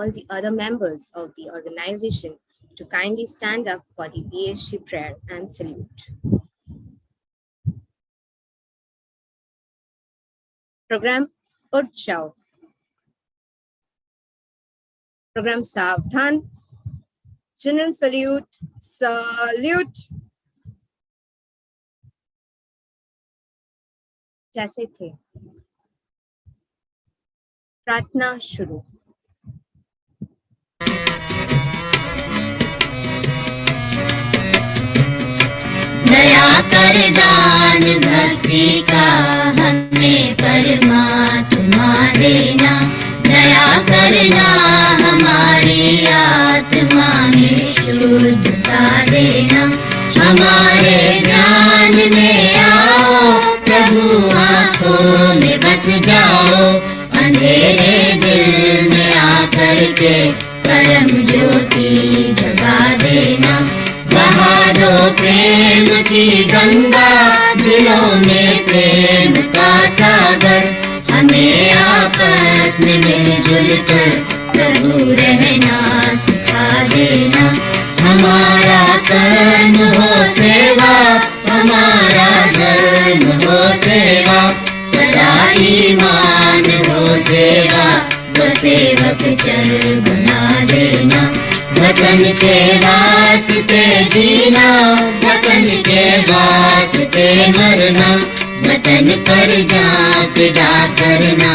all the other members of the organization to kindly stand up for the BSG prayer and salute. Program Ut Jao. Program Savdhan. General salute. Salute. जैसे थे प्रार्थना शुरू। दया कर दान भक्ति का हमें परमात्मा देना, दया करना हमारी आत्मा में शुद्धता देना, हमारे ध्यान में आओ प्रभु, आँखों में बस जाओ, अंधेरे दिल में आकर के परम ज्योति जगा देना, बहा दो प्रेम की गंगा, दिलों में प्रेम का सागर, हमें आपस में मिलजुल कर प्रभु रहना सिखा देना, हमारा कर्म हो सेवा, हमारा धर्म हो सेवा, सदा ईमान हो सेवा, वो सेवक चर बना देना, वतन के वास्ते जीना, वतन के वास्ते मरना, वतन पर जान फिदा करना,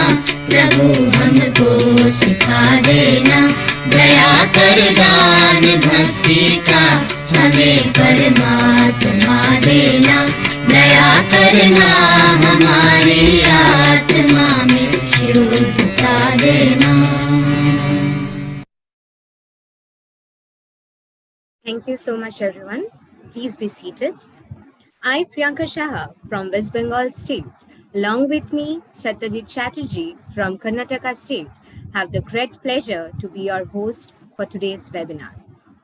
प्रभु हमको सिखा देना, दया कर दान भक्ति का हमें परमात्मा देना, दया करना हमारी आत्मा में शुद्धता देना। Thank you so much, everyone. Please be seated. I, Priyanka Shah from West Bengal State, along with me, Satyajit Chatterjee from Karnataka State, have the great pleasure to be your host for today's webinar.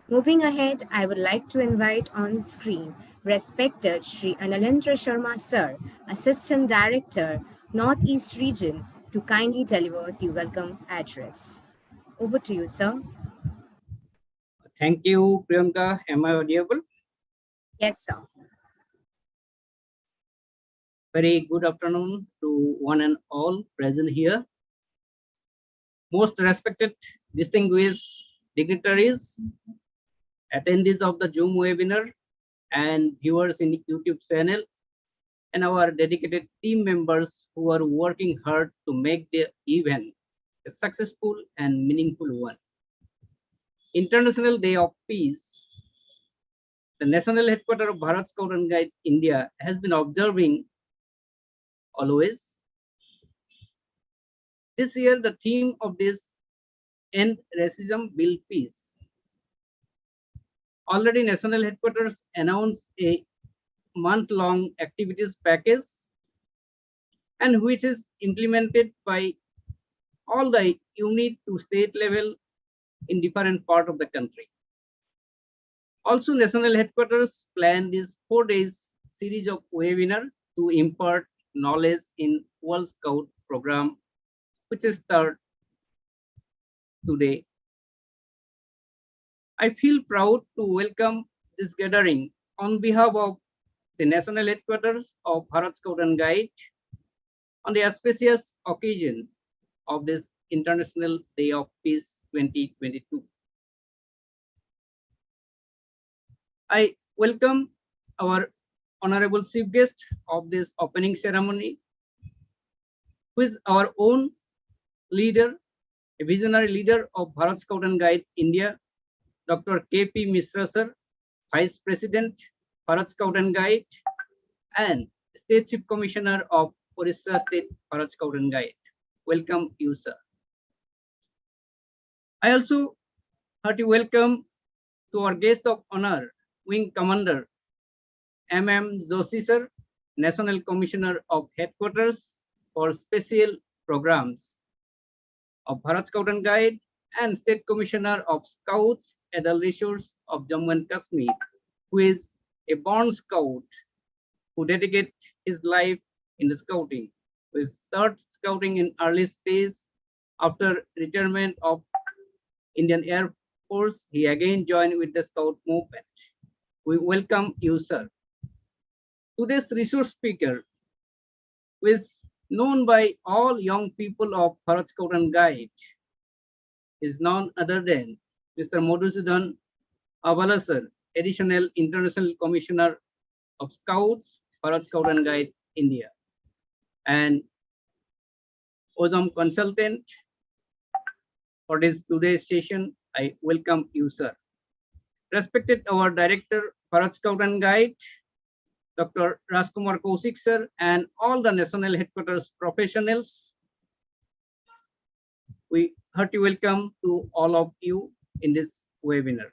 Moving ahead, I would like to invite on screen respected Shri Analendra Sharma Sir, Assistant Director, Northeast Region, to kindly deliver the welcome address. Over to you, sir. Thank you, Priyanka. Am I audible? Yes, sir. Very good afternoon to one and all present here. Most respected, distinguished dignitaries, attendees of the Zoom webinar, and viewers in the YouTube channel, and our dedicated team members who are working hard to make the event a successful and meaningful one. International Day of Peace, the national headquarters of Bharat Scout and Guide India has been observing always. This year, the theme of this End Racism, Build Peace. Already, national headquarters announced a month-long activities package, and which is implemented by all the unit to state level in different part of the country. Also, national headquarters planned this 4 days series of webinar to impart knowledge in World Scout program, which is start today. I feel proud to welcome this gathering on behalf of the national headquarters of Bharat Scout and Guide on the auspicious occasion of this International Day of Peace 2022. I welcome our honorable chief guest of this opening ceremony, who is our own leader, a visionary leader of Bharat Scout and Guide India, Dr. K.P. Mishra sir, Vice President, Bharat Scout and Guide, and State Chief Commissioner of Odisha State Bharat Scout and Guide. Welcome you, sir. I also hearty welcome to our guest of honor, Wing Commander M.M. Joshi sir, National Commissioner of Headquarters for Special Programs of Bharat Scout and Guide and State Commissioner of Scouts Adult Resource of Jammu and Kashmir, who is a born scout who dedicated his life in the scouting. We start scouting in early stage after retirement of Indian Air Force, he again joined with the Scout movement. We welcome you, sir. Today's resource speaker is known by all young people of Bharat Scout and Guide is none other than Mr. Madhusudan Avala, sir, Additional International Commissioner of Scouts, Bharat Scout and Guide, India, and awesome consultant for this today's session. I welcome you, sir. Respected our director, Bharat Scout and Guide, Dr. Rajkumar Kaushik, sir, and all the national headquarters professionals, we hearty welcome to all of you in this webinar.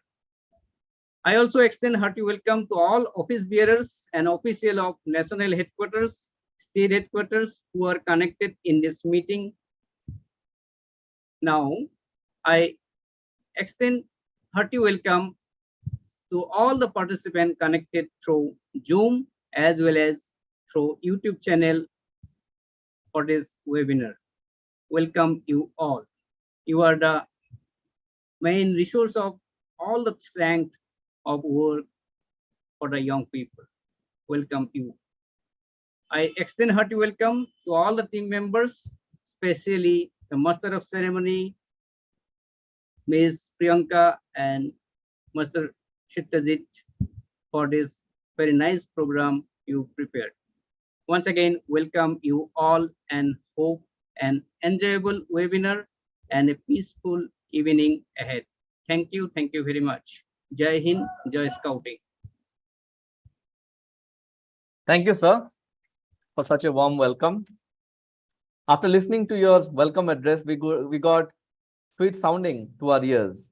I also extend hearty welcome to all office bearers and officials of national headquarters, state headquarters who are connected in this meeting. Now, I extend hearty welcome to all the participants connected through Zoom as well as through YouTube channel for this webinar. Welcome you all. You are the main resource of all the strength of work for the young people. Welcome you. I extend hearty welcome to all the team members, especially the Master of Ceremony, Ms. Priyanka and Master Shitajit for this very nice program you prepared. Once again, welcome you all and hope an enjoyable webinar and a peaceful evening ahead. Thank you very much. Jai Hind, Jai Scouting. Thank you, sir, for such a warm welcome. After listening to your welcome address, we got sweet sounding to our ears.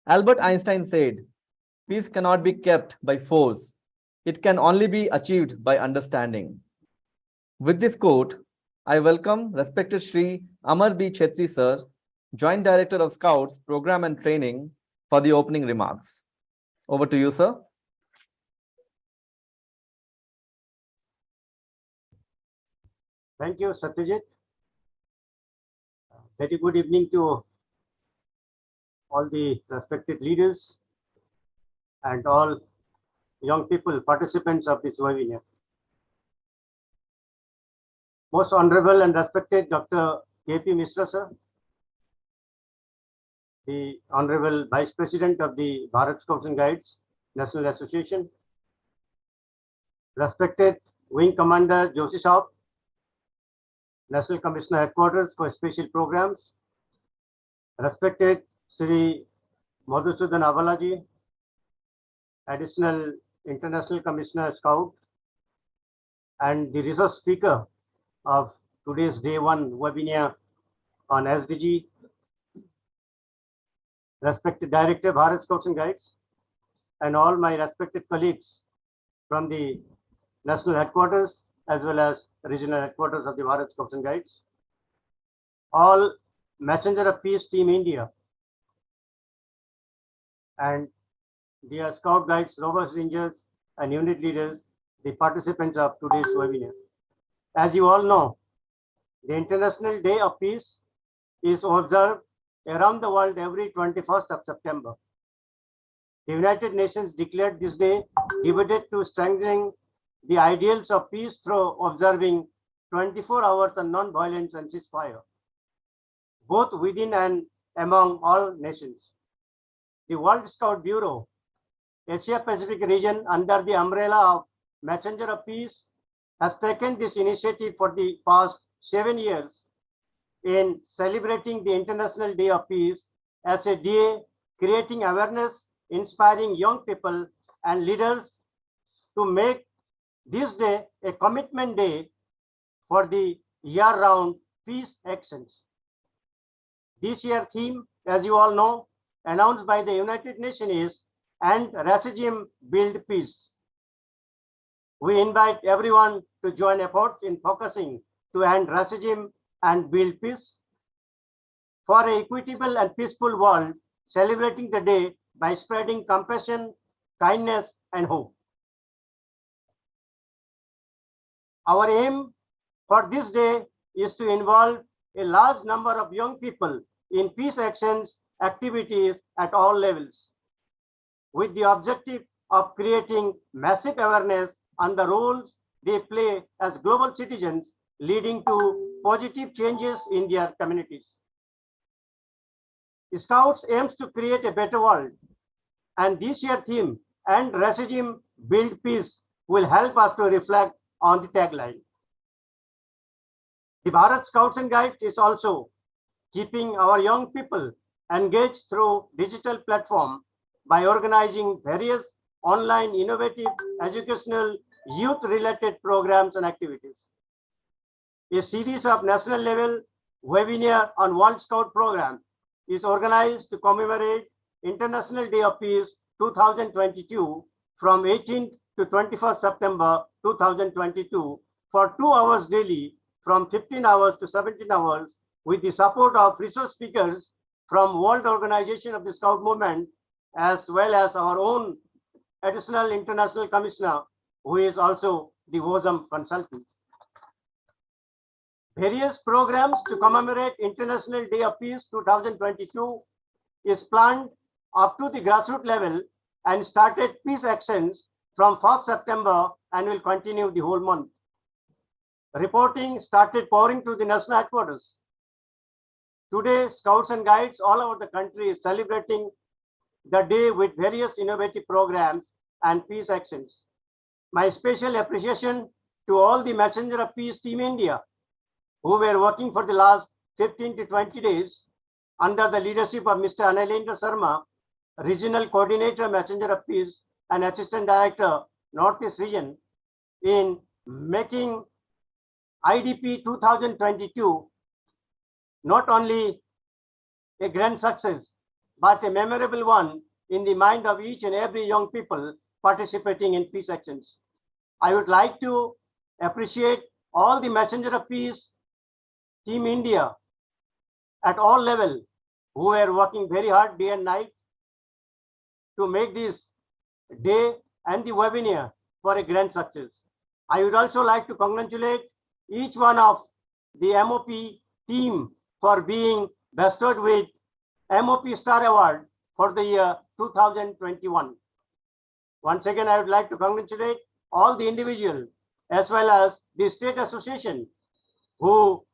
Albert Einstein said, "Peace cannot be kept by force. It can only be achieved by understanding." With this quote, I welcome respected Shri Amar B. Chetri, sir, Joint Director of Scouts Program and Training, for the opening remarks. Over to you, sir. Thank you, Satyajit. Very good evening to all the respected leaders and all young people, participants of this webinar. Most Honorable and respected Dr. K.P. Mishra, sir, the Honorable Vice President of the Bharat Scouts and Guides National Association, respected Wing Commander Joshi Saab, National Commissioner Headquarters for Special Programs, respected Sri Madhusudan Avalaji, Additional International Commissioner Scout, and the resource speaker of today's day one webinar on SDG, respected Director Bharat Scouts and Guides, and all my respected colleagues from the national headquarters as well as regional headquarters of the Bharat Scouts and Guides, all Messenger of Peace Team India, and dear Scout Guides, Rovers Rangers, and unit leaders, the participants of today's webinar. As you all know, the International Day of Peace is observed around the world every 21st of September. The United Nations declared this day devoted to strengthening the ideals of peace through observing 24 hours of non-violence and ceasefire, both within and among all nations. The World Scout Bureau, Asia Pacific region, under the umbrella of Messenger of Peace, has taken this initiative for the past 7 years in celebrating the International Day of Peace as a day creating awareness, inspiring young people and leaders to make this day a commitment day for the year-round peace actions. This year's theme, as you all know, announced by the United Nations is "End Racism, Build Peace." We invite everyone to join efforts in focusing to end racism and build peace for an equitable and peaceful world, celebrating the day by spreading compassion, kindness, and hope. Our aim for this day is to involve a large number of young people in peace actions activities at all levels, with the objective of creating massive awareness on the roles they play as global citizens, leading to positive changes in their communities. Scouts aims to create a better world, and this year theme, "And Racism Build Peace," will help us to reflect on the tagline. The Bharat Scouts and Guides is also keeping our young people engaged through digital platform by organizing various online innovative educational youth-related programs and activities. A series of national level webinar on World Scout program is organized to commemorate International Day of Peace 2022 from 18th to 21st September 2022 for 2 hours daily from 15 hours to 17 hours with the support of resource speakers from World Organization of the Scout Movement, as well as our own additional international commissioner, who is also the WOSM consultant. Various programs to commemorate International Day of Peace 2022 is planned up to the grassroots level and started peace actions from 1st September and will continue the whole month. Reporting started pouring to the national headquarters. Today, Scouts and Guides all over the country is celebrating the day with various innovative programs and peace actions. My special appreciation to all the Messenger of Peace Team India, who were working for the last 15 to 20 days under the leadership of Mr. Anilendra Sharma, Regional Coordinator, Messenger of Peace, and Assistant Director, Northeast Region, in making IDP 2022 not only a grand success, but a memorable one in the mind of each and every young people participating in peace actions. I would like to appreciate all the Messenger of Peace Team India at all levels who are working very hard day and night to make this day and the webinar for a grand success. I would also like to congratulate each one of the MOP team for being bestowed with MOP Star Award for the year 2021. Once again, I would like to congratulate all the individuals as well as the state association who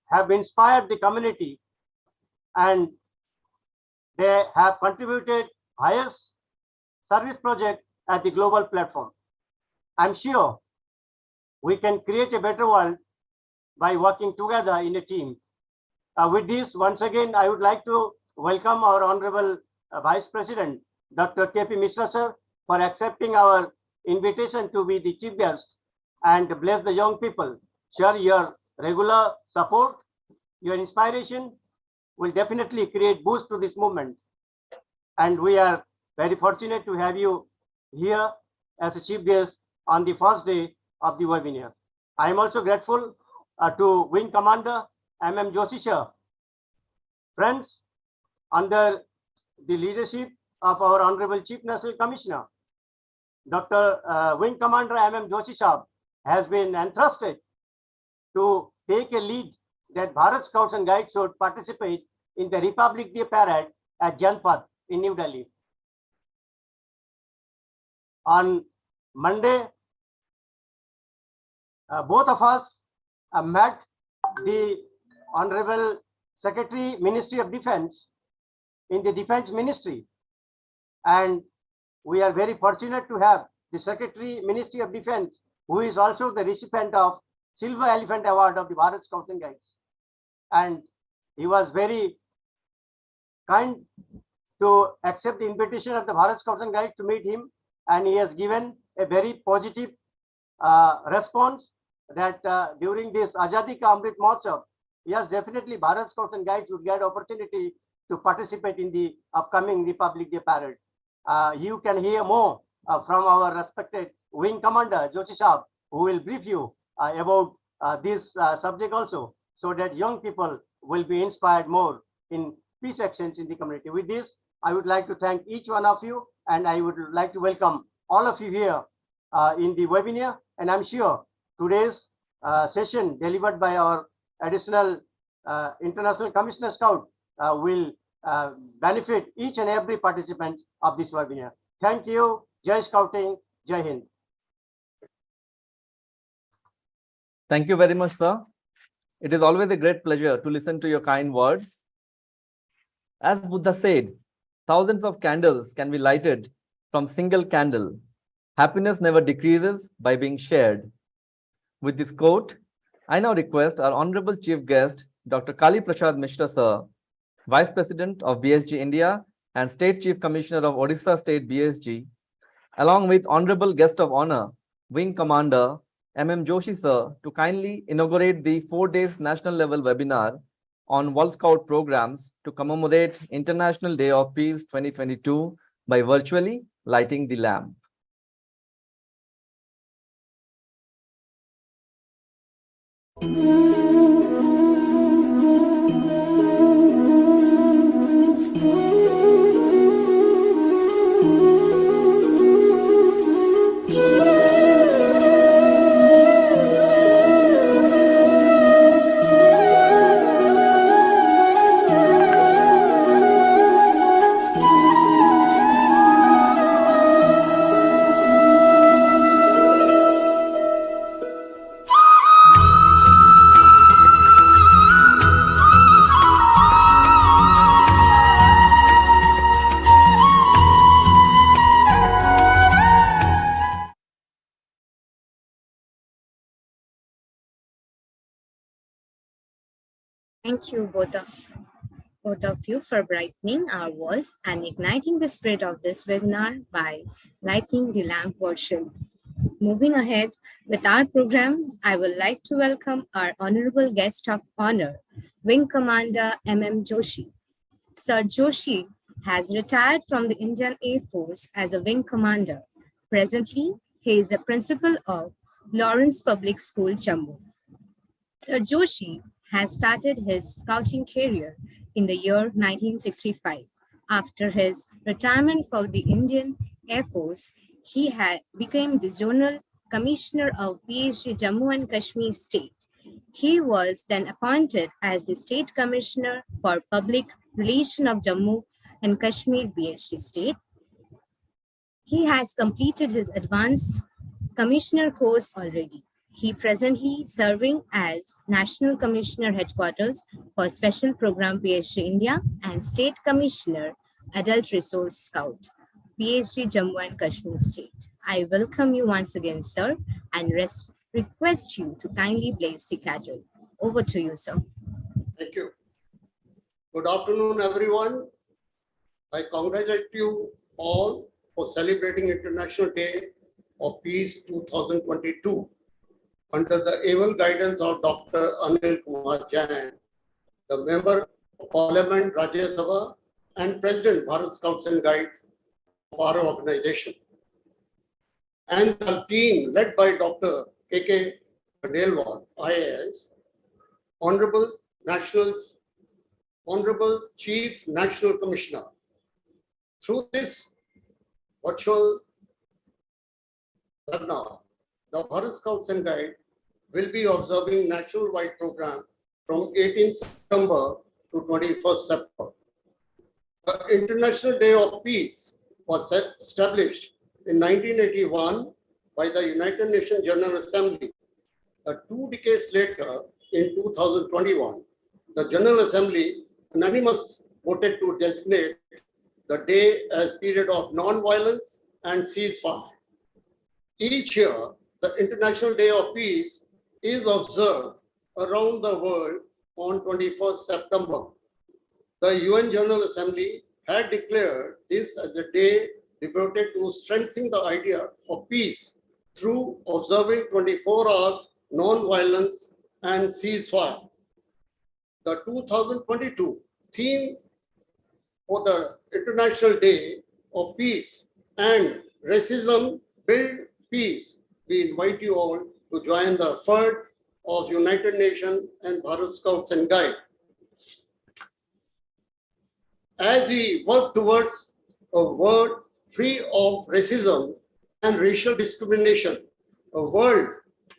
have inspired the community, and they have contributed highest service project at the global platform. I'm sure we can create a better world by working together in a team. With this, once again, I would like to welcome our Honorable Vice President, Dr. K.P. Mishra sir, for accepting our invitation to be the chief guest and bless the young people. Sir, your regular support, your inspiration will definitely create boost to this movement. And we are very fortunate to have you here as a chief guest on the first day of the webinar. I am also grateful to Wing Commander MM Joshi sir. Friends, under the leadership of our Honorable Chief National Commissioner, Dr. Wing Commander MM Joshi sir has been entrusted to take a lead that Bharat Scouts and Guides should participate in the Republic Day Parade at Janpath in New Delhi. On Monday, both of us met the Honorable Secretary, Ministry of Defense in the Defense Ministry. And we are very fortunate to have the Secretary, Ministry of Defense, who is also the recipient of Silver Elephant Award of the Bharat Scouts and Guides. And he was very kind to accept the invitation of the Bharat Scouts and Guides to meet him. And he has given a very positive response that during this Azadi Ka Amrit Mahotsav, yes, definitely Bharat Scouts and Guides would get opportunity to participate in the upcoming Republic Day Parade. You can hear more from our respected Wing Commander, Joshi Saab, who will brief you about this subject also, so that young people will be inspired more in peace actions in the community. With this, I would like to thank each one of you, and I would like to welcome all of you here in the webinar. And I'm sure today's session delivered by our additional International Commissioner Scout will benefit each and every participant of this webinar. Thank you. Jai Scouting. Jai Hind. Thank you very much, sir. It is always a great pleasure to listen to your kind words. As Buddha said, thousands of candles can be lighted from single candle. Happiness never decreases by being shared. With this quote, I now request our Honorable Chief Guest, Dr. Kali Prasad Mishra, sir, Vice President of BSG India and State Chief Commissioner of Odisha State BSG, along with Honorable Guest of Honor, Wing Commander MM Joshi, sir, to kindly inaugurate the 4 days national level webinar on World Scout programs to commemorate International Day of Peace 2022 by virtually lighting the lamp. Thank you, both of you, for brightening our world and igniting the spirit of this webinar by lighting the lamp virtually. Moving ahead with our program, I would like to welcome our honorable guest of honor, Wing Commander MM Joshi. Sir Joshi has retired from the Indian Air Force as a wing commander. Presently, he is a principal of Lawrence Public School, Jammu. Sir Joshi has started his scouting career in the year 1965. After his retirement from the Indian Air Force, he became the Zonal Commissioner of BSG Jammu and Kashmir State. He was then appointed as the State Commissioner for Public Relations of Jammu and Kashmir BSG State. He has completed his advanced commissioner course already. He presently serving as National Commissioner Headquarters for Special Program BSG India and State Commissioner Adult Resource Scout, BSG Jammu and Kashmir State. I welcome you once again, sir, and request you to kindly blaze the candle. Over to you, sir. Thank you. Good afternoon, everyone. I congratulate you all for celebrating International Day of Peace 2022 under the able guidance of Dr. Anil Kumar Jain, the Member of Parliament Rajya Sabha and President Bharat Scouts and Guides of our organization, and the team led by Dr. K.K. Padelwal, IAS, Honorable Chief National Commissioner. Through this virtual webinar, the Bharat Scouts and Guides will be observing national-wide program from 18th September to 21st September. The International Day of Peace was established in 1981 by the United Nations General Assembly. 2 decades later, in 2021, the General Assembly unanimously voted to designate the day as period of non-violence and ceasefire. Each year, the International Day of Peace is observed around the world on 21st September. The UN General Assembly had declared this as a day devoted to strengthening the idea of peace through observing 24 hours non-violence and ceasefire. The 2022 theme for the International Day of Peace and Racism Build Peace. We invite you all to join the effort of United Nations and Bharat Scouts and Guides. As we work towards a world free of racism and racial discrimination, a world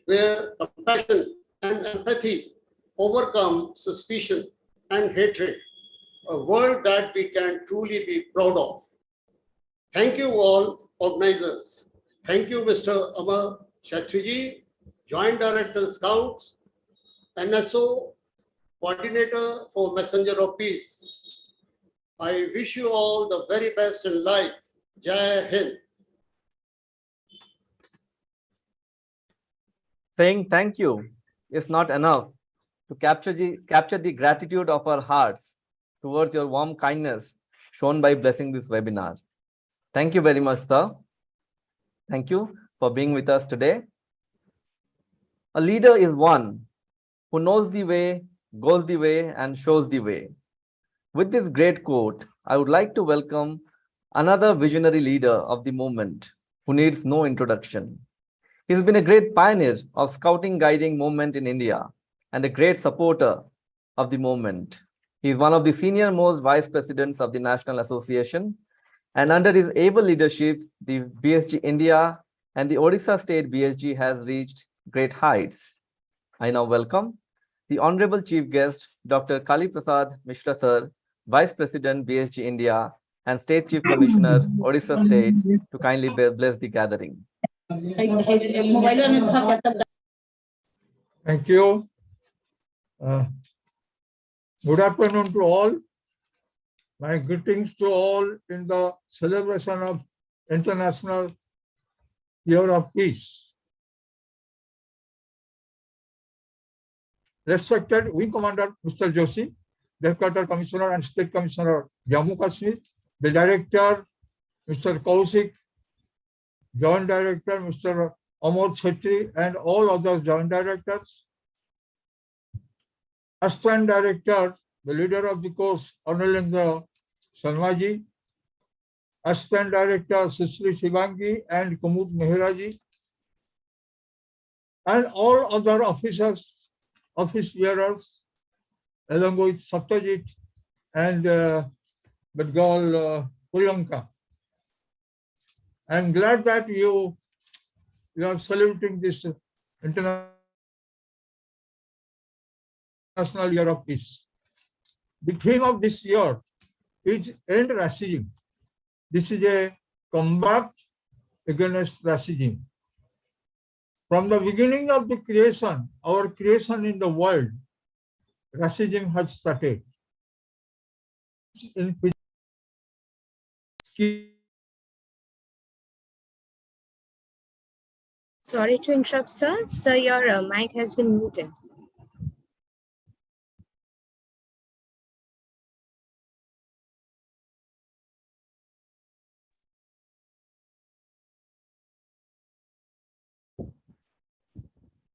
where compassion and empathy overcome suspicion and hatred, a world that we can truly be proud of. Thank you all organizers. Thank you, Mr. Amar Chatterjee, Joint Director Scouts, NSO, Coordinator for Messenger of Peace. I wish you all the very best in life. Jai Hind. Saying thank you is not enough to capture the gratitude of our hearts towards your warm kindness shown by blessing this webinar. Thank you very much, sir. Thank you for being with us today. A leader is one who knows the way, goes the way, and shows the way. With this great quote, I would like to welcome another visionary leader of the movement who needs no introduction. He has been a great pioneer of scouting guiding movement in India and a great supporter of the movement. He is one of the senior most vice presidents of the National Association, and under his able leadership, the BSG India and the Odisha State BSG has reached great heights. I now welcome the Honorable Chief Guest, Dr. Kali Prasad Mishra Sir, Vice President BSG India and State Chief Commissioner, Odisha State, to kindly bless the gathering. Thank you. Good afternoon to all. My greetings to all in the celebration of International Year of Peace. Respected Wing Commander Mr. Joshi, Deputy Commissioner and State Commissioner Jammu Kashmir, the Director Mr. Kaushik, Joint Director Mr. Amod Chetri, and all other Joint Directors, Assistant Director, the leader of the course, Honorable Sharmaji, Assistant Director Susri Shivangi and Kumud Mehraji, and all other officers, office bearers, along with Satyajit and Badgal Priyanka. I am glad that you are celebrating this International Year of Peace. The theme of this year is End Racism. This is a combat against racism. From the beginning of the creation, our creation in the world, racism has started. Sorry to interrupt, sir. Sir, your mic has been muted.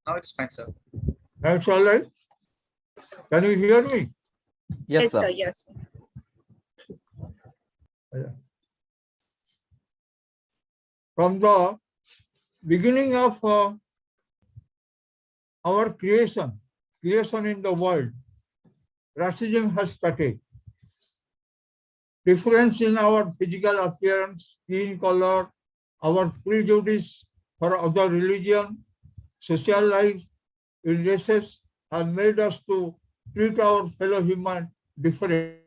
Now it's fine, sir. That's all right. Can you hear me? Yes, sir. Yes. From the beginning of our creation in the world, racism has started. Difference in our physical appearance, skin color, our prejudice for other religion, social life, in races have made us to treat our fellow human differently.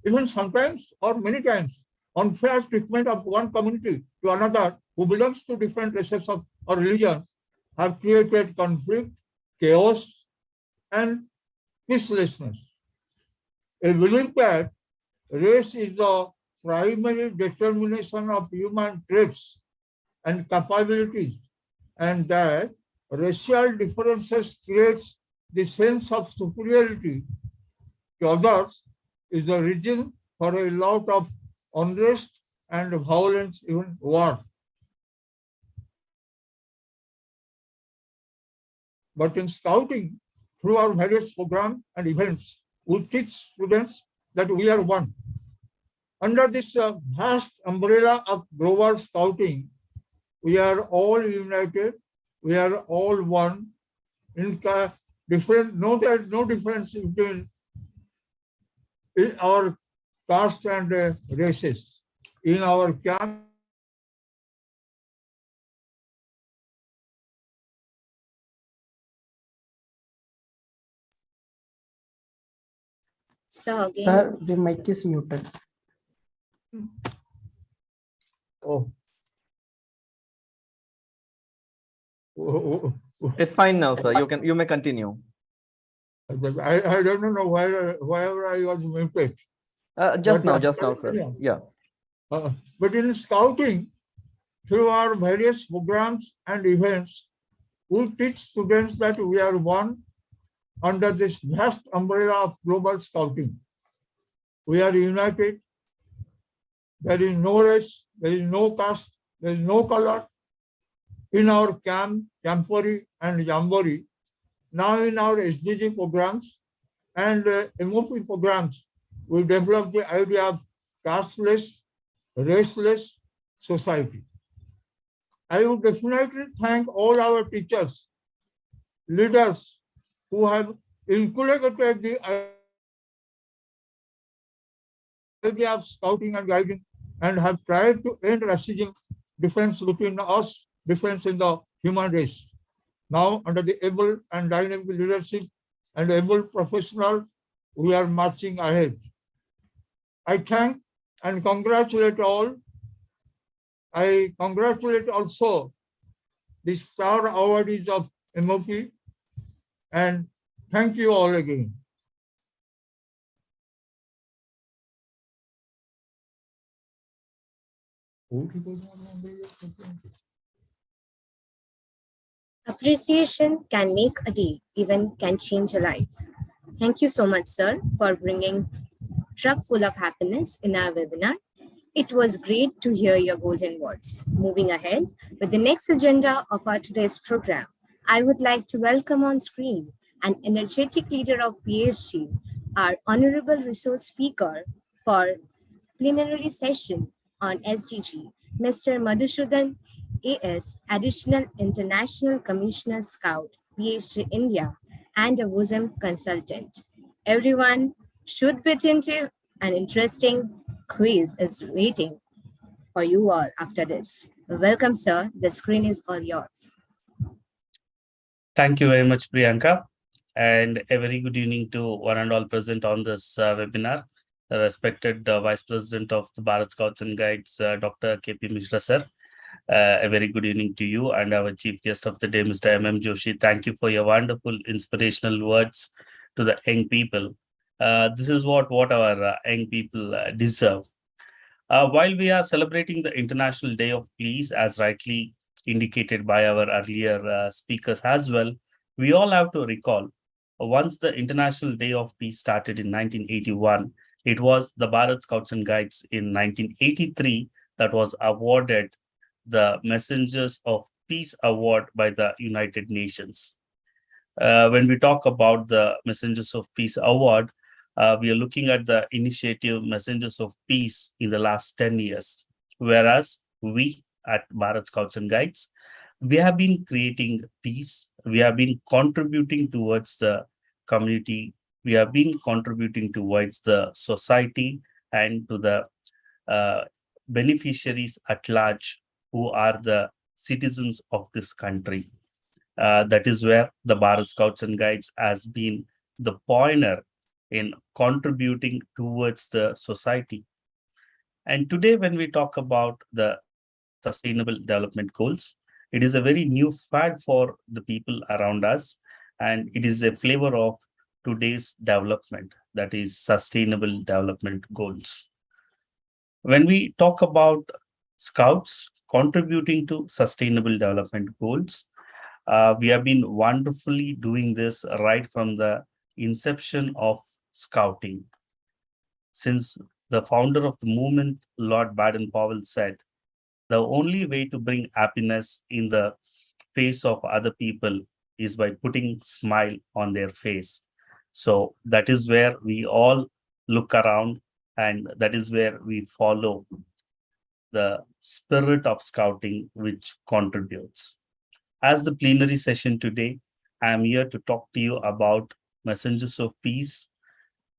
Even sometimes or many times, unfair treatment of one community to another who belongs to different races of or religions have created conflict, chaos, and peacelessness. A belief that race is the primary determination of human traits and capabilities, and that racial differences creates the sense of superiority to others is the reason for a lot of unrest and violence, even war. But in scouting, through our various programs and events, we teach students that we are one. Under this vast umbrella of global scouting, we are all united, we are all one, in different, no difference between our caste and races. In our camp, So again, Sir, the mic is muted. Oh. It's fine now, sir. You may continue. I don't know where I was muted. Just now, sir. Yeah. But in scouting, through our various programs and events, we teach students that we are one under this vast umbrella of global scouting. We are united. There is no race, there is no caste, there is no color. In our camp, Campori and Jamboree, now in our SDG programs and MOP programs, we develop the idea of casteless, raceless society. I would definitely thank all our teachers, leaders who have inculcated the idea of scouting and guiding and have tried to end racism, difference between us, difference in the human race. Now, under the able and dynamic leadership and able professionals, we are marching ahead. I thank and congratulate all. I congratulate also the star awardees of MOP and thank you all again. appreciation can make a day, even can change a life. Thank you so much, sir, for bringing truck full of happiness in our webinar. It was great to hear your golden words. Moving ahead with the next agenda of our today's program, I would like to welcome on screen an energetic leader of PSG, our honorable resource speaker for plenary session on SDG, Mr. Madhusudhan AS, Additional International Commissioner Scout, PSG India, and a WOSM consultant. Everyone should be attentive. An interesting quiz is waiting for you all after this. Welcome, sir. The screen is all yours. Thank you very much, Priyanka. And a very good evening to one and all present on this webinar. The respected Vice President of the Bharat Scouts and Guides, Dr. KP Mishra, sir. A very good evening to you and our chief guest of the day, Mr. M.M. Joshi. Thank you for your wonderful, inspirational words to the young people. This is what our young people deserve. While we are celebrating the International Day of Peace, as rightly indicated by our earlier speakers as well, we all have to recall, once the International Day of Peace started in 1981, it was the Bharat Scouts and Guides in 1983 that was awarded the Messengers of Peace Award by the United Nations. When we talk about the Messengers of Peace Award, we are looking at the initiative Messengers of Peace in the last 10 years, whereas we at Bharat Scouts and Guides, we have been creating peace, we have been contributing towards the community, we have been contributing towards the society and to the beneficiaries at large who are the citizens of this country. That is where the Bharat Scouts and Guides has been the pioneer in contributing towards the society. And today, when we talk about the Sustainable Development Goals, it is a very new fad for the people around us, and it is a flavor of today's development, that is Sustainable Development Goals. When we talk about Scouts contributing to Sustainable Development Goals, we have been wonderfully doing this right from the inception of Scouting. Since the founder of the movement, Lord Baden-Powell, said, the only way to bring happiness in the face of other people is by putting smile on their face. So that is where we all look around, and that is where we follow the spirit of Scouting, which contributes. As the plenary session today, I am here to talk to you about Messengers of Peace,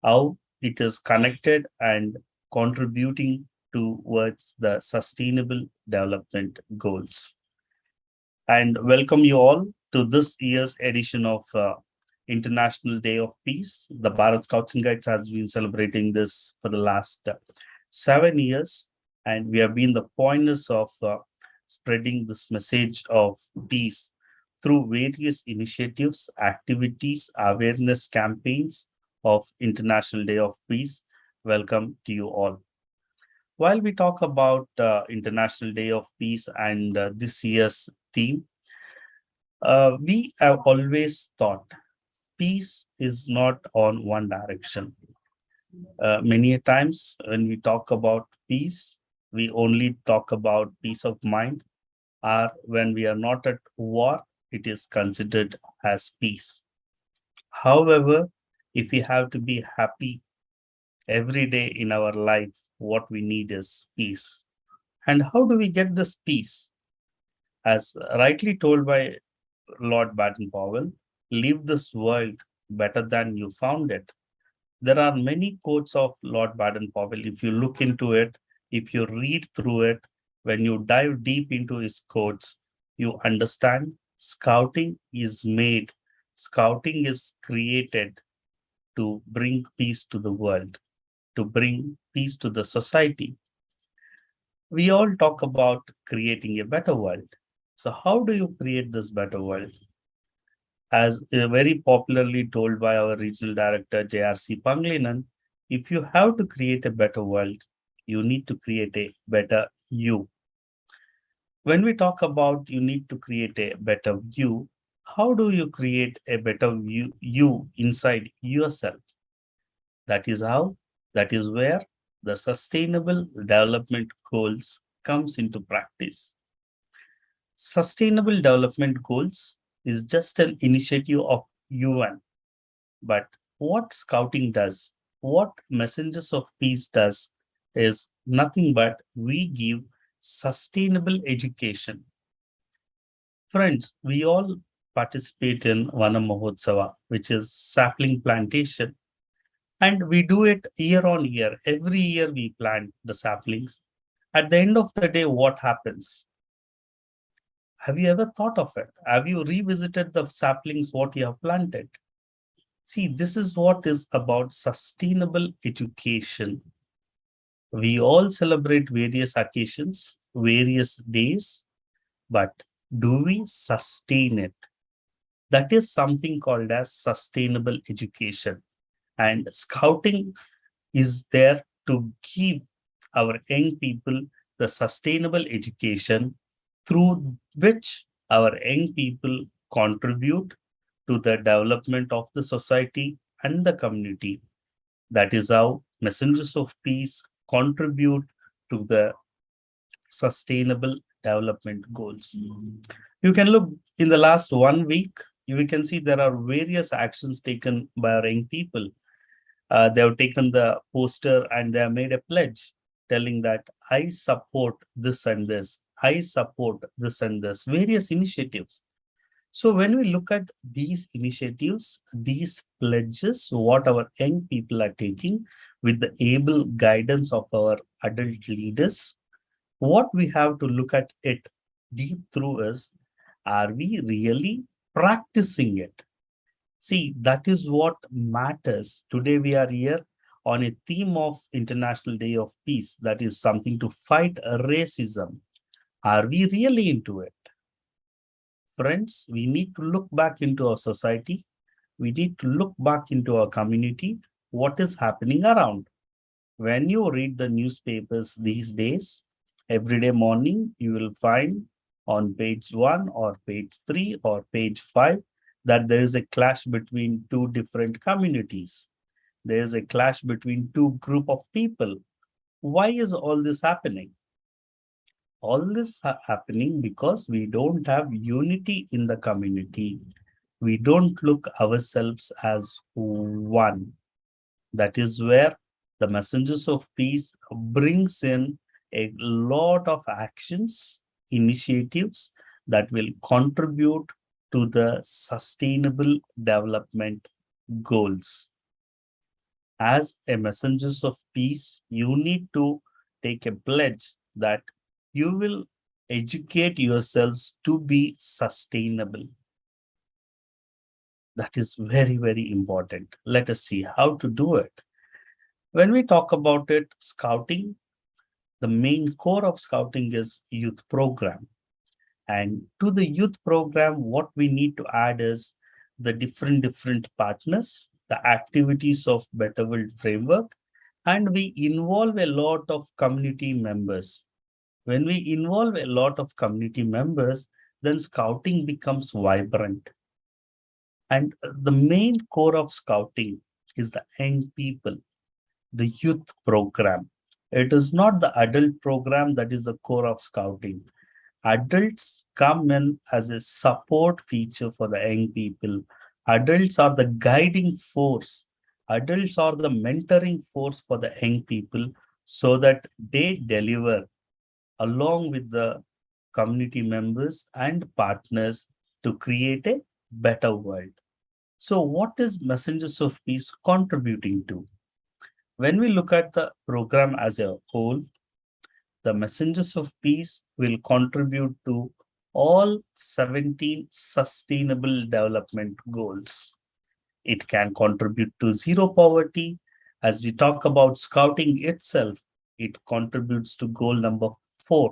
how it is connected and contributing towards the Sustainable Development Goals. And welcome you all to this year's edition of International Day of Peace. The Bharat Scouts and Guides has been celebrating this for the last 7 years, and we have been the pioneers of spreading this message of peace through various initiatives, activities, awareness campaigns of International Day of Peace. Welcome to you all. While we talk about International Day of Peace and this year's theme, we have always thought peace is not on one direction. Many a times when we talk about peace, we only talk about peace of mind, or when we are not at war, it is considered as peace. However, if we have to be happy every day in our life, what we need is peace. And how do we get this peace? As rightly told by Lord Baden-Powell, leave this world better than you found it. There are many quotes of Lord Baden-Powell. If you look into it, if you read through it, when you dive deep into his quotes, you understand scouting is made, scouting is created to bring peace to the world, to bring peace to the society. We all talk about creating a better world. So how do you create this better world? As very popularly told by our regional director, JRC Panglinan, if you have to create a better world, you need to create a better you. When we talk about you need to create a better you, how do you create a better you inside yourself? That is how, that is where the sustainable development goals comes into practice. Sustainable development goals is just an initiative of UN. But what scouting does, what messengers of peace does, is nothing but we give sustainable education. Friends, we all participate in Vana Mahotsava, which is sapling plantation. And we do it year on year. Every year we plant the saplings. At the end of the day, what happens? Have you ever thought of it? Have you revisited the saplings, what you have planted? See, this is what is about sustainable education. We all celebrate various occasions, various days, but do we sustain it? That is something called as sustainable education. And scouting is there to give our young people the sustainable education through which our young people contribute to the development of the society and the community. That is how messengers of peace contribute to the sustainable development goals. You can look in the last 1 week, we can see there are various actions taken by our young people. They have taken the poster and they have made a pledge telling that I support this and this, I support this and this, various initiatives. So when we look at these initiatives, these pledges, what our young people are taking with the able guidance of our adult leaders, what we have to look at it deep through is, are we really practicing it? See, that is what matters. Today we are here on a theme of International Day of Peace. That is something to fight racism. Are we really into it? Friends, we need to look back into our society. We need to look back into our community. What is happening around? When you read the newspapers these days, every day morning, you will find on page 1 or page 3 or page 5 that there is a clash between two different communities. There is a clash between two group of people. Why is all this happening? All this happening because we don't have unity in the community. We don't look ourselves as one. That is where the messengers of peace brings in a lot of actions, initiatives that will contribute to the sustainable development goals. As a messengers of peace, you need to take a pledge that you will educate yourselves to be sustainable. That is very, very important. Let us see how to do it. When we talk about it, scouting, the main core of scouting is youth program. And to the youth program, what we need to add is the different partners, the activities of Better World framework, and we involve a lot of community members. When we involve a lot of community members, then scouting becomes vibrant. And the main core of scouting is the young people, the youth program. It is not the adult program that is the core of scouting. Adults come in as a support feature for the young people. Adults are the guiding force. Adults are the mentoring force for the young people so that they deliver along with the community members and partners to create a better world. So what is Messengers of Peace contributing to? When we look at the program as a whole, the Messengers of Peace will contribute to all 17 sustainable development goals. It can contribute to zero poverty. As we talk about scouting itself, it contributes to goal number 4,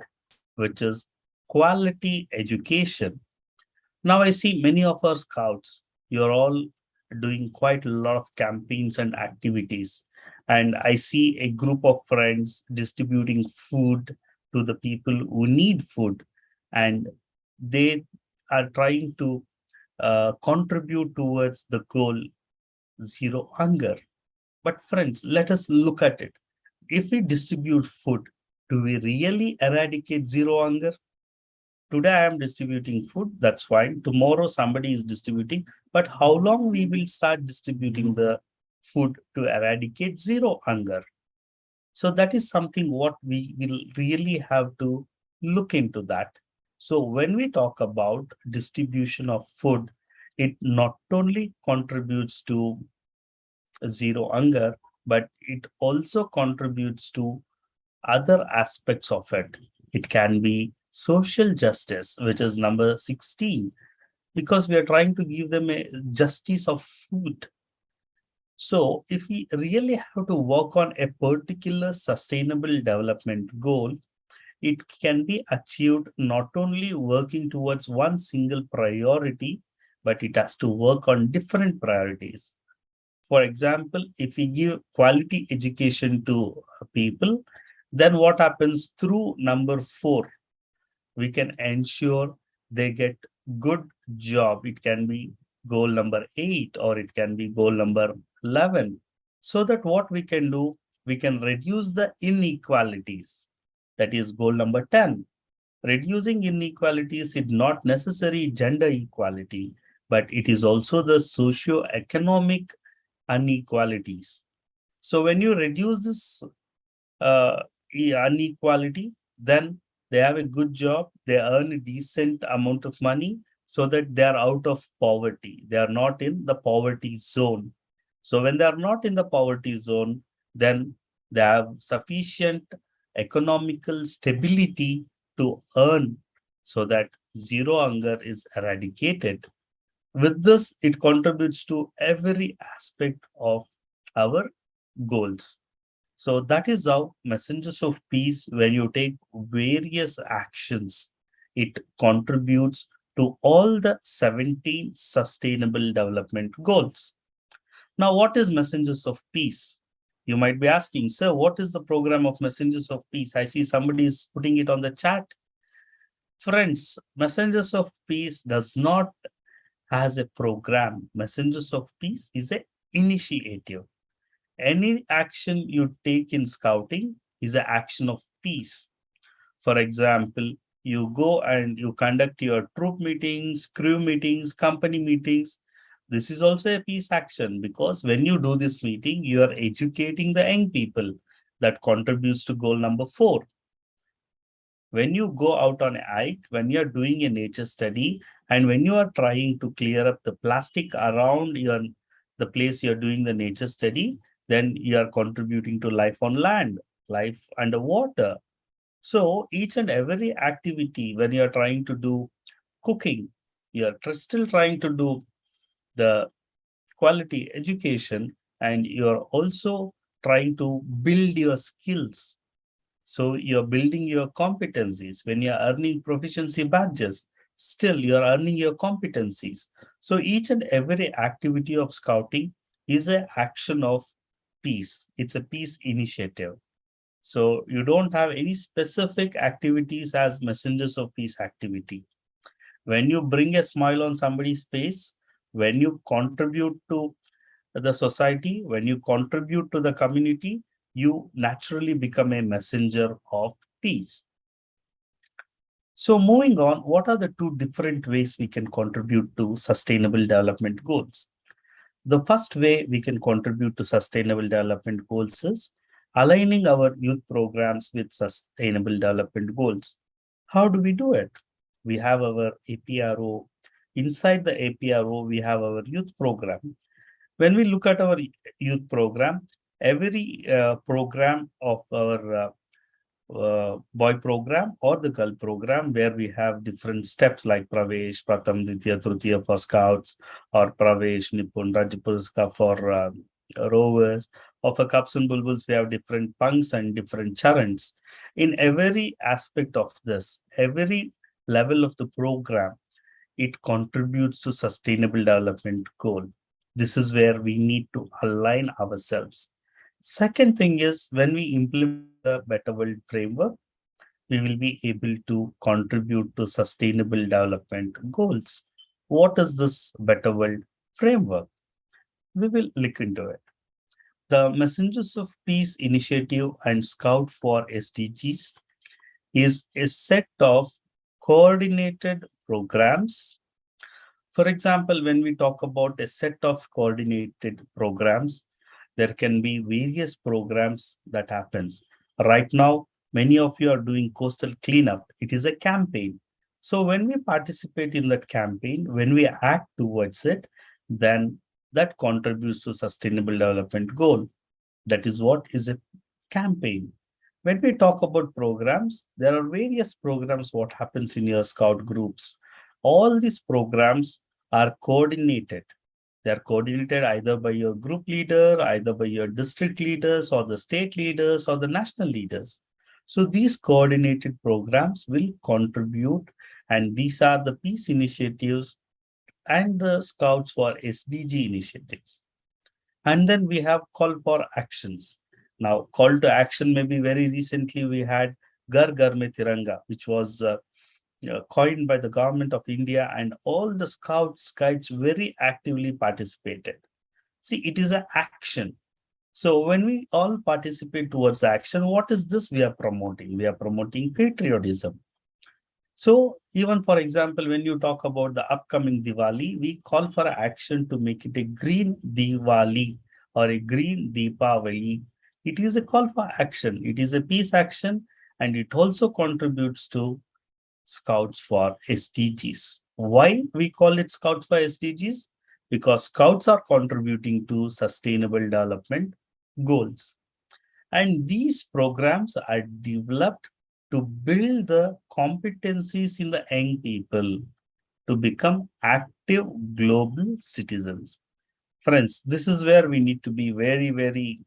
which is quality education. Now I see many of our scouts, you're all doing quite a lot of campaigns and activities. And I see a group of friends distributing food to the people who need food. And they are trying to contribute towards the goal zero hunger. But friends, let us look at it. If we distribute food, do we really eradicate zero hunger? Today I am distributing food, that's fine. Tomorrow somebody is distributing, but how long we will start distributing the food to eradicate zero hunger? So that is something what we will really have to look into that. So when we talk about distribution of food, it not only contributes to zero hunger, but it also contributes to other aspects of it. It can be social justice, which is number 16, because we are trying to give them a justice of food. So if we really have to work on a particular sustainable development goal, it can be achieved not only working towards one single priority, but it has to work on different priorities. For example, if we give quality education to people, then what happens through number 4? We can ensure they get good job. It can be goal number 8 or it can be goal number 11. So that what we can do, we can reduce the inequalities. That is goal number 10. Reducing inequalities is not necessarily gender equality, but it is also the socio-economic inequalities. So when you reduce this inequality, then they have a good job, they earn a decent amount of money so that they are out of poverty. They are not in the poverty zone. So when they are not in the poverty zone, then they have sufficient economical stability to earn so that zero hunger is eradicated. With this, it contributes to every aspect of our goals. So that is how Messengers of Peace, when you take various actions, it contributes to all the 17 sustainable development goals. Now, what is Messengers of Peace? You might be asking, sir, what is the program of Messengers of Peace? I see somebody is putting it on the chat. Friends, Messengers of Peace does not has a program. Messengers of Peace is an initiative. Any action you take in scouting is an action of peace. For example, you go and you conduct your troop meetings, crew meetings, company meetings. This is also a peace action because when you do this meeting, you are educating the young people. That contributes to goal number 4. When you go out on a hike, when you are doing a nature study, and when you are trying to clear up the plastic around the place you're doing the nature study, then you are contributing to life on land, life underwater. So each and every activity, when you're trying to do cooking, you're still trying to do the quality education, and you're also trying to build your skills. So you're building your competencies. When you're earning proficiency badges, still you're earning your competencies. So each and every activity of scouting is an action of peace. It's a peace initiative. So you don't have any specific activities as messengers of peace activity. When you bring a smile on somebody's face, when you contribute to the society, when you contribute to the community, you naturally become a messenger of peace. So moving on, what are the two different ways we can contribute to sustainable development goals? The first way we can contribute to sustainable development goals is aligning our youth programs with sustainable development goals. How do we do it? We have our APRO. Inside the APRO, we have our youth program. When we look at our youth program, every program of our boy program or the girl program, where we have different steps like Pravesh, Pratham, Ditya, Tritiya for scouts, or Pravesh, Nipun, Rajapurska for rovers, or for Cups and Bulbuls, we have different punks and different charants. In every aspect of this, every level of the program, it contributes to sustainable development goal. This is where we need to align ourselves. Second thing is, when we implement the Better World framework, we will be able to contribute to sustainable development goals. What is this Better World framework? We will look into it. The Messengers of Peace Initiative and Scout for SDGs is a set of coordinated programs. For example, when we talk about a set of coordinated programs, there can be various programs that happens. Right now, many of you are doing coastal cleanup. It is a campaign. So when we participate in that campaign, when we act towards it, then that contributes to sustainable development goal. That is what is a campaign. When we talk about programs, there are various programs what happens in your scout groups. All these programs are coordinated. They are coordinated either by your group leader, either by your district leaders, or the state leaders, or the national leaders. So these coordinated programs will contribute, and these are the peace initiatives and the scouts for SDG initiatives. And then we have call for actions. Now, call to action, maybe very recently we had Ghar Ghar Mein Tiranga, which was coined by the government of India, and all the scouts, guides very actively participated. See, it is an action. So when we all participate towards action, what is this we are promoting? We are promoting patriotism. So even for example, when you talk about the upcoming Diwali, we call for action to make it a green Diwali or a green Deepavali. It is a call for action. It is a peace action, and it also contributes to Scouts for SDGs. Why we call it Scouts for SDGs? Because Scouts are contributing to sustainable development goals. And these programs are developed to build the competencies in the young people to become active global citizens. Friends, this is where we need to be very, very,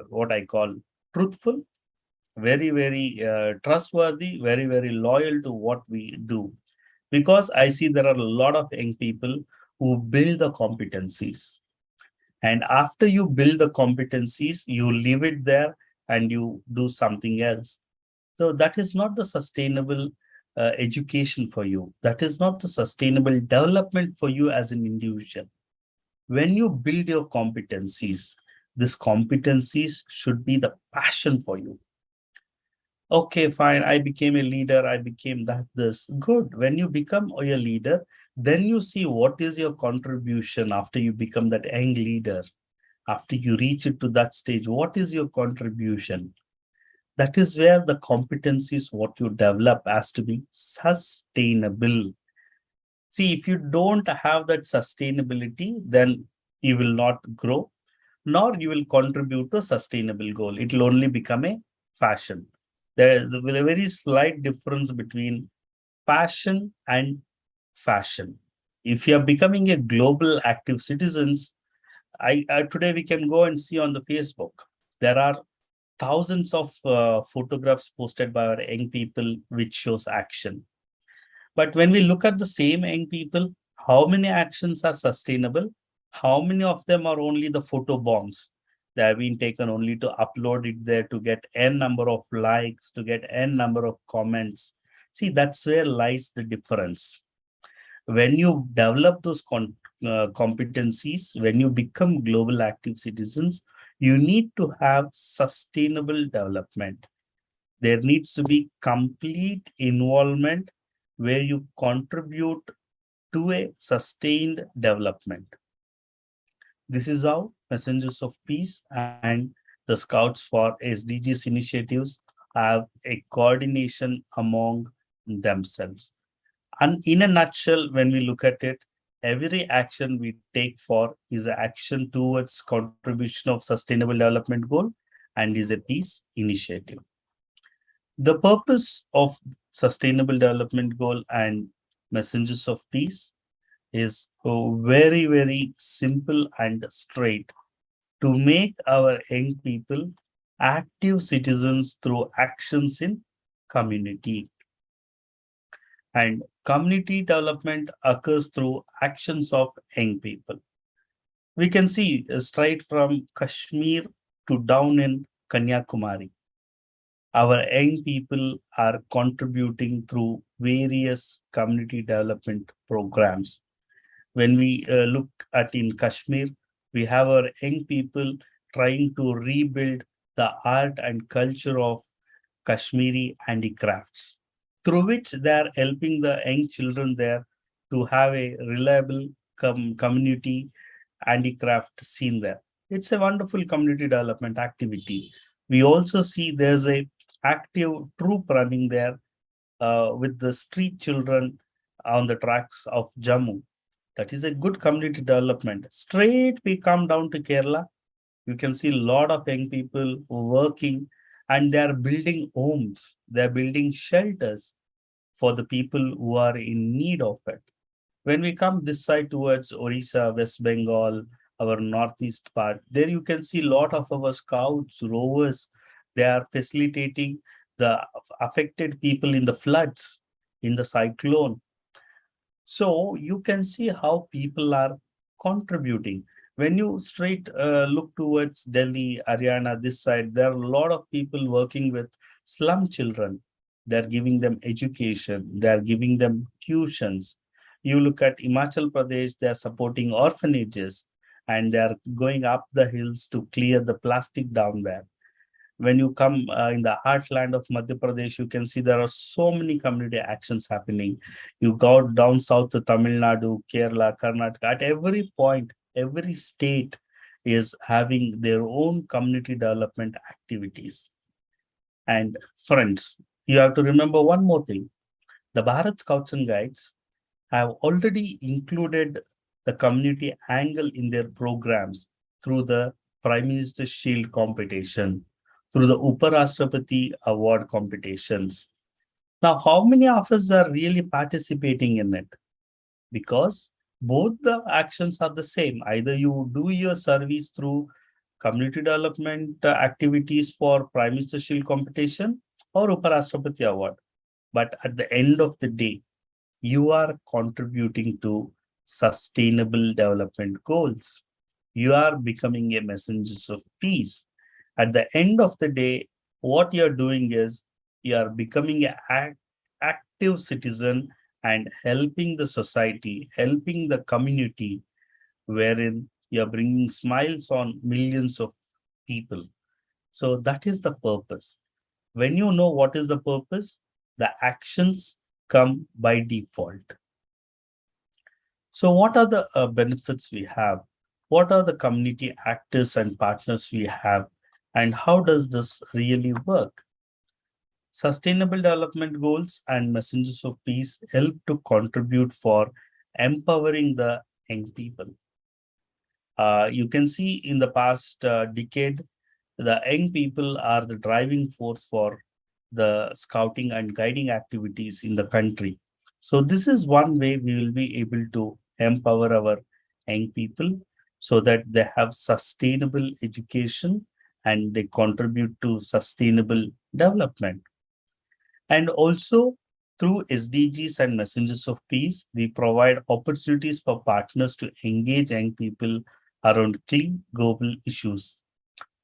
what I call truthful, very trustworthy, very loyal to what we do. Because I see there are a lot of young people who build the competencies. And after you build the competencies, you leave it there and you do something else. So that is not the sustainable education for you. That is not the sustainable development for you as an individual. When you build your competencies, these competencies should be the passion for you. Okay, fine, I became a leader, I became this. Good. When you become a leader, then you see what is your contribution after you become that young leader. After you reach it to that stage, what is your contribution? That is where the competencies, what you develop, has to be sustainable. See, if you don't have that sustainability, then you will not grow, nor you will contribute to a sustainable goal. It will only become a fashion. There is a very slight difference between passion and fashion. If you are becoming a global active citizens, today we can go and see on the Facebook, there are thousands of photographs posted by our young people which shows action. But when we look at the same young people, how many actions are sustainable? How many of them are only the photo bombs? They have been taken only to upload it there to get n number of likes, to get n number of comments. See, that's where lies the difference. When you develop those competencies, when you become global active citizens, you need to have sustainable development. There needs to be complete involvement where you contribute to a sustained development. This is how Messengers of Peace and the Scouts for SDGs initiatives have a coordination among themselves. And in a nutshell, when we look at it, every action we take for is an action towards contribution of sustainable development goal and is a peace initiative. The purpose of sustainable development goal and messengers of peace is very, very simple and straight: to make our young people active citizens through actions in community. And community development occurs through actions of young people. We can see straight from Kashmir to down in Kanyakumari, our young people are contributing through various community development programs. When we look at in Kashmir, we have our young people trying to rebuild the art and culture of Kashmiri handicrafts, through which they are helping the young children there to have a reliable community handicraft scene there. It's a wonderful community development activity. We also see there's a active troop running there with the street children on the tracks of Jammu. That is a good community development. Straight we come down to Kerala, you can see a lot of young people working, and they are building homes, they are building shelters for the people who are in need of it. When we come this side towards Odisha, West Bengal, our northeast part, there you can see a lot of our scouts, rovers, they are facilitating the affected people in the floods, in the cyclone. So you can see how people are contributing. When you straight look towards Delhi, Haryana, this side, there are a lot of people working with slum children. They're giving them education, they're giving them tuitions. You look at Himachal Pradesh, they're supporting orphanages, and they're going up the hills to clear the plastic down there. When you come in the heartland of Madhya Pradesh, you can see there are so many community actions happening. You go down south to Tamil Nadu, Kerala, Karnataka, at every point, every state is having their own community development activities. And friends, you have to remember one more thing. The Bharat Scouts and Guides have already included the community angle in their programs through the Prime Minister's Shield competition, through the Uparashtrapati award competitions. Now, how many of us are really participating in it? Because both the actions are the same. Either you do your service through community development activities for Prime Minister Shield competition or Uparashtrapati award. But at the end of the day, you are contributing to sustainable development goals. You are becoming a messenger of peace. At the end of the day, what you're doing is you are becoming an active citizen and helping the society, helping the community, wherein you're bringing smiles on millions of people. So that is the purpose. When you know what is the purpose, the actions come by default. So what are the benefits we have? What are the community actors and partners we have? And how does this really work? Sustainable development goals and messengers of peace help to contribute for empowering the young people. You can see in the past decade, the young people are the driving force for the scouting and guiding activities in the country. So this is one way we will be able to empower our young people so that they have sustainable education and they contribute to sustainable development. And also through SDGs and messengers of peace, we provide opportunities for partners to engage young people around key global issues.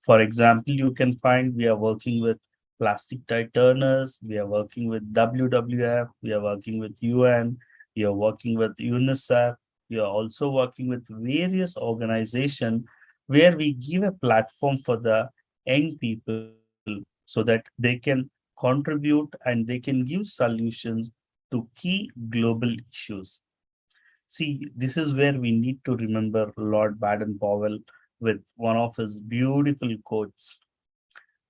For example, you can find we are working with plastic tide turners, we are working with WWF, we are working with UN, we are working with UNICEF, we are also working with various organizations where we give a platform for the young people so that they can contribute and they can give solutions to key global issues. See, this is where we need to remember Lord Baden-Powell with one of his beautiful quotes.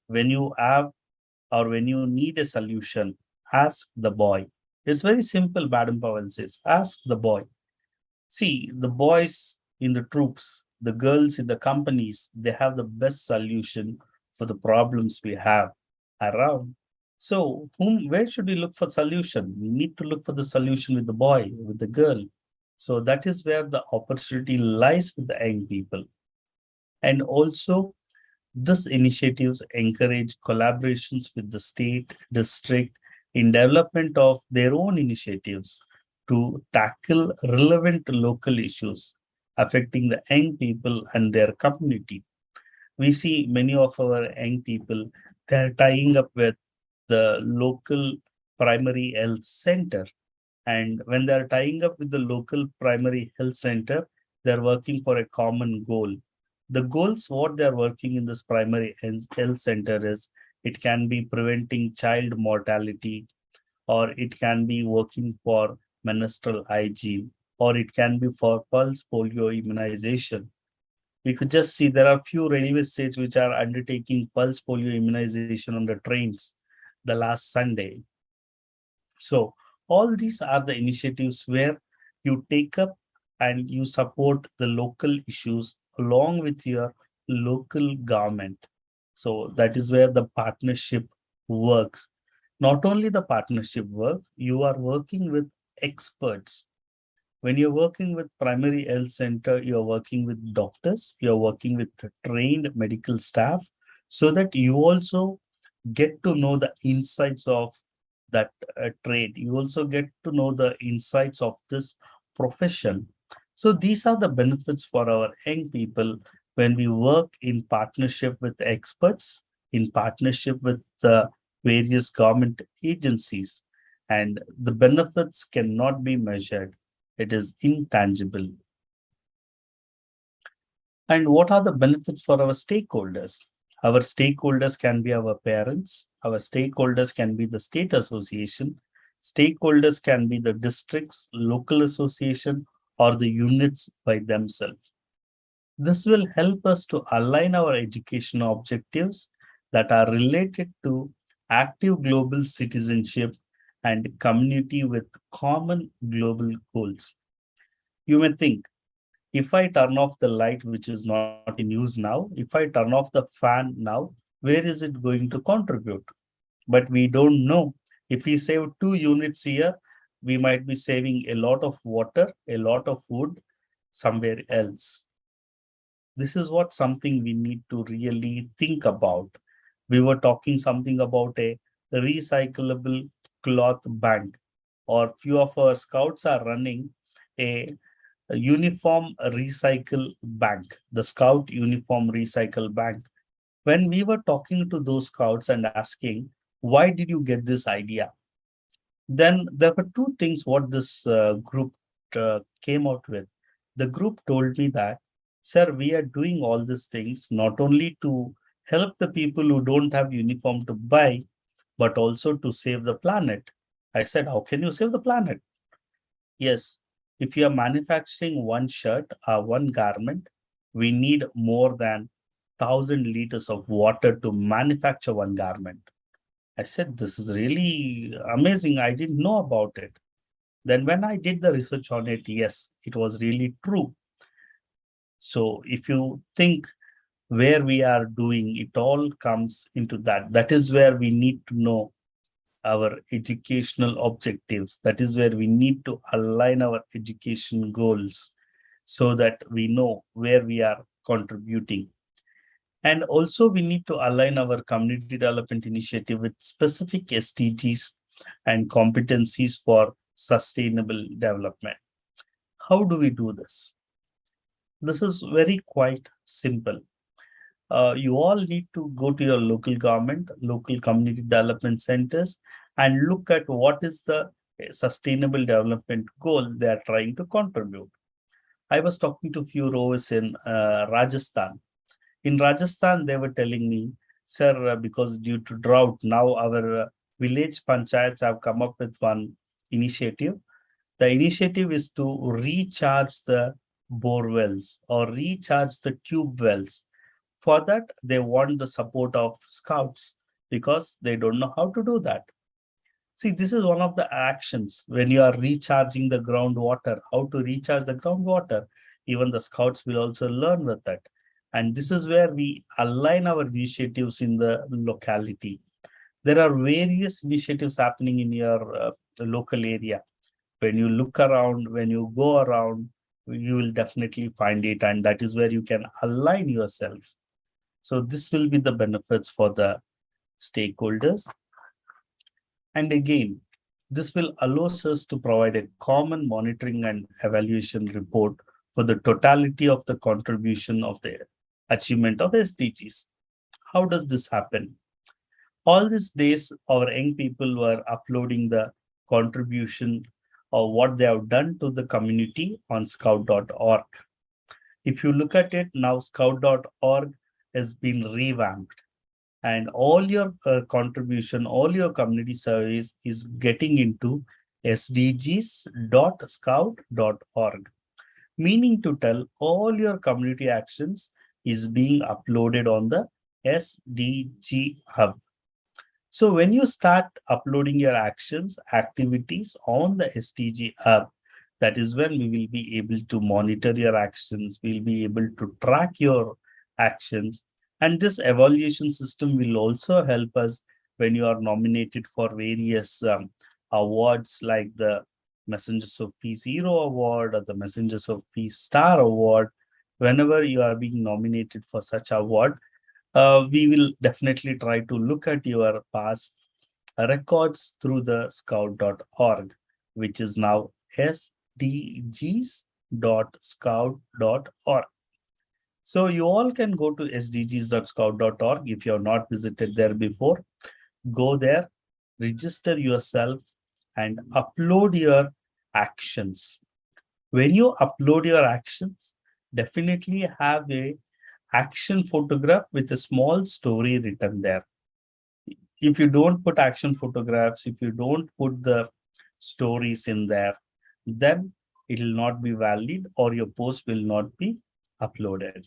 When you have or when you need a solution, ask the boy. It's very simple, Baden-Powell says, ask the boy. See, the boys in the troops, the girls in the companies, they have the best solution for the problems we have around. So, where should we look for solution? We need to look for the solution with the boy, with the girl. So that is where the opportunity lies with the young people. And also, this initiatives encourage collaborations with the state, district in development of their own initiatives to tackle relevant local issues affecting the young people and their community. We see many of our young people, they're tying up with the local primary health center. And when they're tying up with the local primary health center, they're working for a common goal. The goals, what they're working in this primary health center is, it can be preventing child mortality, or it can be working for menstrual hygiene, or it can be for pulse polio immunization. We could just see there are few railway states which are undertaking pulse polio immunization on the trains the last Sunday. So all these are the initiatives where you take up and you support the local issues along with your local government. So that is where the partnership works. Not only the partnership works, you are working with experts. When you're working with primary health center, you're working with doctors, you're working with trained medical staff, so that you also get to know the insights of that trade. You also get to know the insights of this profession. So these are the benefits for our young people when we work in partnership with experts, in partnership with the various government agencies, and the benefits cannot be measured. It is intangible. And what are the benefits for our stakeholders? Our stakeholders can be our parents, our stakeholders can be the state association, stakeholders can be the districts, local association, or the units by themselves. This will help us to align our education objectives that are related to active global citizenship and community with common global goals. You may think, if I turn off the light, which is not in use now, if I turn off the fan now, where is it going to contribute? But we don't know. If we save 2 units here, we might be saving a lot of water, a lot of wood somewhere else. This is what something we need to really think about. We were talking something about a recyclable cloth bank, or few of our scouts are running a uniform recycle bank, the Scout Uniform Recycle Bank. When we were talking to those scouts and asking, why did you get this idea? Then there were 2 things what this group came out with. The group told me that, sir, we are doing all these things not only to help the people who don't have uniform to buy, but also to save the planet. I said, how can you save the planet? Yes, if you are manufacturing one shirt or one garment, we need more than 1,000 liters of water to manufacture one garment. I said, this is really amazing. I didn't know about it. Then when I did the research on it, yes, it was really true. So if you think where we are doing, it all comes into that. That is where we need to know our educational objectives. That is where we need to align our education goals so that we know where we are contributing. And also we need to align our community development initiative with specific SDGs and competencies for sustainable development. How do we do this? This is very quite simple. You all need to go to your local government, local community development centers, and look at what is the sustainable development goal they are trying to contribute. I was talking to a few rowers in Rajasthan. In Rajasthan, they were telling me, sir, because due to drought, now our village panchayats have come up with one initiative. The initiative is to recharge the bore wells or recharge the tube wells. For that, they want the support of scouts because they don't know how to do that. See, this is one of the actions when you are recharging the groundwater, how to recharge the groundwater. Even the scouts will also learn with that. And this is where we align our initiatives in the locality. There are various initiatives happening in your local area. When you look around, when you go around, you will definitely find it. And that is where you can align yourself. So this will be the benefits for the stakeholders. And again, this will allow us to provide a common monitoring and evaluation report for the totality of the contribution of the achievement of SDGs. How does this happen? All these days, our young people were uploading the contribution of what they have done to the community on scout.org. If you look at it now, scout.org has been revamped, and all your contribution, all your community service is getting into sdgs.scout.org, meaning to tell all your community actions is being uploaded on the SDG hub. So when you start uploading your actions, activities on the SDG hub, that is when we will be able to monitor your actions, we'll be able to track your actions. And this evaluation system will also help us when you are nominated for various awards like the Messengers of Peace Hero Award or the Messengers of Peace Star Award. Whenever you are being nominated for such award, we will definitely try to look at your past records through the scout.org, which is now sdgs.scout.org. So you all can go to sdgs.scout.org. If you have not visited there before, go there, register yourself, and upload your actions. When you upload your actions, definitely have a action photograph with a small story written there. If you don't put action photographs, if you don't put the stories in there, then it will not be valid or your post will not be uploaded.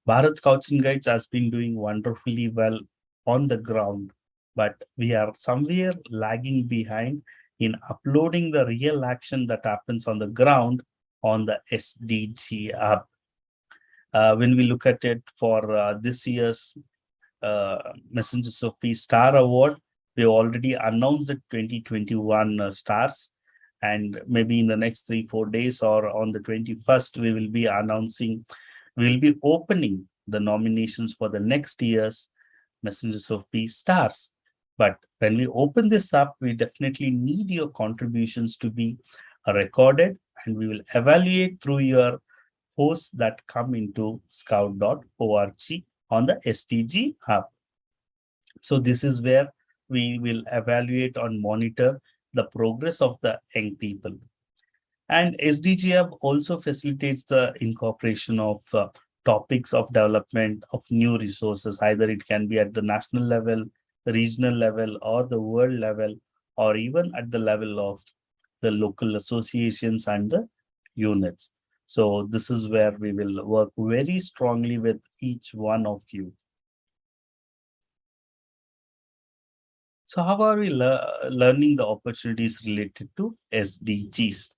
Bharat Scouts and Guides has been doing wonderfully well on the ground, but we are somewhere lagging behind in uploading the real action that happens on the ground on the SDG app. When we look at it for this year's Messengers of Peace Star Award, we already announced the 2021 stars, and maybe in the next 3-4 days or on the 21st, we will be announcing, we'll be opening the nominations for the next year's Messengers of Peace stars. But when we open this up, we definitely need your contributions to be recorded, and we will evaluate through your posts that come into scout.org on the SDG hub. So this is where we will evaluate and monitor the progress of the young people. And SDG hub also facilitates the incorporation of topics of development of new resources. Either it can be at the national level, the regional level, or the world level, or even at the level of the local associations and the units. So this is where we will work very strongly with each one of you. So how are we learning the opportunities related to SDGs?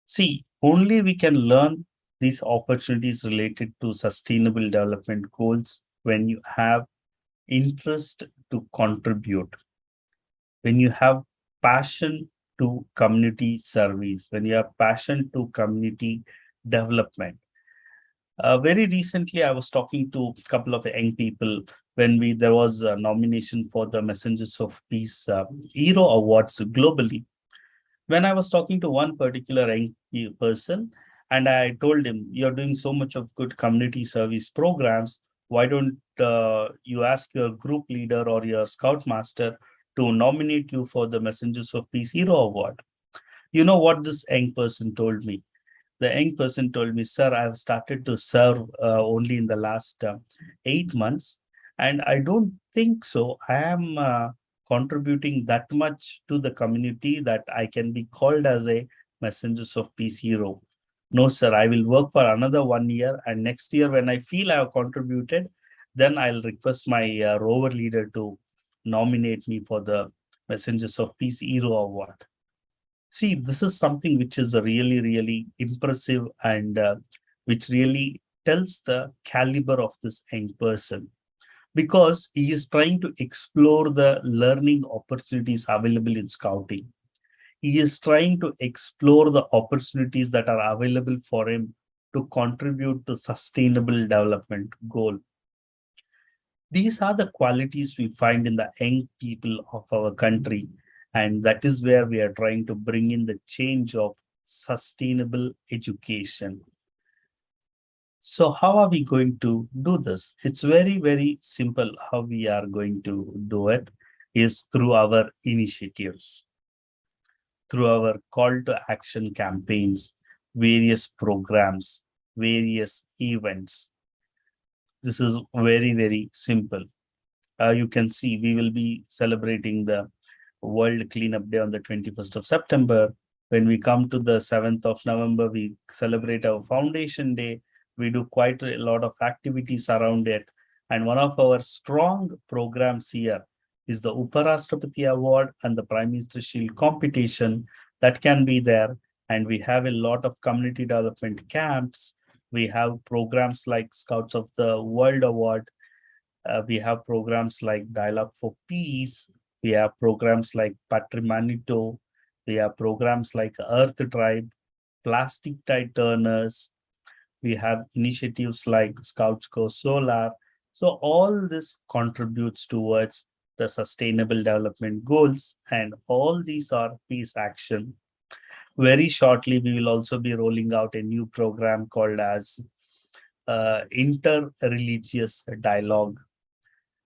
See, only we can learn these opportunities related to sustainable development goals when you have interest to contribute. when you have passion to community service, when you have passion to community development. Very recently, I was talking to a couple of young people when there was a nomination for the Messengers of Peace Hero Awards globally. When I was talking to one particular young person, and I told him, "You're doing so much of good community service programs. Why don't you ask your group leader or your scout master to nominate you for the Messengers of Peace Hero Award?" You know what this young person told me? The young person told me, "Sir, I have started to serve only in the last 8 months, and I don't think so. I am contributing that much to the community that I can be called as a Messengers of Peace hero. No, sir, I will work for another 1 year, and next year, when I feel I have contributed, then I'll request my rover leader to nominate me for the Messengers of Peace Hero Award." See, this is something which is really, really impressive and which really tells the caliber of this young person, because he is trying to explore the learning opportunities available in scouting. He is trying to explore the opportunities that are available for him to contribute to sustainable development goal. These are the qualities we find in the young people of our country, and that is where we are trying to bring in the change of sustainable education. So how are we going to do this? It's very, very simple. How we are going to do it is through our initiatives, through our call to action campaigns, various programs, various events. This is very, very simple. You can see we will be celebrating the World Cleanup Day on the 21st of September. When we come to the 7th of November, we celebrate our Foundation Day. We do quite a lot of activities around it. And one of our strong programs here is the Uparashtrapati Award and the Prime Minister Shield competition that can be there. And we have a lot of community development camps. We have programs like Scouts of the World Award. We have programs like Dialogue for Peace. We have programs like Patrimonito. We have programs like Earth Tribe, Plastic Tide Turners. We have initiatives like Scouts Go Solar. So all this contributes towards the sustainable development goals, and all these are peace action. Very shortly, we will also be rolling out a new program called as Inter-Religious Dialogue,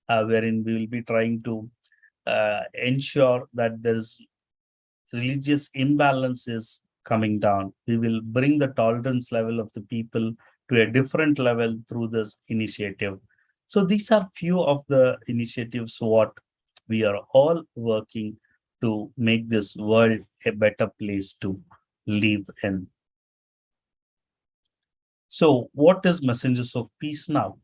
wherein we will be trying to ensure that there's religious imbalance is coming down. We will bring the tolerance level of the people to a different level through this initiative. So these are few of the initiatives what we are all working to make this world a better place to live in. So what is Messengers of Peace now?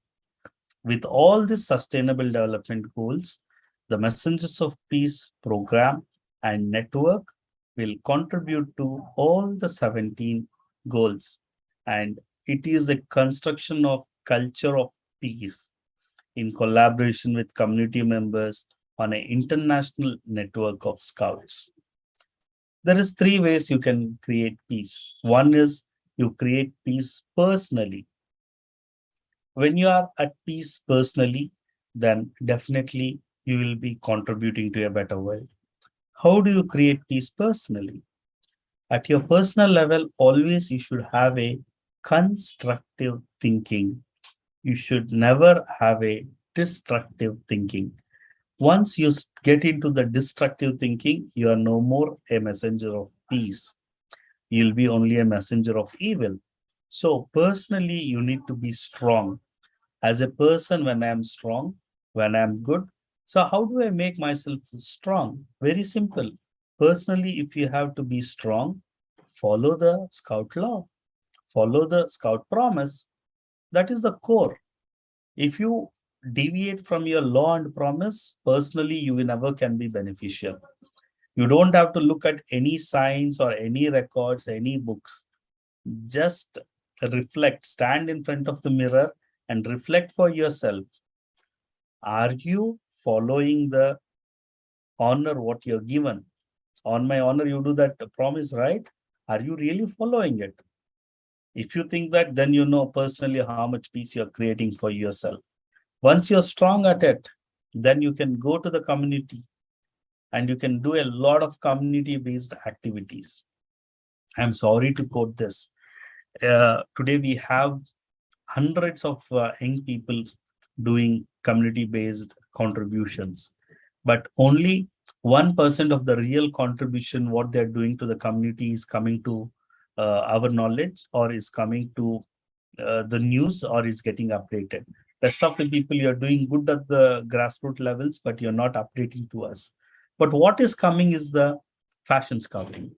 With all these sustainable development goals, the Messengers of Peace program and network will contribute to all the 17 goals. And it is a construction of culture of peace in collaboration with community members on an international network of scouts. There is 3 ways you can create peace. One is you create peace personally. When you are at peace personally, then definitely you will be contributing to a better world. How do you create peace personally? At your personal level, always you should have a constructive thinking. You should never have a destructive thinking. Once you get into the destructive thinking, you are no more a messenger of peace. You'll be only a messenger of evil. So personally, you need to be strong. As a person, when I'm strong, when I'm good, so how do I make myself strong? Very simple. Personally, if you have to be strong, follow the scout law, follow the scout promise. That is the core. If you deviate from your law and promise, personally, you will never can be beneficial. You don't have to look at any signs or any records, any books. Just reflect, stand in front of the mirror and reflect for yourself. Are you following the honor what you're given. On my honor, you do that promise, right? Are you really following it? If you think that, then you know personally how much peace you're creating for yourself. Once you're strong at it, then you can go to the community and you can do a lot of community-based activities. I'm sorry to quote this. Today we have hundreds of young people doing community-based contributions, but only 1% of the real contribution, what they're doing to the community, is coming to our knowledge, or is coming to the news, or is getting updated. Rest of the people, you're doing good at the grassroots levels, but you're not updating to us. But what is coming is the fashion scouting.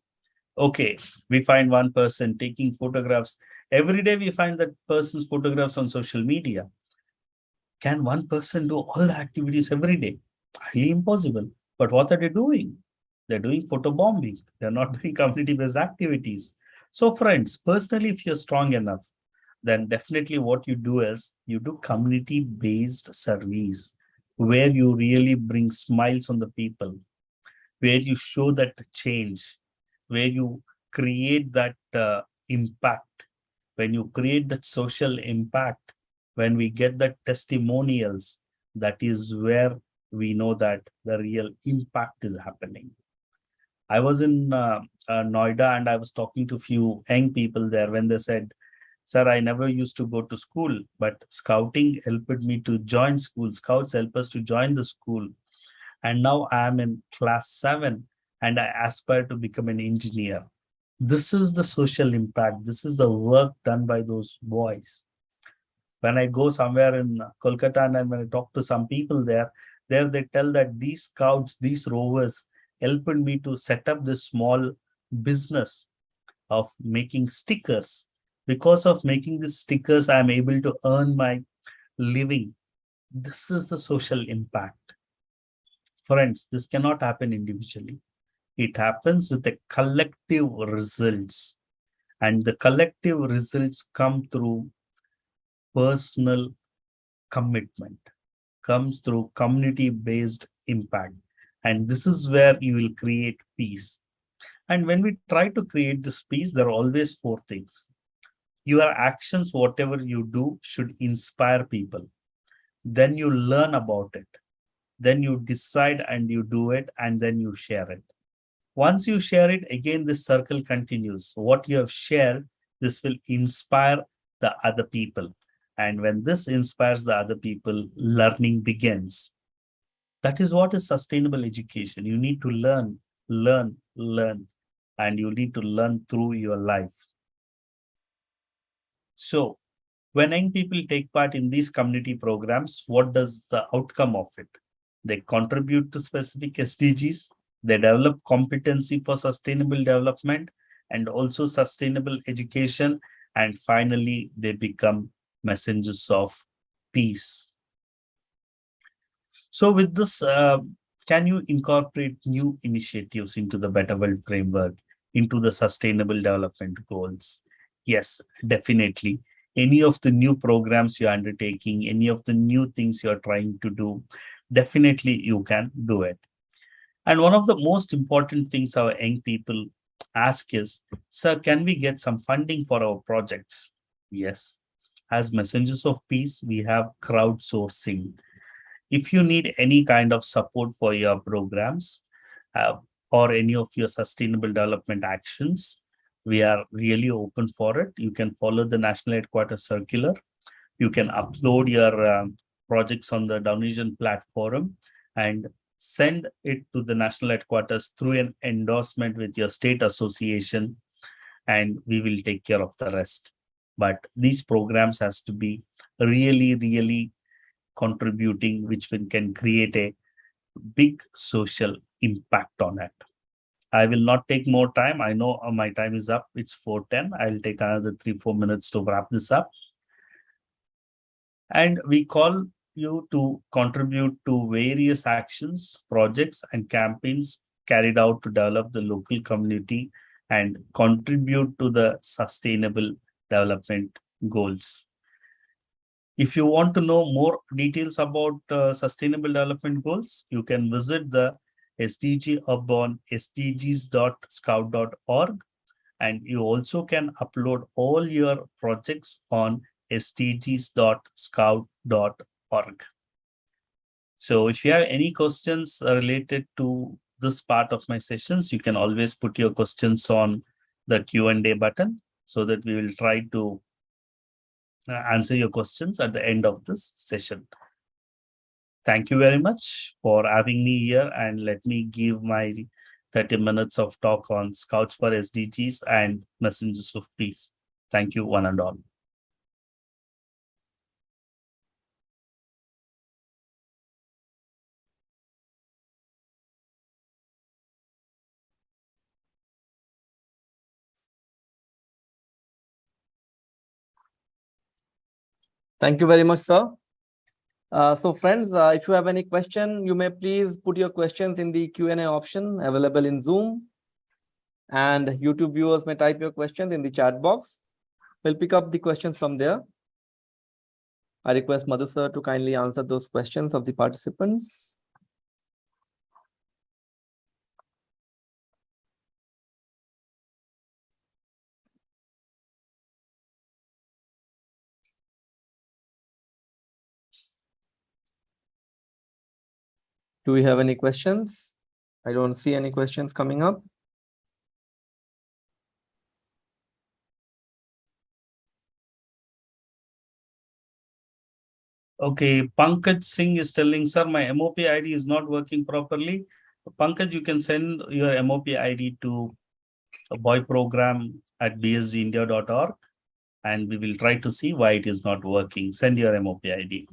Okay, we find one person taking photographs. Every day we find that person's photographs on social media. Can one person do all the activities every day? Highly impossible. But what are they doing? They're doing photobombing. They're not doing community-based activities. So friends, personally, if you're strong enough, then definitely what you do is you do community-based service, where you really bring smiles on the people, where you show that change, where you create that impact. When you create that social impact, when we get the testimonials, that is where we know that the real impact is happening. I was in Noida, and I was talking to a few young people there. When they said, sir, I never used to go to school, but scouting helped me to join school. Scouts help us to join the school. And now I am in class 7 and I aspire to become an engineer. This is the social impact. This is the work done by those boys. When I go somewhere in Kolkata and when I talk to some people there they tell that these scouts, these rovers helped me to set up this small business of making stickers. Because of making these stickers, I am able to earn my living. This is the social impact. Friends, this cannot happen individually. It happens with the collective results. And the collective results come through personal commitment, comes through community-based impact. And this is where you will create peace. And when we try to create this peace, there are always 4 things. Your actions, whatever you do, should inspire people. Then you learn about it. Then you decide and you do it, and then you share it. Once you share it, again, this circle continues. What you have shared, this will inspire the other people. And when this inspires the other people, learning begins. That is what is sustainable education. You need to learn, and you need to learn through your life. So when young people take part in these community programs, what does the outcome of it? They contribute to specific SDGs, they develop competency for sustainable development and also sustainable education, and finally, they become messengers of peace. So with this, can you incorporate new initiatives into the Better World framework, into the sustainable development goals? Yes, definitely. Any of the new programs you're undertaking, any of the new things you're trying to do, definitely you can do it. And one of the most important things our young people ask is, sir, can we get some funding for our projects? Yes. As messengers of peace, we have crowdsourcing. If you need any kind of support for your programs or any of your sustainable development actions, we are really open for it. You can follow the National Headquarters Circular. You can upload your projects on the donation platform and send it to the National Headquarters through an endorsement with your state association, and we will take care of the rest. But these programs has to be really contributing, which can create a big social impact on it. I will not take more time. I know my time is up. It's 4:10. I'll take another 3-4 minutes to wrap this up. And we call you to contribute to various actions, projects, and campaigns carried out to develop the local community and contribute to the sustainable development goals. If you want to know more details about sustainable development goals, you can visit the SDG Hub on sdgs.scout.org, and you also can upload all your projects on sdgs.scout.org. So if you have any questions related to this part of my sessions, you can always put your questions on the Q&A button so that we will try to answer your questions at the end of this session. Thank you very much for having me here, and let me give my 30 minutes of talk on Scouts for SDGs and Messengers of Peace. Thank you, one and all. Thank you very much, sir. So friends, if you have any question, you may please put your questions in the Q&A option available in Zoom. And YouTube viewers may type your questions in the chat box. We'll pick up the questions from there. I request Madhu sir to kindly answer those questions of the participants. Do we have any questions? I don't see any questions coming up. Okay, Pankaj Singh is telling, sir, my MOP ID is not working properly. Pankaj, you can send your MOP ID to boyprogram@bsgindia.org, and we will try to see why it is not working. Send your MOP ID.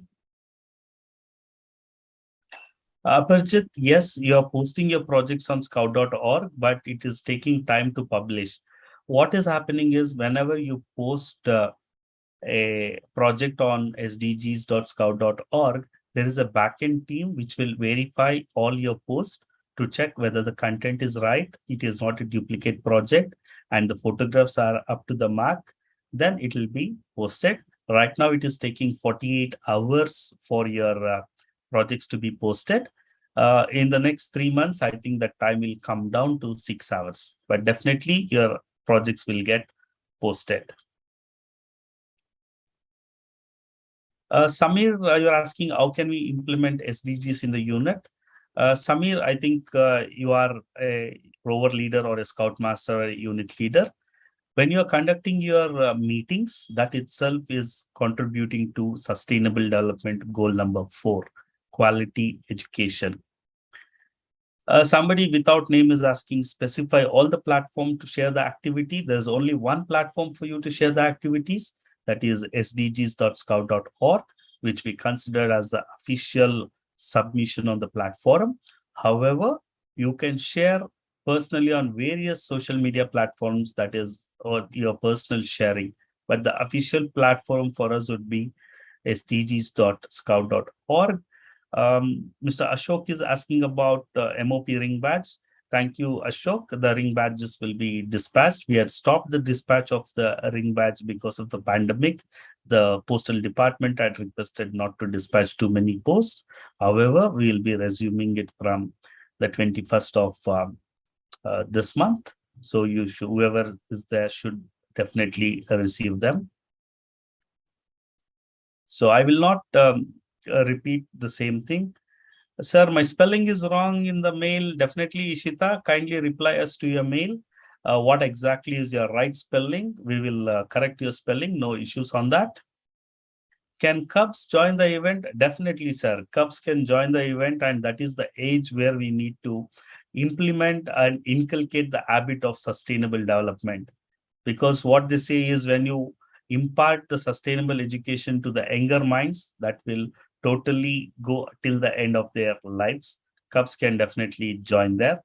Parjit, yes, you are posting your projects on scout.org, but it is taking time to publish. What is happening is whenever you post a project on sdgs.scout.org, there is a backend team which will verify all your posts to check whether the content is right, it is not a duplicate project, and the photographs are up to the mark. Then it will be posted. Right now, it is taking 48 hours for your projects to be posted. In the next 3 months, I think that time will come down to 6 hours, but definitely your projects will get posted. Samir, you're asking how can we implement SDGs in the unit? Samir, I think you are a rover leader or a scout master or a unit leader. When you are conducting your meetings, that itself is contributing to sustainable development goal number 4, quality education. Somebody without name is asking, specify all the platform to share the activity. There's only one platform for you to share the activities. That is sdgs.scout.org, which we consider as the official submission on the platform. However, you can share personally on various social media platforms, that is, or your personal sharing. But the official platform for us would be sdgs.scout.org. Mr. Ashok is asking about MOP ring badge. Thank you, Ashok. The ring badges will be dispatched. We had stopped the dispatch of the ring badge because of the pandemic. The postal department had requested not to dispatch too many posts. However, we will be resuming it from the 21st of this month. So you should, whoever is there should definitely receive them. So I will not repeat the same thing. Sir, my spelling is wrong in the mail. Definitely, Ishita, kindly reply us to your mail. What exactly is your right spelling? We will correct your spelling. No issues on that. Can Cubs join the event? Definitely, sir. Cubs can join the event, and that is the age where we need to implement and inculcate the habit of sustainable development. Because what they say is when you impart the sustainable education to the younger minds, that will totally go till the end of their lives. Cubs can definitely join there.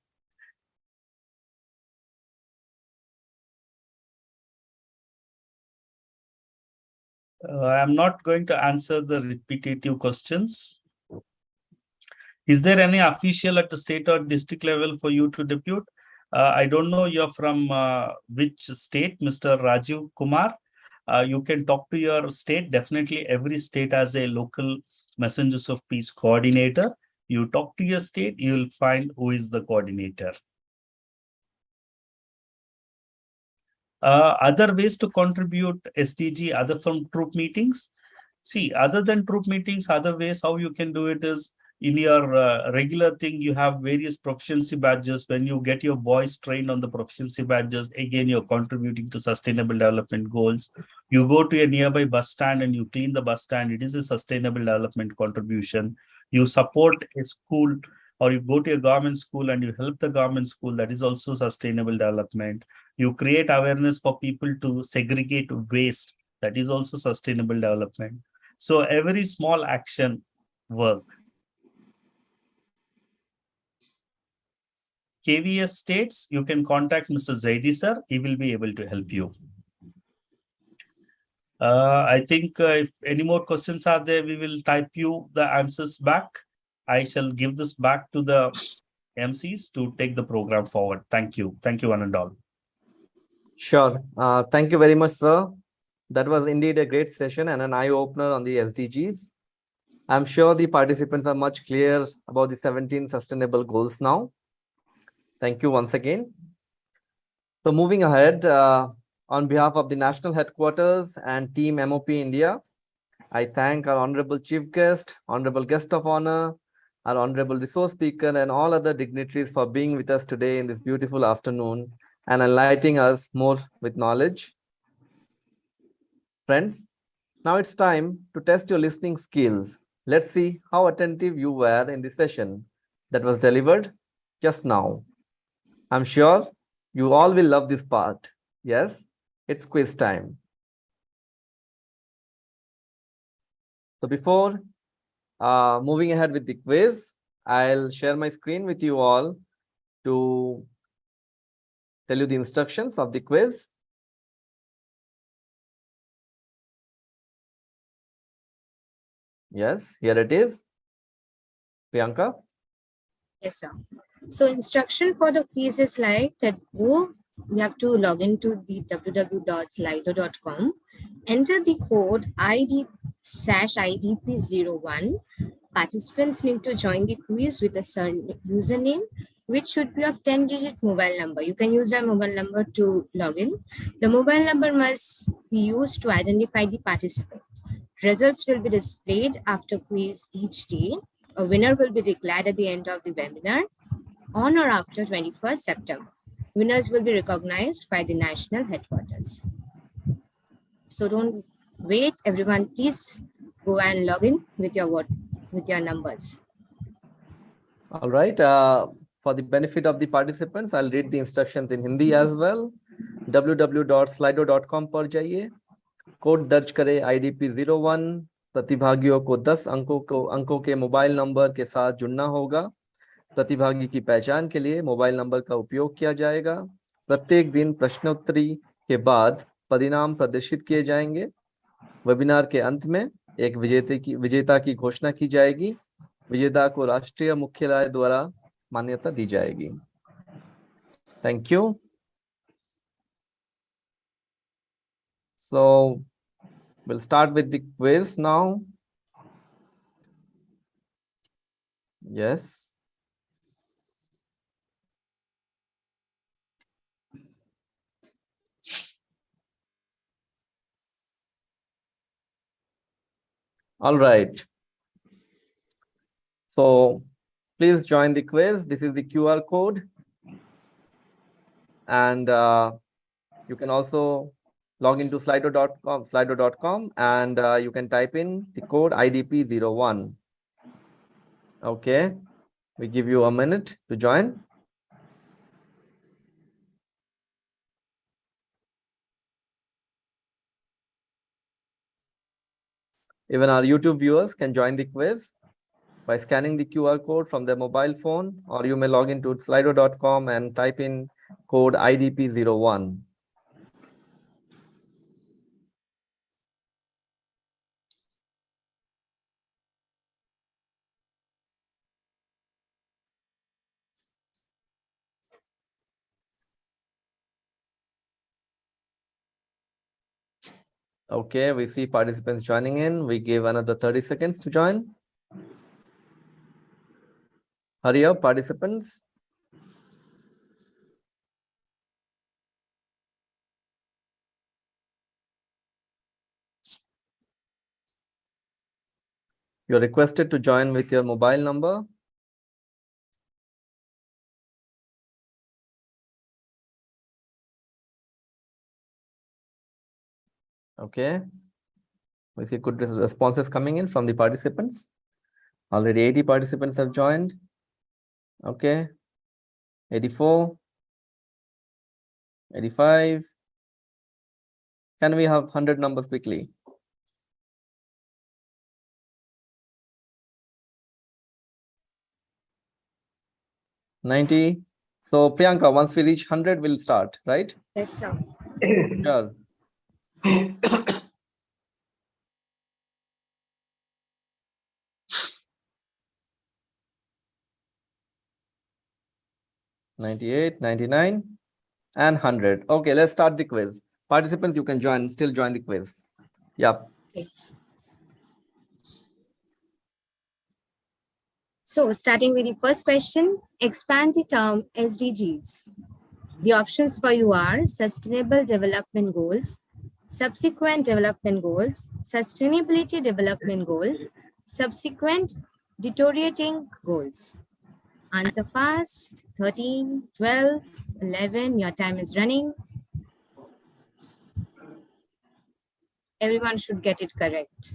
I'm not going to answer the repetitive questions. Is there any official at the state or district level for you to depute? I don't know you're from which state, Mr. Rajiv Kumar. You can talk to your state. Definitely every state has a local Messengers of Peace coordinator. You talk to your state, you will find who is the coordinator. Other ways to contribute SDG other from troop meetings. See, other than troop meetings, other ways how you can do it is in your regular thing, you have various proficiency badges. When you get your boys trained on the proficiency badges, again, you're contributing to sustainable development goals. You go to a nearby bus stand and you clean the bus stand. It is a sustainable development contribution. You support a school or you go to a government school and you help the government school. That is also sustainable development. You create awareness for people to segregate waste. That is also sustainable development. So every small action work. KVS states, you can contact Mr. Zaidi sir. He will be able to help you. I think if any more questions are there, we will type you the answers back. I shall give this back to the MCs to take the program forward. Thank you. Thank you, one and all. Sure. Thank you very much, sir. That was indeed a great session and an eye-opener on the SDGs. I'm sure the participants are much clear about the 17 sustainable goals now. Thank you once again. So moving ahead, on behalf of the National Headquarters and Team MOP India, I thank our Honorable Chief Guest, Honorable Guest of Honor, our Honorable Resource Speaker, and all other dignitaries for being with us today in this beautiful afternoon and enlightening us more with knowledge. Friends, now it's time to test your listening skills. Let's see how attentive you were in the session that was delivered just now. I'm sure you all will love this part. Yes, it's quiz time. So before moving ahead with the quiz, I'll share my screen with you all to tell you the instructions of the quiz. Yes, here it is. Priyanka? Yes, sir. So instruction for the quiz is like that you have to log into the www.slido.com, enter the code ID/IDP01. Participants need to join the quiz with a username, which should be of 10-digit mobile number. You can use a mobile number to log in. The mobile number must be used to identify the participant. Results will be displayed after quiz each day. A winner will be declared at the end of the webinar on or after 21st September. Winners will be recognized by the national headquarters. So don't wait, everyone. Please go and log in with your numbers. All right. For the benefit of the participants, I'll read the instructions in Hindi as well. www.slido.com पर जाइए, code दर्ज करें IDP01, प्रतिभागियों को 10 अंकों के mobile number के साथ जुड़ना होगा। प्रतिभागी की पहचान के लिए मोबाइल नंबर का उपयोग किया जाएगा। प्रत्येक दिन प्रश्नोत्तरी के बाद परिणाम प्रदर्शित किए जाएंगे। वेबिनार के अंत में एक विजेता की घोषणा की जाएगी। विजेता को राष्ट्रीय मुख्यालय द्वारा मान्यता दी जाएगी। Thank you. So we'll start with the quiz now. Yes. All right. So please join the quiz. This is the QR code. And you can also log into slido.com, and you can type in the code IDP01. Okay. We give you a minute to join. Even our YouTube viewers can join the quiz by scanning the QR code from their mobile phone, or you may log into slido.com and type in code IDP01. Okay, we see participants joining in. We give another 30 seconds to join. Hurry up, participants. You're requested to join with your mobile number. Okay. We see good responses coming in from the participants. Already 80 participants have joined. Okay. 84. 85. Can we have 100 numbers quickly? 90. So Priyanka, once we reach 100, we'll start, right? Yes, sir. Sure. "98, 99, and 100. Okay, let's start the quiz. Participants, you can still join the quiz. Yep. Okay. So starting with the first question, expand the term SDGs. The options for you are Sustainable Development Goals, Subsequent Development Goals, Sustainability Development Goals, Subsequent Deteriorating Goals. Answer fast. 13, 12, 11. Your time is running. Everyone should get it correct.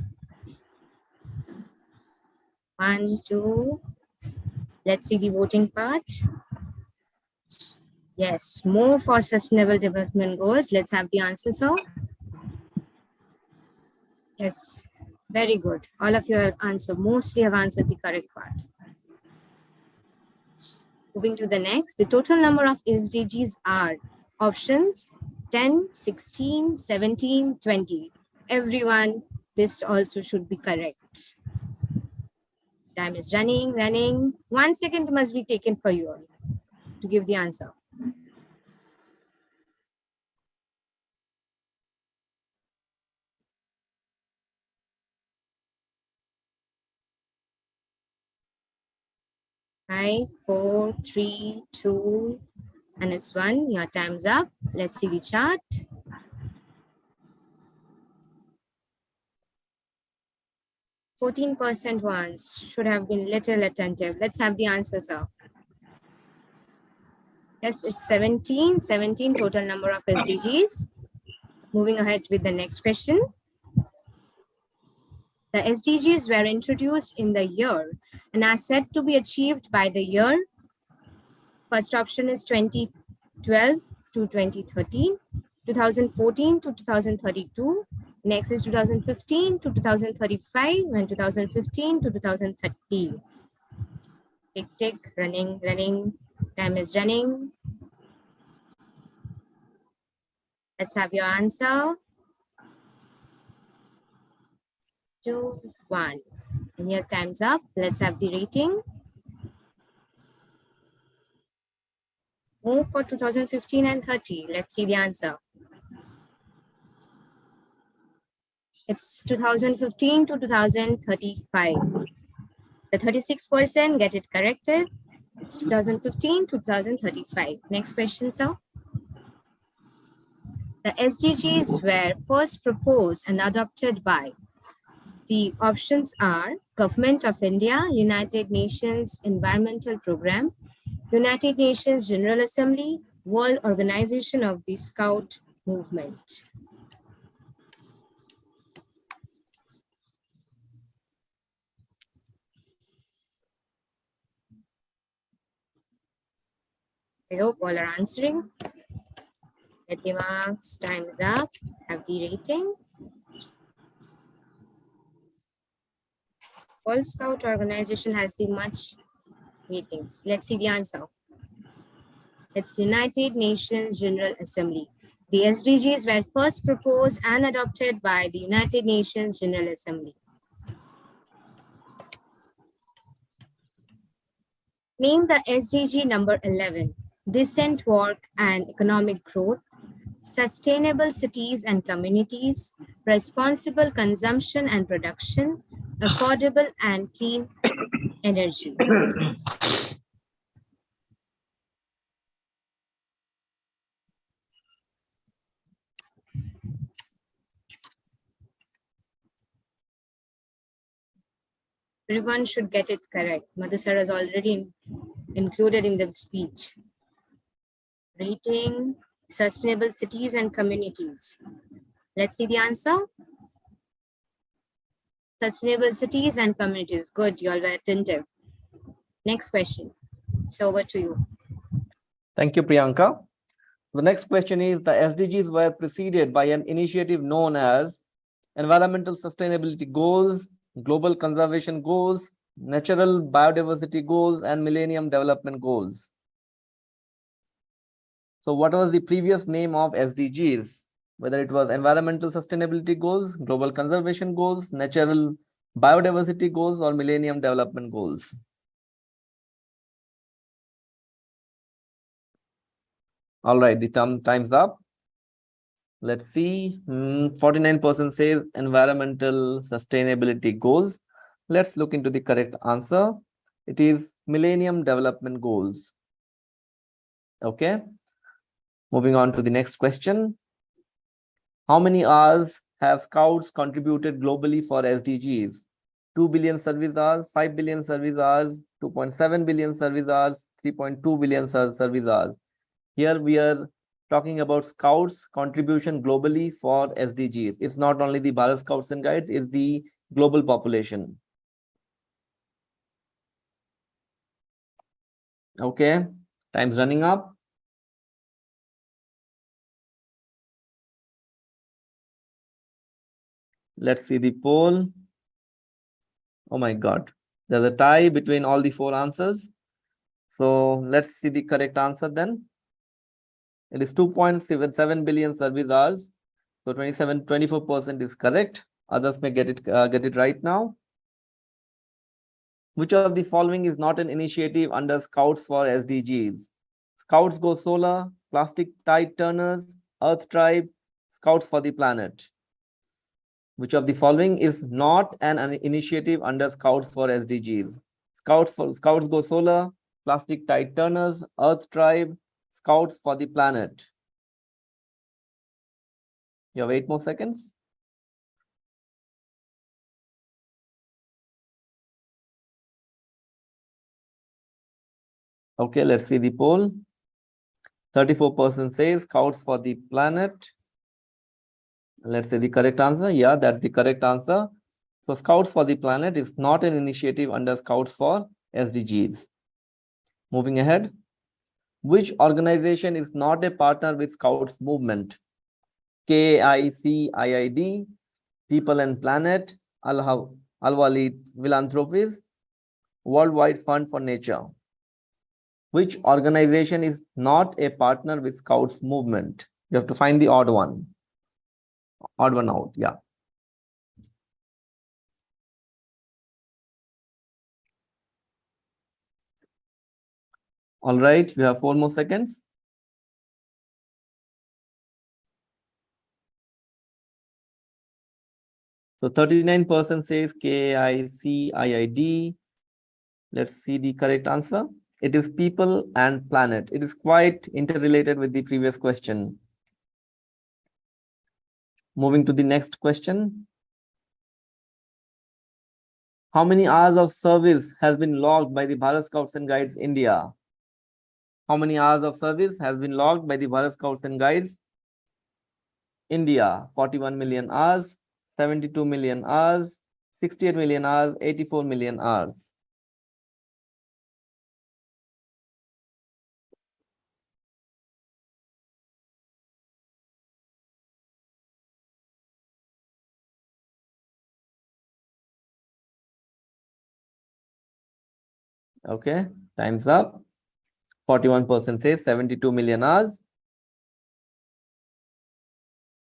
1, 2. Let's see the voting part. Yes, more for Sustainable Development Goals. Let's have the answer, sir. Yes, very good. All of you have answered. Mostly have answered the correct part. Moving to the next, the total number of SDGs are options 10, 16, 17, 20. Everyone, this also should be correct. Time is running. 1 second must be taken for you all to give the answer. Five, 4, 3, 2, and it's 1. Your time's up. Let's see the chart. %, ones should have been little attentive. Let's have the answer, sir. Yes, it's 17 total number of SDGs. Moving ahead with the next question. The SDGs were introduced in the year and are said to be achieved by the year. First option is 2012 to 2013, 2014 to 2032. Next is 2015 to 2035 and 2015 to 2030. Tick, running. Time is running. Let's have your answer. 2, 1. And your time's up. Let's have the rating. Move for 2015 and 30. Let's see the answer. It's 2015 to 2035. The 36% get it corrected. It's 2015 to 2035. Next question, sir. The SDGs were first proposed and adopted by. The options are Government of India, United Nations Environmental Programme, United Nations General Assembly, World Organization of the Scout Movement. I hope all are answering. Get the marks, time's up, have the rating. World Scout Organization has the much ratings. Let's see the answer. It's United Nations General Assembly. The SDGs were first proposed and adopted by the United Nations General Assembly. Name the SDG number 11. Decent work and economic growth, sustainable cities and communities, responsible consumption and production, affordable and clean energy. Everyone should get it correct. Madhusar is already included in the speech. Rating sustainable cities and communities. Let's see the answer. Sustainable cities and communities. Good, you all were attentive. Next question. So over to you. Thank you, Priyanka. The next question is, the SDGs were preceded by an initiative known as Environmental Sustainability Goals, Global Conservation Goals, Natural Biodiversity Goals, and Millennium Development Goals. So what was the previous name of SDGs? Whether it was Environmental Sustainability Goals, Global Conservation Goals, Natural Biodiversity Goals, or Millennium Development Goals? All right, the time's up. Let's see. 49% says environmental sustainability goals. Let's look into the correct answer. It is Millennium Development Goals. Okay. Moving on to the next question. How many hours have Scouts contributed globally for SDGs? 2 billion service hours, 5 billion service hours, 2.7 billion service hours, 3.2 billion service hours. Here we are talking about Scouts contribution globally for SDGs. It's not only the Bharat Scouts and Guides, it's the global population. Okay, time's running up. Let's see the poll. Oh my God, there's a tie between all the four answers. So let's see the correct answer then. It is 2.77 billion service hours. So 24% is correct. Others may get it right now. Which of the following is not an initiative under Scouts for SDGs? Scouts Go Solar, Plastic Tide Turners, Earth Tribe, Scouts for the Planet. Which of the following is not an initiative under Scouts for SDGs? Scouts Go Solar, Plastic Tide Turners, Earth Tribe, Scouts for the Planet. You have 8 more seconds. Okay, let's see the poll. 34% says Scouts for the Planet. Let's say the correct answer. Yeah, that's the correct answer. So Scouts for the Planet is not an initiative under Scouts for SDGs. Moving ahead. Which organization is not a partner with Scouts movement? KICIID, People and Planet, Al-Walid Philanthropies, Worldwide Fund for Nature. Which organization is not a partner with Scouts movement? You have to find the odd one. Odd one out, yeah. All right, we have 4 more seconds. So 39% says KICIID. Let's see the correct answer. It is People and Planet. It is quite interrelated with the previous question. Moving to the next question. How many hours of service has been logged by the Bharat Scouts and Guides India? How many hours of service has been logged by the Bharat Scouts and Guides India? 41 million hours, 72 million hours, 68 million hours, 84 million hours. Okay, time's up. 41% says 72 million hours.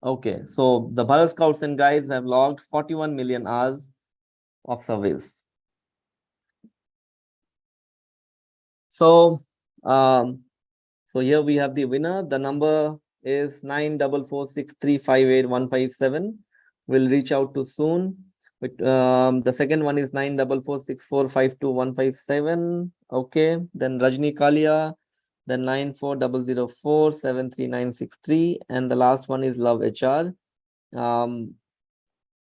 Okay, so the Bharat Scouts and Guides have logged 41 million hours of service. So here we have the winner. The number is 94463581557. We'll reach out to soon. But the second one is 94464525157. Okay, then Rajni Kalia, then 94004733963, and the last one is Love HR.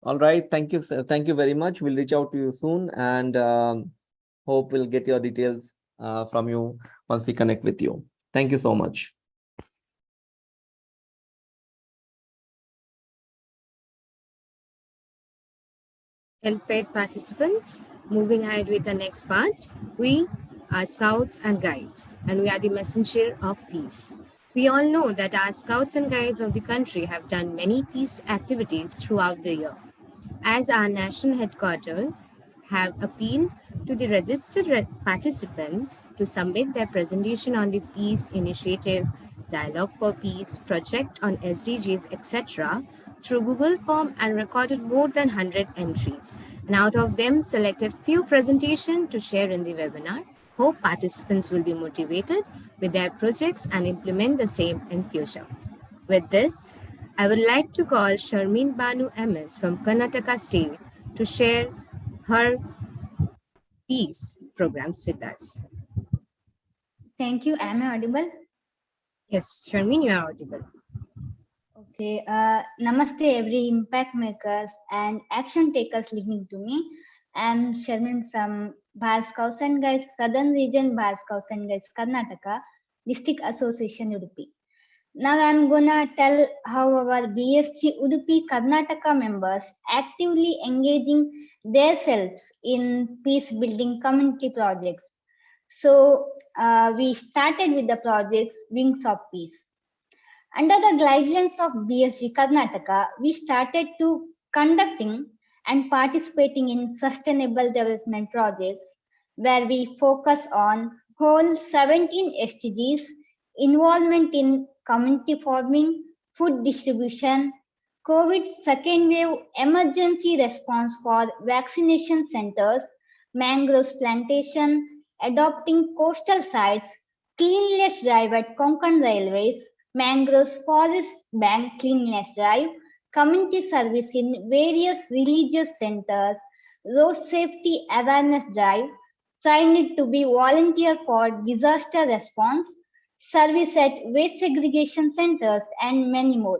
All right. Thank you. Thank you very much. We'll reach out to you soon, and hope we'll get your details from you once we connect with you. Thank you so much. Well-paid participants, moving ahead with the next part, we are scouts and guides, and we are the messenger of peace. We all know that our scouts and guides of the country have done many peace activities throughout the year. As our national headquarters have appealed to the registered participants to submit their presentation on the peace initiative, dialogue for peace, project on SDGs, etc., through Google form and recorded more than 100 entries. And out of them, selected few presentations to share in the webinar. Hope participants will be motivated with their projects and implement the same in future. With this, I would like to call Sharmeen Banu MS from Karnataka State to share her peace programs with us. Thank you. Am I audible? Yes, Sharmeen, you are audible. Okay. Namaste, every impact makers and action takers listening to me. I'm Sharmeen from Bharat Scouts and Guides, Southern Region, Bharat Scouts and Guides, Karnataka, District Association, Udupi. Now I'm gonna tell how our BSG Udupi Karnataka members actively engaging themselves in peace building community projects. So we started with the projects Wings of Peace. Under the guidelines of BSG Karnataka, we started to conducting and participating in sustainable development projects where we focus on whole 17 SDGs, involvement in community farming, food distribution, COVID second wave emergency response for vaccination centers, mangroves plantation, adopting coastal sites, cleanliness drive at Konkan Railways, mangroves forest bank cleanliness drive, community service in various religious centers, road safety awareness drive, signed to be volunteer for disaster response, service at waste segregation centers, and many more.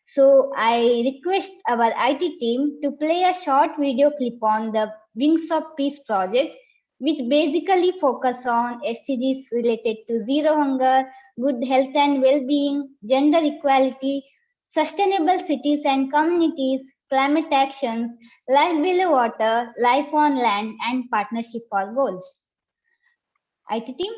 So I request our IT team to play a short video clip on the Wings of Peace project, which basically focus on SDGs related to zero hunger, good health and well-being, gender equality, sustainable cities and communities, climate actions, life below water, life on land, and partnership for goals. IT team?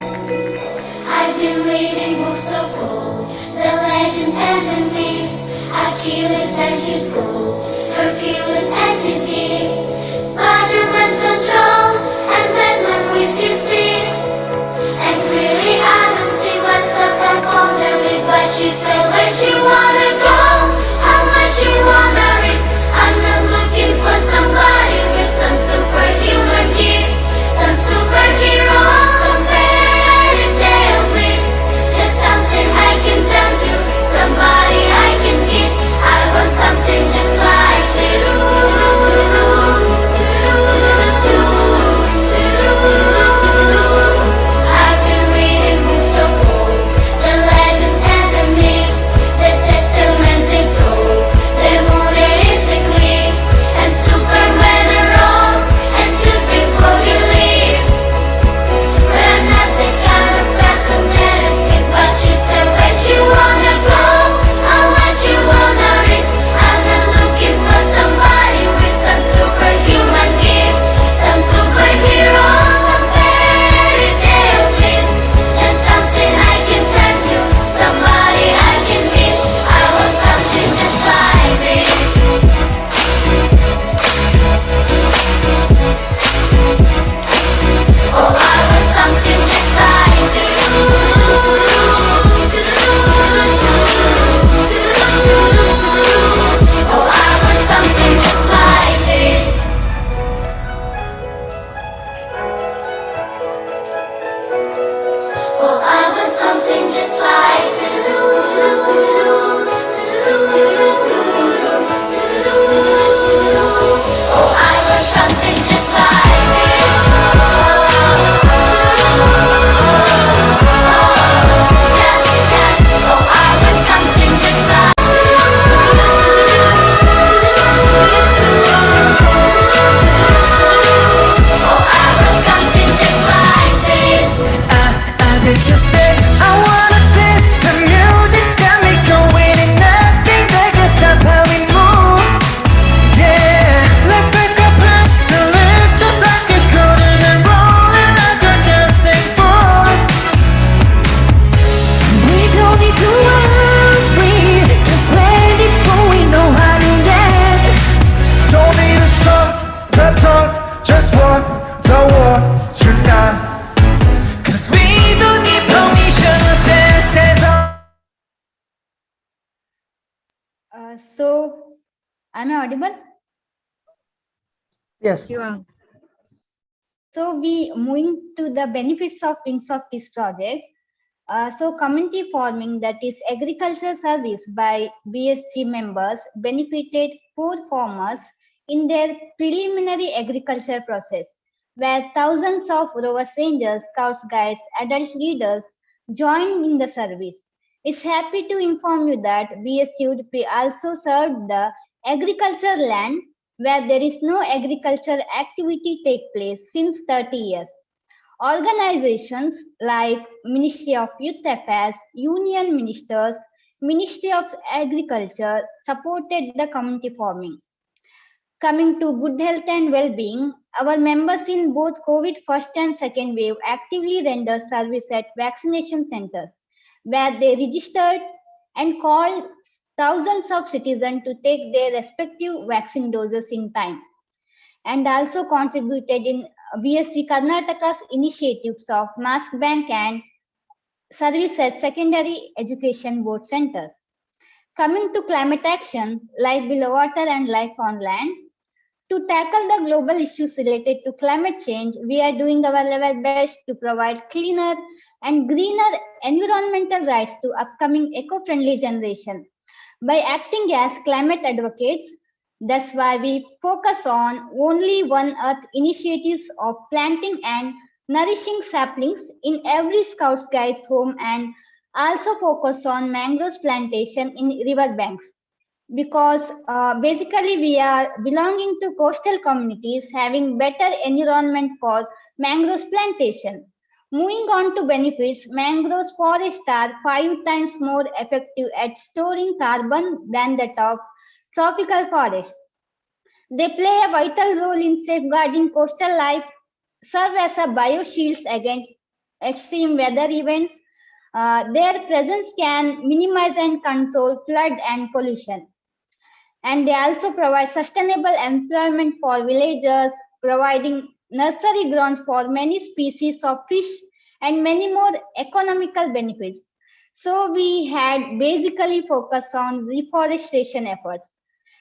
I've been reading books of old, the legends and the myths, Achilles and his gold, Hercules and his gifts, Spider-Man's control, and Batman with his fist. And clearly I don't see myself on bones and live, but you say where you wanna go, how much you wanna risk. I'm not looking for somebody with some superhuman gifts, some superhero, some fairy tale bliss. Just something I can touch you, somebody I can kiss. I want something just like this. So, am I audible? Yes. You are. So we moving to the benefits of Wings of Peace project. So community farming, that is agriculture service by BSG members, benefited poor farmers in their preliminary agriculture process, where thousands of Rovers Rangers, Scouts Guides, adult leaders joined in the service. It's happy to inform you that BSG Udupi also served the agriculture land where there is no agricultural activity take place since 30 years. Organizations like Ministry of Youth Affairs, Union Ministers, Ministry of Agriculture supported the community farming. Coming to good health and well-being, our members in both COVID first and second wave actively render service at vaccination centers, where they registered and called thousands of citizens to take their respective vaccine doses in time, and also contributed in BSG Karnataka's initiatives of mask bank and service at secondary education board centers. Coming to climate action, life below water and life on land, to tackle the global issues related to climate change, we are doing our level best to provide cleaner and greener environmental rights to upcoming eco-friendly generation. By acting as climate advocates, that's why we focus on only one earth initiatives of planting and nourishing saplings in every Scouts Guide's home, and also focus on mangroves plantation in river banks. Because basically we are belonging to coastal communities having better environment for mangroves plantation. Moving on to benefits, mangroves forests are 5 times more effective at storing carbon than that of tropical forests. They play a vital role in safeguarding coastal life, serve as a bioshields against extreme weather events. Their presence can minimize and control flood and pollution. And they also provide sustainable employment for villagers, providing nursery grounds for many species of fish and many more economical benefits. So we had basically focused on reforestation efforts,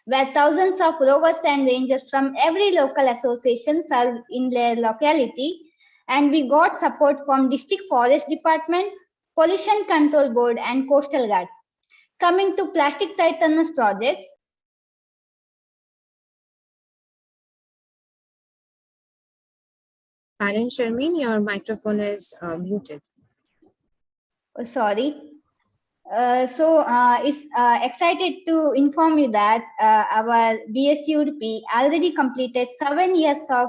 where thousands of rovers and rangers from every local association served in their locality, and we got support from District Forest Department, Pollution Control Board, and Coastal Guards. Coming to Plastic Titanus projects, Parent Sharmin, your microphone is muted. sorry. It's excited to inform you that our BSC Udupi already completed 7 years of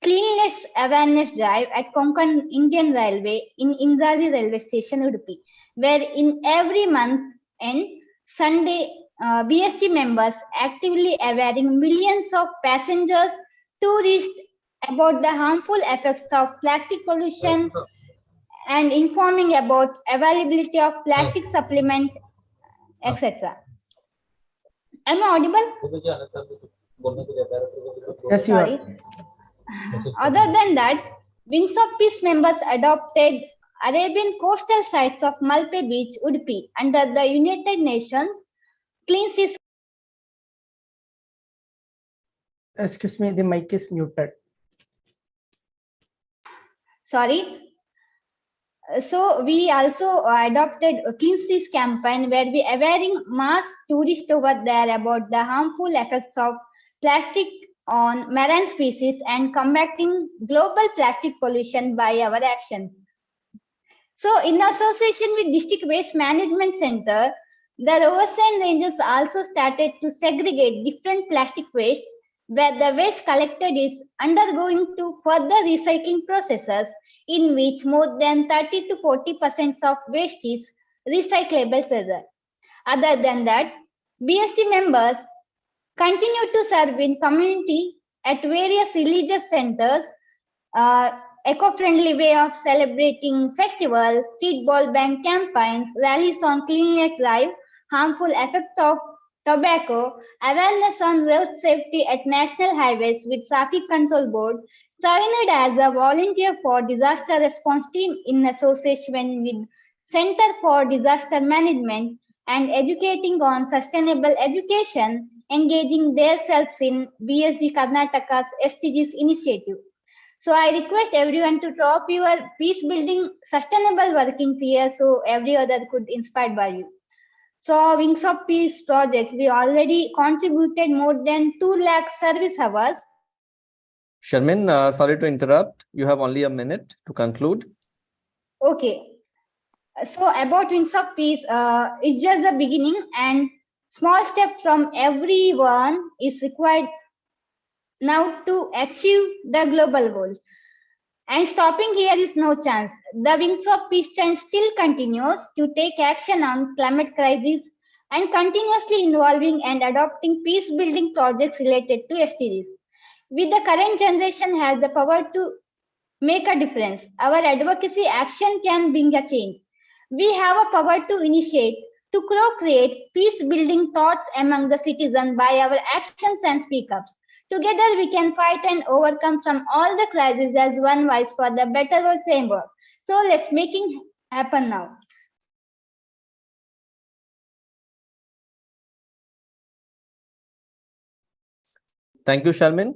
cleanliness awareness drive at Konkan Indian Railway in Indrali Railway Station Udupi, where in every month and Sunday, BSC members actively awareing millions of passengers, tourists about the harmful effects of plastic pollution and informing about availability of plastic supplement, etc. Am I audible? Yes, you are. Sorry. Other than that, Wings of Peace members adopted Arabian coastal sites of Malpe Beach, Udupi, under the United Nations Clean Seas. Excuse me, the mic is muted. Sorry. So we also adopted a Clean Seas campaign where we are awareing mass tourists over there about the harmful effects of plastic on marine species and combating global plastic pollution by our actions. So in association with District Waste Management Center, the Rovers and Rangers also started to segregate different plastic waste, where the waste collected is undergoing to further recycling processes, in which more than 30 to 40% of waste is recyclable further. Other than that, BST members continue to serve in community at various religious centers, eco-friendly way of celebrating festivals, seed ball bank campaigns, rallies on cleanliness drive, harmful effect of tobacco, awareness on road safety at national highways with Traffic Control Board, signed as a volunteer for disaster response team in association with Center for Disaster Management, and educating on sustainable education, engaging themselves in BSG Karnataka's SDGs initiative. So I request everyone to drop your peace building sustainable workings here so every other could inspired by you. So Wings of Peace project, we already contributed more than 2 lakh service hours. Sharmin, sorry to interrupt. You have only a minute to conclude. Okay. So about Wings of Peace, it's just the beginning and small step from everyone is required now to achieve the global goals. And stopping here is no chance. The Wings of Peace chain still continues to take action on climate crisis and continuously involving and adopting peace building projects related to SDGs. With the current generation has the power to make a difference. Our advocacy action can bring a change. We have a power to initiate, to co-create peace-building thoughts among the citizens by our actions and speak-ups. Together we can fight and overcome from all the crises as one voice for the better world framework. So let's make it happen now. Thank you, Sharmin.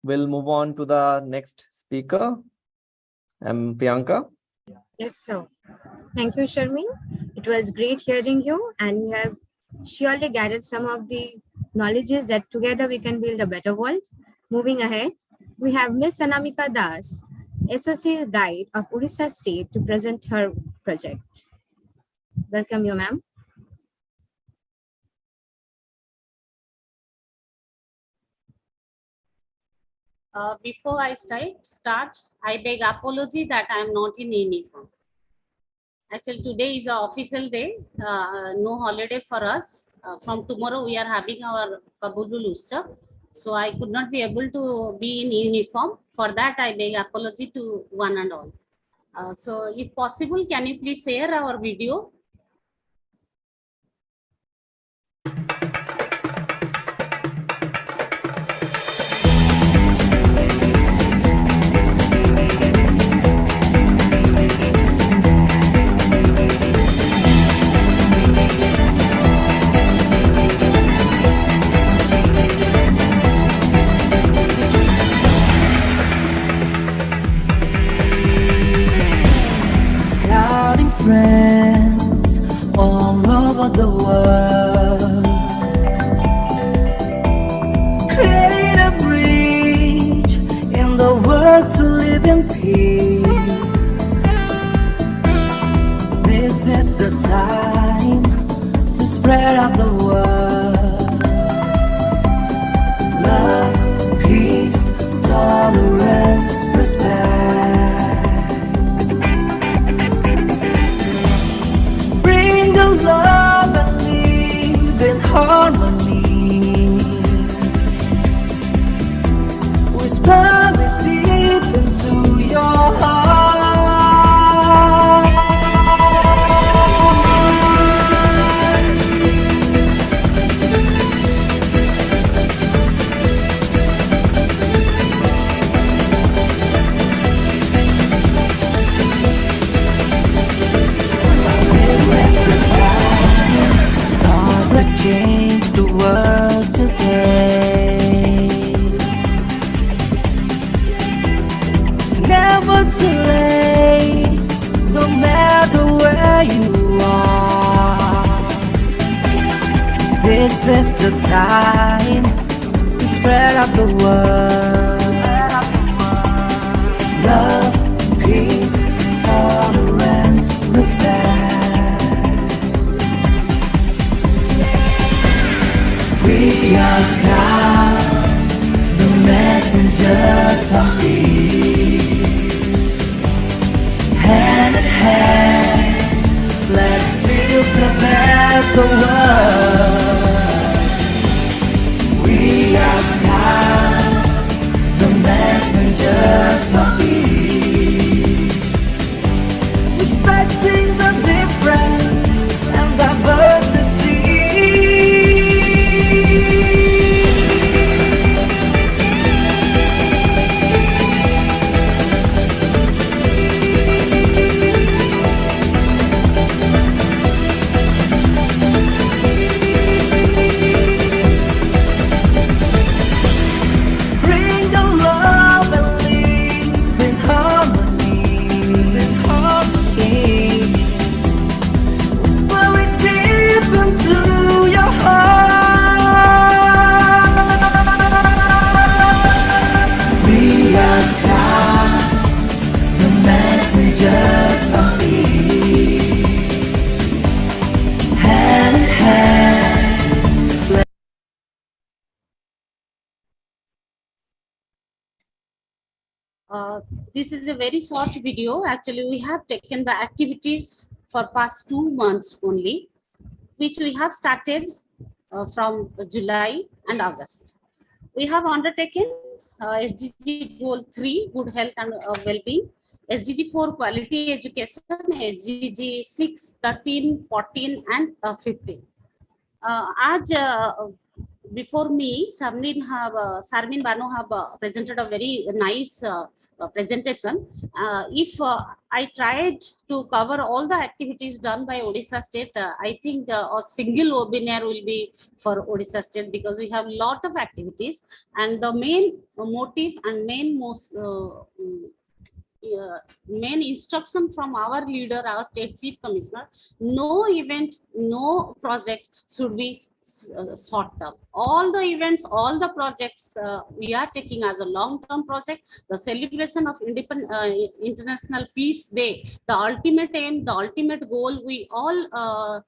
We'll move on to the next speaker, Priyanka. Yes, sir. Thank you, Sharmi. It was great hearing you, and you have surely gathered some of the knowledges that together we can build a better world. Moving ahead, we have Miss Anamika Das, Associate Guide of Odisha State, to present her project. Welcome you, ma'am. Before I start, I beg apology that I am not in uniform. Actually, today is an official day, no holiday for us. From tomorrow, we are having our Kabulul Utsav. So I could not be able to be in uniform. For that, I beg apology to one and all. So if possible, can you please share our video? Friends all over the world, create a bridge in the world to live in peace. This is the time to spread out the word. Love, peace, tolerance, respect. Love and live in harmony. Whisper it deep into your heart. Change the world today. It's never too late, no matter where you are. This is the time to spread out the word. Love, peace, tolerance, respect. We are scouts, the messengers of peace. Hand in hand, let's build a better world. We are scouts, the messengers of peace. Respecting the difference and diversity. This is a very short video. Actually, we have taken the activities for past 2 months only, which we have started from July and August. We have undertaken SDG Goal 3, Good Health and Well-being, SDG 4, Quality Education, SDG 6, 13, 14 and 15. As before me, Sarmin Banu have presented a very nice presentation. If I tried to cover all the activities done by Odisha State, I think a single webinar will be for Odisha State, because we have a lot of activities, and the main motive and main instruction from our leader, our state chief commissioner: no event, no project should be short term. All the events, all the projects we are taking as a long-term project. The celebration of International Peace Day, the ultimate aim, the ultimate goal, we all are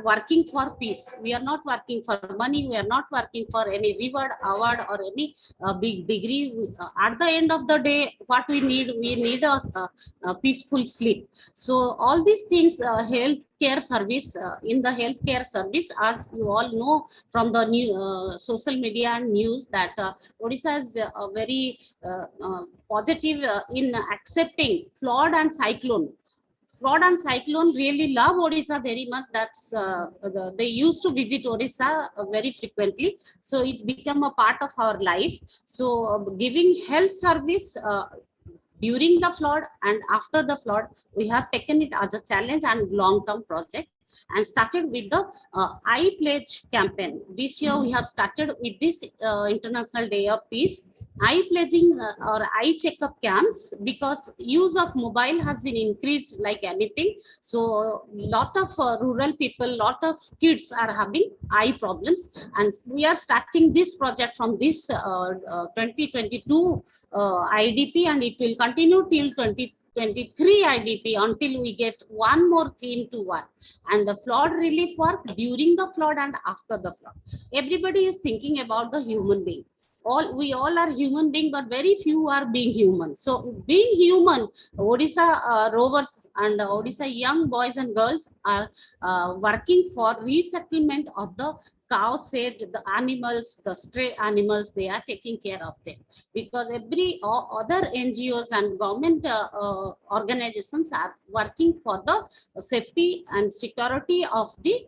working for peace. We are not working for money. We are not working for any reward, award, or any big degree. At the end of the day, what we need a peaceful sleep. So all these things, healthcare service, in the healthcare service, as you all know from the new social media and news, that Odisha is very positive in accepting flood and cyclone. Flood and cyclone really love Odisha very much. That's they used to visit Odisha very frequently, so it became a part of our life. So giving health service during the flood and after the flood, we have taken it as a challenge and long-term project, and started with the I Pledge campaign. This year we have started with this International Day of Peace, eye pledging or eye checkup camps, because use of mobile has been increased like anything. So lot of rural people, lot of kids are having eye problems, and we are starting this project from this 2022 IDP, and it will continue till 2023 IDP until we get one more theme to work. And the flood relief work during the flood and after the flood. Everybody is thinking about the human being. We all are human being, but very few are being human. So being human, Odisha rovers and Odisha young boys and girls are working for resettlement of the cows, said the animals, the stray animals. They are taking care of them, because every other NGOs and government organizations are working for the safety and security of the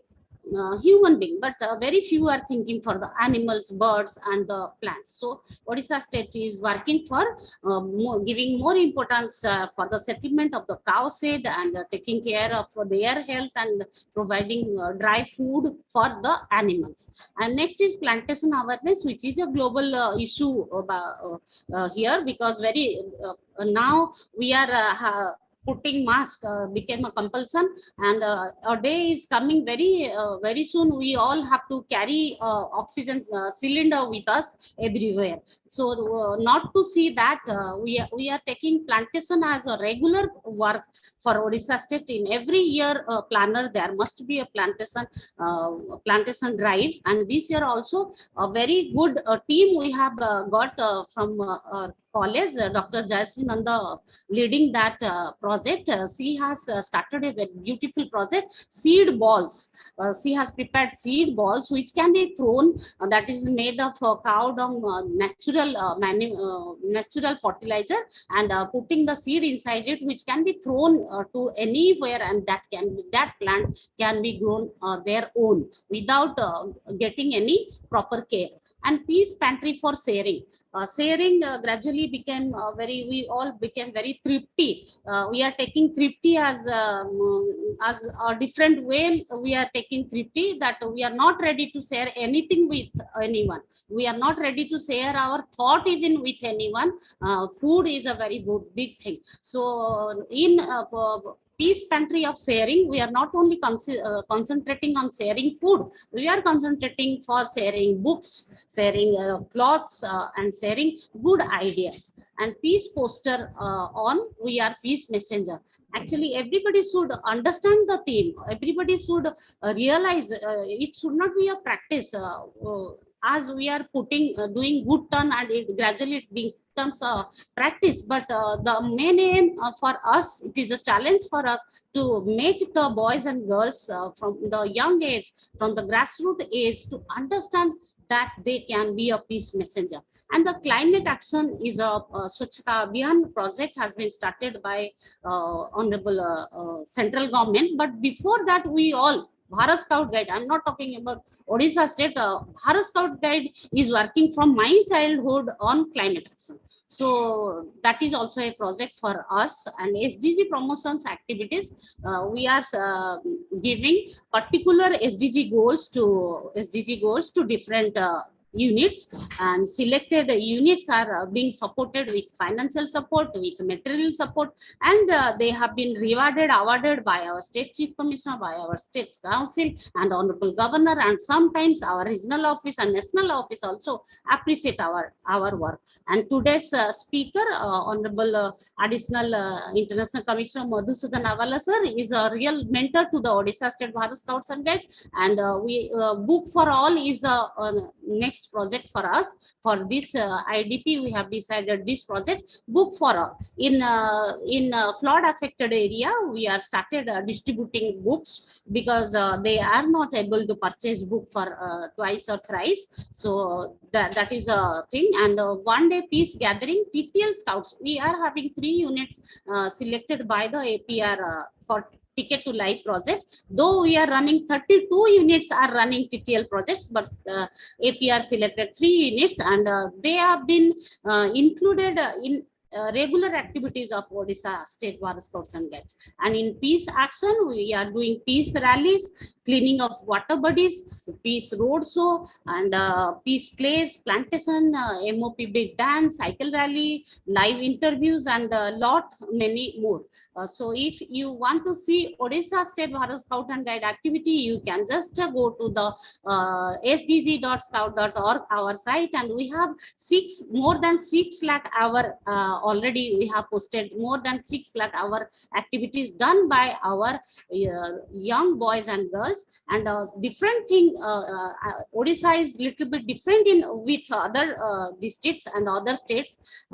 human being, but very few are thinking for the animals, birds and the plants. So Odisha state is working for giving more importance for the settlement of the cow shed, and taking care of their health, and providing dry food for the animals. And next is plantation awareness, which is a global issue here, because very now we are putting mask became a compulsion, and a day is coming very soon. We all have to carry oxygen cylinder with us everywhere. So not to see that, we are taking plantation as a regular work for Odisha state. In every year planner, there must be a plantation drive, and this year also a very good team we have got from college. Dr. Jayasri Nanda leading that project. She has started a very beautiful project, seed balls. She has prepared seed balls which can be thrown, that is made of cow dung, natural fertilizer, and putting the seed inside it, which can be thrown to anywhere, and that plant can be grown their own without getting any proper care. And peace pantry for sharing. Sharing gradually became we all became very thrifty. We are taking thrifty as a different way. We are taking thrifty, that we are not ready to share anything with anyone. We are not ready to share our thought even with anyone. Food is a very big thing. So in peace pantry of sharing, we are not only concentrating on sharing food, we are concentrating for sharing books, sharing clothes, and sharing good ideas. And peace poster on we are peace messenger. Actually, everybody should understand the theme. Everybody should realize it should not be a practice. As we are doing good turn, and it gradually being becomes a practice, but the main aim for us, it is a challenge for us to make the boys and girls from the young age, from the grassroots age, to understand that they can be a peace messenger. And the climate action is a Swachhata Abhiyan project has been started by honorable central government. But before that, we all, Bharat Scout Guide, I'm not talking about Odisha state, Bharat Scout Guide is working from my childhood on climate action. So that is also a project for us. And SDG promotions activities, we are giving particular SDG goals to different units, and selected units are being supported with financial support, with material support, and they have been awarded by our state chief commissioner, by our state council and honorable governor, and sometimes our regional office and national office also appreciate our work. And today's speaker, honorable additional international commissioner Madhusudan Avala sir, is a real mentor to the Odisha State Bharat Scouts and Guides, and we book for all is next project for us. For this IDP, we have decided this project, book for all. In flood affected area, we are started distributing books, because they are not able to purchase book for twice or thrice. So that is a thing. And one day peace gathering, TTL Scouts, we are having 3 units selected by the APR for Ticket to Life project. Though we are running 32 units are running TTL projects, but APR selected 3 units, and they have been included in regular activities of Odisha State Bharat Scouts and Guides. And in peace action, we are doing peace rallies, cleaning of water bodies, peace road show, and peace plays, plantation, MOP big dance, cycle rally, live interviews, and lot many more. So if you want to see Odisha State Bharat Scout and Guide activity, you can just go to the sdg.scout.org, our site, and we have more than 6 lakh hour already. We have posted more than 6 lakh hour activities done by our young boys and girls. And different thing, Odisha is little bit different with other districts and other states.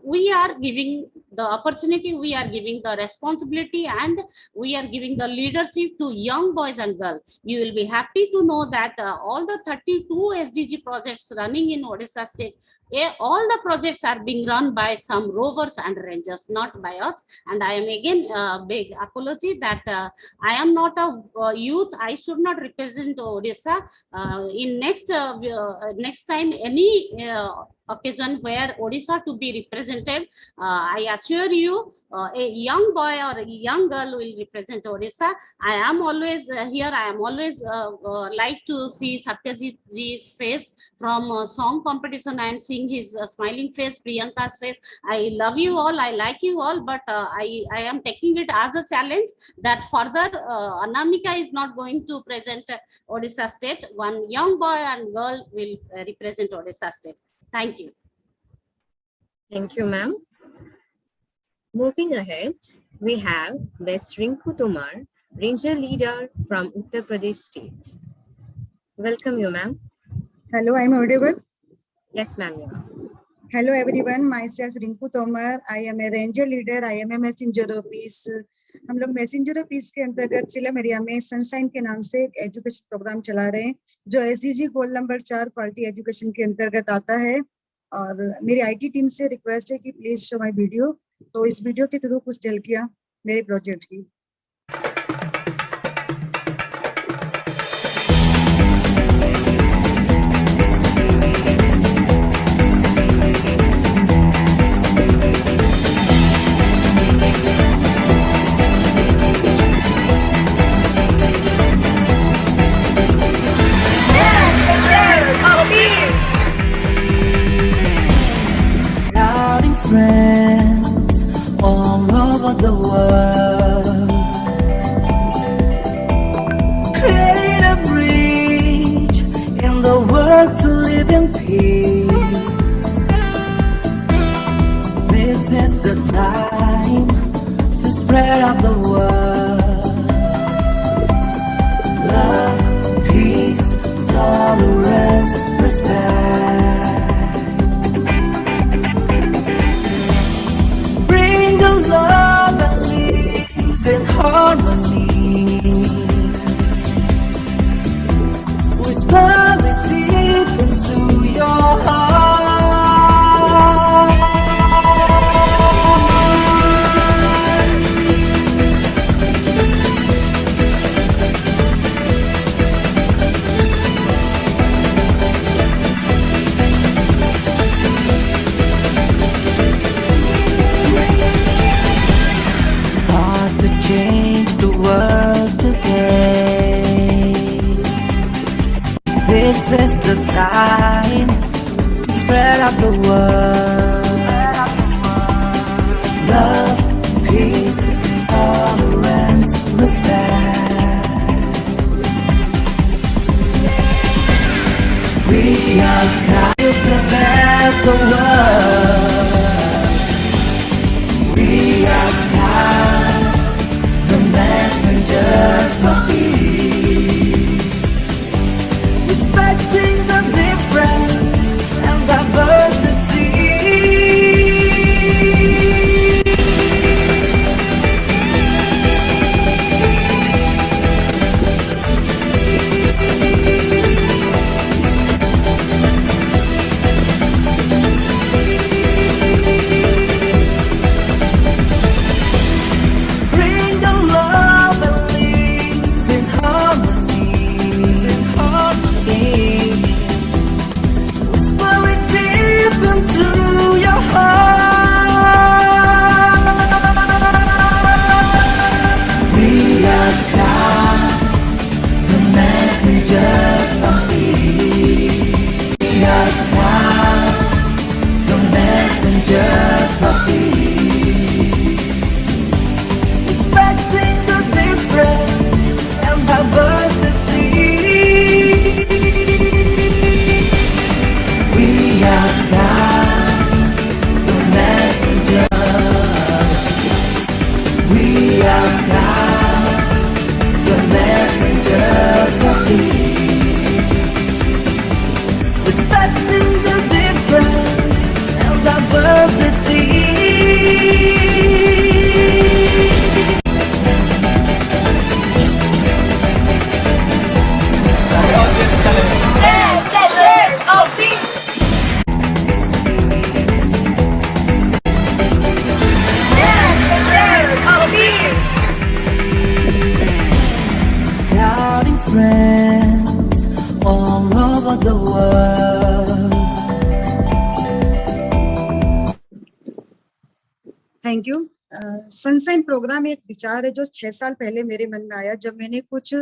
We are giving the opportunity, we are giving the responsibility, and we are giving the leadership to young boys and girls. You will be happy to know that all the 32 SDG projects running in Odisha state, all the projects are being run by some rovers and rangers, not by us. And I am again big apology that I am not a youth. I should not represent Odisha. In next time, any occasion where Odisha to be represented, I assure you, a young boy or a young girl will represent Odisha. I am always here. I am always like to see Satyajit ji's face from song competition. I am seeing his smiling face, Priyanka's face. I love you all. I like you all, but I am taking it as a challenge that further Anamika is not going to present Odisha state. One young boy and girl will represent Odisha state. Thank you. Thank you, ma'am. Moving ahead, we have Ms. Rinku Tomar, Ranger Leader from Uttar Pradesh State. Welcome you, ma'am. Hello, I'm audible. Yes, ma'am. Hello, everyone. Myself, Rinku Tomar. I am a Ranger Leader. I am a Messenger of Peace. हम लोग messenger of piece के अंतर्गत सिलम area में sunshine के नाम से एक education programme चला रहे हैं, जो SDG goal number 4 quality education के अंतर्गत आता है। और मेरी आईटी टीम से रिक्वेस्ट है कि प्लीज शो माय वीडियो। तो इस वीडियो के थ्रू कुछ झलकियां मेरे प्रोजेक्ट की। Scouting friends all over the world, create a bridge in the world to live in peace. This is the time to spread out the word. Love, peace, tolerance, respect. is the time to spread out the word. Love, peace, tolerance, respect. We are scouts to better world. We are scouts, the messengers of peace. Respecting the difference and diversity. Bring the love and live in harmony, Whisper it deep into your heart. We are scouts, the messengers of peace. We are scouts, the messengers of peace. Respecting the difference and diversity. We are scouts, the messengers. We are scouts, the messengers of peace. Respecting the difference and diversity. Messengers of peace. Messengers of peace. Scouting friends all over the world. Thank you. Sunshine programme एक विचार है जो 6 साल पहले मेरे मन में आया। जब मैंने कुछ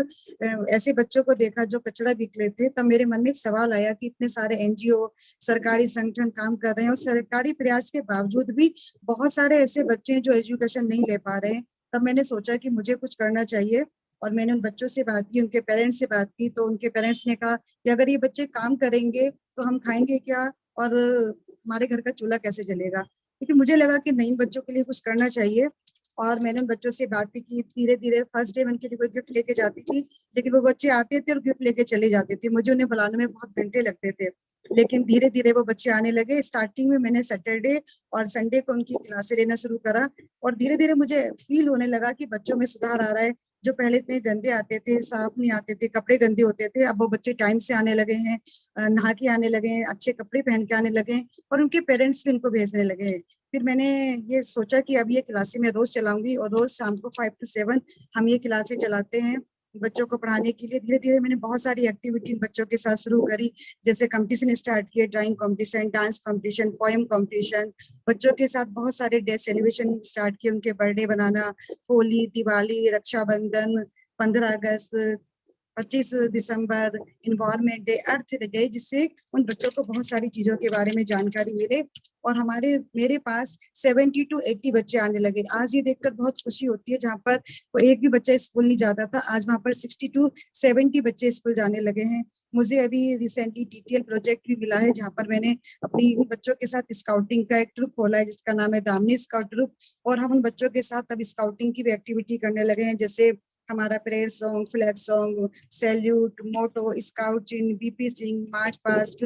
ऐसे बच्चों को देखा जो कचरा बिक रहे थे, तब मेरे मन में एक सवाल आया कि इतने सारे एनजीओ, सरकारी संगठन काम कर रहे हैं और सरकारी प्रयास के बावजूद भी बहुत सारे ऐसे बच्चे हैं जो एजुकेशन नहीं ले पा रहे हैं। तब मैंने सोचा कि मुझे कुछ करना चाहिए और मैंने उन बच्चों से बात की, उनके पेरेंट्स से बात की। तो उनके पेरेंट्स ने कहा कि अगर ये बच्चे काम करेंगे तो हम खाएंगे क्या और हमारे घर का चूल्हा कैसे जलेगा। क्योंकि मुझे लगा कि नहीं, बच्चों के लिए कुछ करना चाहिए। और मैंने उन बच्चों से बात की। धीरे धीरे फर्स्ट डे मैं उनके लिए कोई गिफ्ट लेके जाती थी, लेकिन वो बच्चे आते थे और गिफ्ट लेके चले जाते थे। मुझे उन्हें बुलाने में बहुत घंटे लगते थे, लेकिन धीरे धीरे वो बच्चे आने लगे। स्टार्टिंग में मैंने सैटरडे और संडे को उनकी क्लासें लेना शुरू करा और धीरे धीरे मुझे फील होने लगा कि बच्चों में सुधार आ रहा है। जो पहले इतने गंदे आते थे, साफ नहीं आते थे, कपड़े गंदे होते थे, अब वो बच्चे टाइम से आने लगे हैं, नहा के आने लगे हैं, अच्छे कपड़े पहन के आने लगे हैं और उनके पेरेंट्स भी उनको भेजने लगे हैं। फिर मैंने ये सोचा कि अब ये क्लासें मैं रोज चलाऊंगी और रोज शाम को 5 to 7 हम ये क्लासें चलाते हैं बच्चों को पढ़ाने के लिए। धीरे धीरे मैंने बहुत सारी एक्टिविटी बच्चों के साथ शुरू करी, जैसे कंपटीशन स्टार्ट किए, drawing competition, dance competition, poem competition. बच्चों के साथ बहुत सारे डे सेलिब्रेशन स्टार्ट किए, उनके बर्थडे बनाना, होली, दिवाली, रक्षाबंधन, 15 अगस्त, 25 दिसंबर, इन्वायरमेंट डे, अर्थ डे, जिससे उन बच्चों को बहुत सारी चीजों के बारे में जानकारी मिले। और मेरे पास 70 to 80 बच्चे आने लगे। आज ये देखकर बहुत खुशी होती है, जहाँ पर वो एक भी बच्चा स्कूल नहीं जाता था, आज वहाँ पर 60 to 70 बच्चे स्कूल जाने लगे हैं। मुझे अभी रिसेंटली TTL प्रोजेक्ट भी मिला है, जहाँ पर मैंने अपनी बच्चों के साथ स्काउटिंग का एक ट्रुप खोला है, जिसका नाम है दामनी स्काउट ट्रुप। और हम उन बच्चों के साथ अब स्काउटिंग की भी एक्टिविटी करने लगे हैं, जैसे हमारा prayer song, flag song, salute, motto, scout चिन्ह, BP सिंह, march past,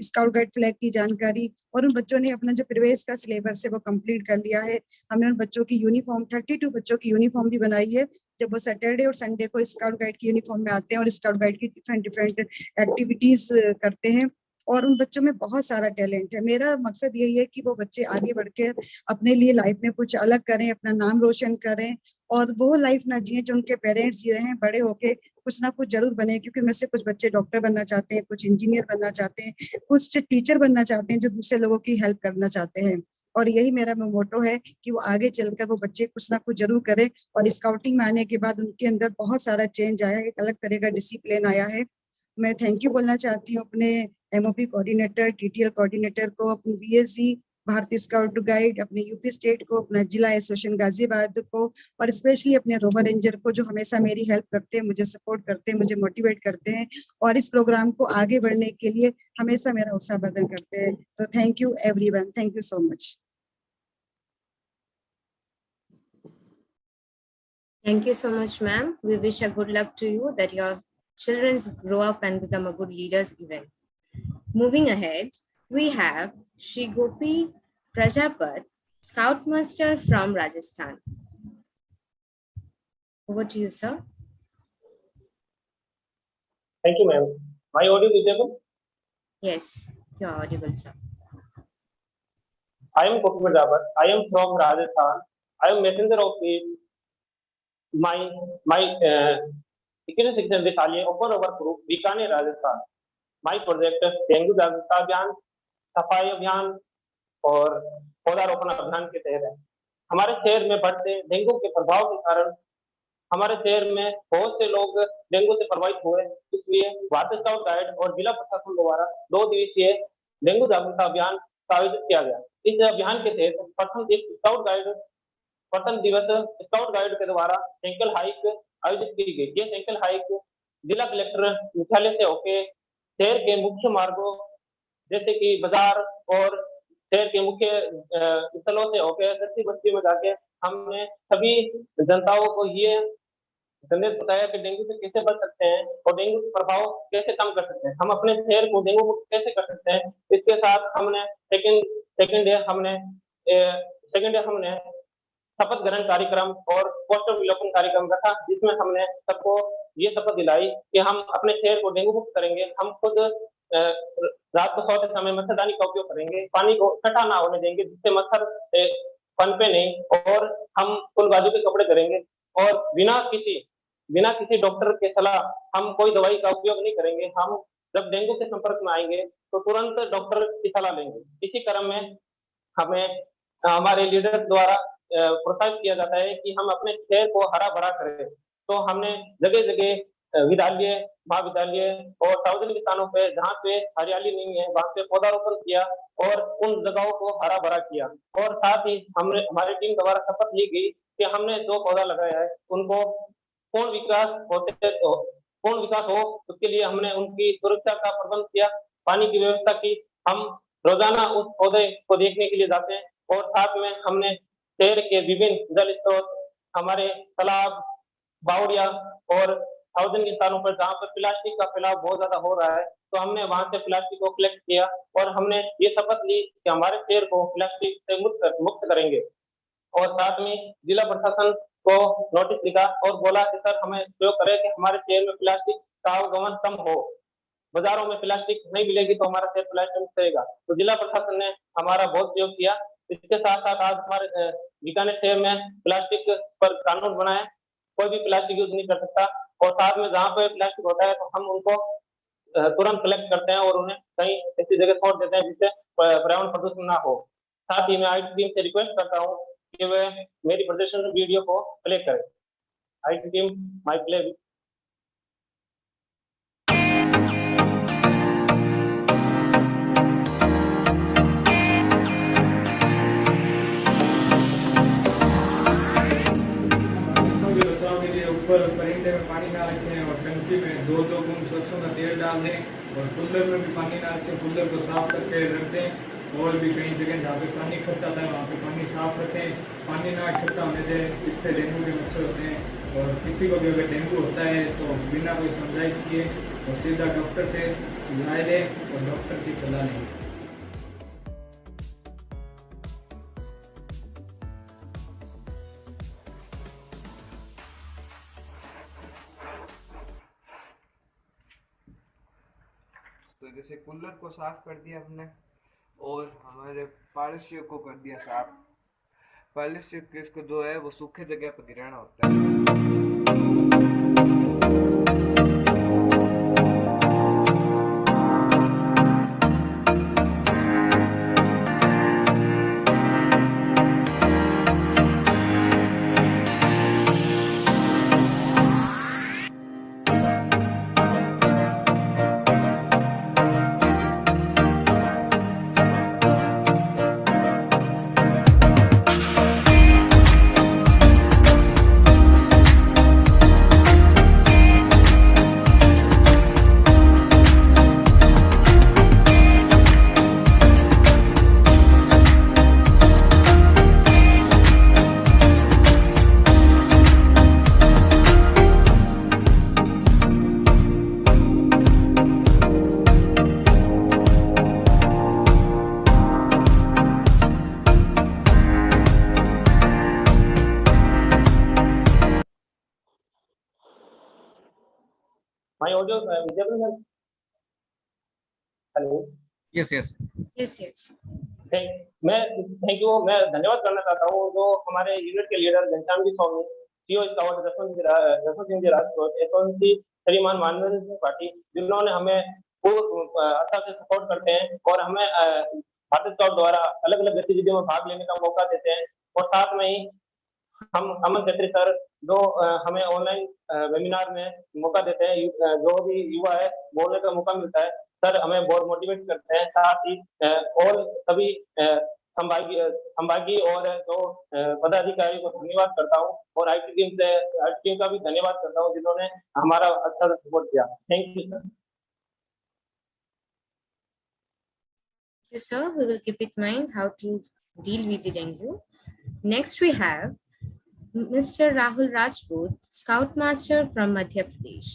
scout guide flag की जानकारी। और उन बच्चों ने अपना जो प्रवेश का सिलेबस है वो कंप्लीट कर लिया है। हमने उन बच्चों की यूनिफॉर्म 32 बच्चों की यूनिफॉर्म भी बनाई है, जब वो सैटरडे और संडे को स्काउट गाइड की यूनिफॉर्म में आते हैं और स्काउट गाइड की डिफरेंट एक्टिविटीज करते हैं। और उन बच्चों में बहुत सारा टैलेंट है। मेरा मकसद यही है कि वो बच्चे आगे बढ़कर अपने लिए लाइफ में कुछ अलग करें, अपना नाम रोशन करें और वो लाइफ ना जिए जो उनके पेरेंट्स जी रहे हैं। बड़े होके कुछ ना कुछ जरूर बने, क्योंकि उनमें से कुछ बच्चे डॉक्टर बनना चाहते हैं, कुछ इंजीनियर बनना चाहते हैं, कुछ टीचर बनना चाहते हैं, जो दूसरे लोगों की हेल्प करना चाहते हैं। और यही मेरा मोटो है कि वो आगे चलकर वो बच्चे कुछ ना कुछ जरूर करें। और स्काउटिंग में आने के बाद उनके अंदर बहुत सारा चेंज आया है, एक अलग तरह का डिसिप्लिन आया है। मैं थैंक यू बोलना चाहती हूँ अपने एमओपी कोऑर्डिनेटर, टीटीएल कोऑर्डिनेटर को, अपने बीएसजी भारतीय स्काउट गाइड, अपने यूपी स्टेट को, अपना जिला एसोसिएशन गाजियाबाद को, और स्पेशली अपने रोवर रेंजर को जो हमेशा मेरी हेल्प करते हैं, मुझे सपोर्ट करते हैं, मुझे मोटिवेट करते हैं और इस प्रोग्राम को आगे बढ़ने के लिए हमेशा मेरा उत्साह बदल करते हैं। तो thank you everyone, thank you so much. Thank you so much, ma'am. We wish a good luck to you that your children grow up and become a good leaders even. Moving ahead, we have Shri Gopi Prajapat, Scoutmaster from Rajasthan. Over to you, sir. Thank you, ma'am. My audio visible? Yes, you're audible, sir. I am Gopi Prajapat. I am from Rajasthan. I am messenger of my security section Visalia Open Over Group, Bikaner, Rajasthan. My project is dengue जागरूकता अभियान, सफाई अभियान और पौधारोपण अभियान के तहत है। हमारे शहर में बढ़ते डेंगू के प्रभाव के कारण हमारे शहर में बहुत से लोग डेंगू से प्रभावित हुए, इसलिए भारतीय स्काउट गाइड और जिला प्रशासन द्वारा 2 दिवसीय डेंगू जागरूकता अभियान का आयोजित किया गया। इस अभियान के तहत प्रथम दिवस स्काउट गाइड के द्वारा साइकिल हाइक आयोजित की गई। ये साइकिल हाइक जिला कलेक्टर मुख्यालय से होकर शहर के मुख्य मार्गों जैसे कि बाजार और शहर के मुख्य स्थलों से होकर सस्ती बस्ती में जाके हमने सभी जनताओं को ये संदेश बताया कि डेंगू से कैसे बच सकते हैं और डेंगू के प्रभाव कैसे कम कर सकते हैं, हम अपने शहर को डेंगू मुक्त कैसे कर सकते हैं। इसके साथ हमने सेकेंड डे हमने शपथ ग्रहण कार्यक्रम और पोस्टर विलोपन कार्यक्रम रखा, जिसमें हमने सबको ये शपथ दिलाई कि हम अपने शहर को डेंगू मुक्त करेंगे। हम खुद रात को सोते समय मच्छरदानी का उपयोग करेंगे, पानी को इकट्ठा ना होने देंगे जिससे मच्छर पनपे नहीं, और हम फुल बाजू के कपड़े करेंगे और बिना किसी डॉक्टर के सलाह हम कोई दवाई का उपयोग नहीं करेंगे। हम जब डेंगू के संपर्क में आएंगे तो तुरंत डॉक्टर की सलाह लेंगे। इसी क्रम में हमें हमारे लीडर द्वारा प्रोत्साहित किया जाता है कि हम अपने शहर को हरा भरा करें। तो हमने जगह जगह विद्यालय, महाविद्यालय और सार्वजनिक स्थानों पे जहाँ पे हरियाली नहीं है वहाँ पे पौधारोपण किया और उन जगहों को हरा भरा किया। और साथ ही हमारी टीम द्वारा शपथ ली गई कि हमने 2 पौधा लगाया है, उनको पूर्ण विकास हो उसके लिए हमने उनकी सुरक्षा का प्रबंध किया, पानी की व्यवस्था की। हम रोजाना उस पौधे को देखने के लिए जाते हैं और साथ में हमने शहर के विभिन्न जल स्रोत, हमारे तालाब, बावड़िया और सार्वजनिक स्थानों पर जहाँ पर प्लास्टिक का फैलाव बहुत ज्यादा हो रहा है, तो हमने वहां से प्लास्टिक को कलेक्ट किया और हमने ये शपथ ली कि हमारे शहर को प्लास्टिक से मुक्त करेंगे। और साथ में जिला प्रशासन को नोटिस लिखा और बोला कि सर हमें सहयोग करें कि हमारे शहर में प्लास्टिक का आवागमन कम हो, बाजारों में प्लास्टिक नहीं मिलेगी तो हमारा शहर प्लास्टिक मुक्त रहेगा। तो जिला प्रशासन ने हमारा बहुत सहयोग किया। इसके साथ साथ आज हमारे बीकानेर शहर में प्लास्टिक पर कानून बनाए, कोई भी प्लास्टिक यूज नहीं कर सकता, और साथ में जहाँ पे प्लास्टिक होता है तो हम उनको तुरंत कलेक्ट करते हैं और उन्हें कहीं ऐसी जगह छोड़ देते हैं जिससे पर्यावरण प्रदूषण ना हो। साथ ही मैं IT टीम से रिक्वेस्ट करता हूँ कि वे मेरी प्रदर्शन वीडियो को प्ले करें। IT team my play. ऊपर परिंदे में पानी ना रखें और टंकी में 2-2 बूंद सरसों का तेल डाल दें और कूलर में भी पानी ना रखें, कूलर को साफ करके रख दें। और भी कई जगह जहाँ पे पानी इकट्ठा था वहाँ पे पानी साफ रखें, पानी ना इकट्ठा होने दें, इससे डेंगू के मच्छर होते हैं। और किसी को भी अगर डेंगू होता है तो बिना कोई समझाइश किए और सीधा डॉक्टर से इलाज लें और डॉक्टर की सलाह लें। तो जैसे कूलर को साफ कर दिया हमने और हमारे पारस्य को कर दिया साफ। पारस्य को जो है वो सूखे जगह पर गिराना होता है। ऑडियो विजिबल है? Hello, Yes, yes. Yes, yes. Thank you. मैं धन्यवाद करना चाहता हूँ जो हमारे यूनिट के लीडर घनश्याम जी स्वामी, CO scout Jaswant Singh ji Rajput, SOC श्रीमान मानवेंद्र सिंह पाटिल, जिन्होंने हमें खूब अच्छा से सपोर्ट करते हैं और हमें भारत स्काउट द्वारा अलग अलग गतिविधियों में भाग लेने का मौका देते हैं। और साथ में ही हम अमन खत्री सर जो हमें ऑनलाइन वेबिनार में मौका देते हैं, जो भी युवा है बोलने का मौका मिलता है, सर हमें बहुत मोटिवेट करते हैं। साथ ही और सभी संभागी और जो पदाधिकारियों को धन्यवाद करता हूँ और आईटी टीम का भी धन्यवाद करता हूँ जिन्होंने हमारा अच्छा से सपोर्ट किया। Thank you sir. Yes, sir. We will keep in mind how to deal with the dengue. Next, we have Mr. Rahul Rajput, Scoutmaster from Madhya Pradesh.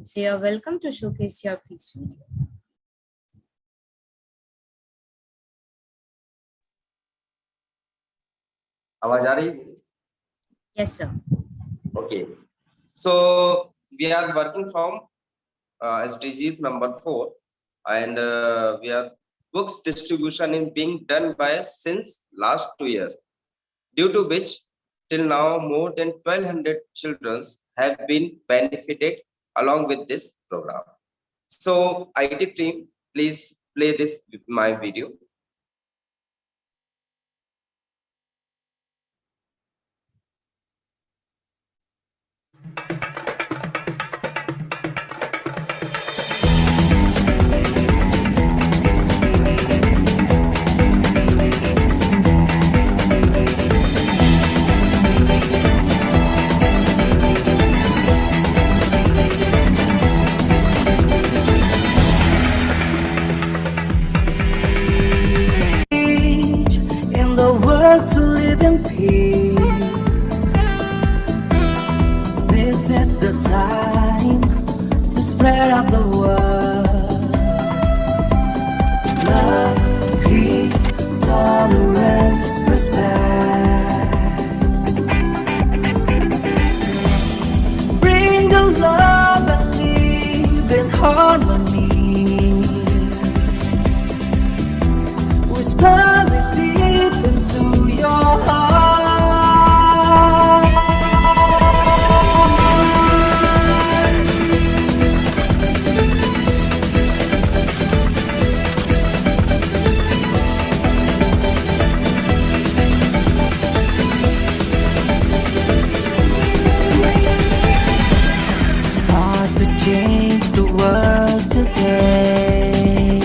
So you're welcome to showcase your piece video. आवाज आ रही? Yes, sir. Okay. So we are working from SDGs number 4, and we are books distribution is being done by since last 2 years, due to which till now more than 1,200 children have been benefited along with this program. So IT team, please play this my video. In the world to live in peace. This is the time to spread out the word. Love, peace, tolerance, respect. Bring the love and live in harmony. Whisper it deep into your heart. Start to change the world today.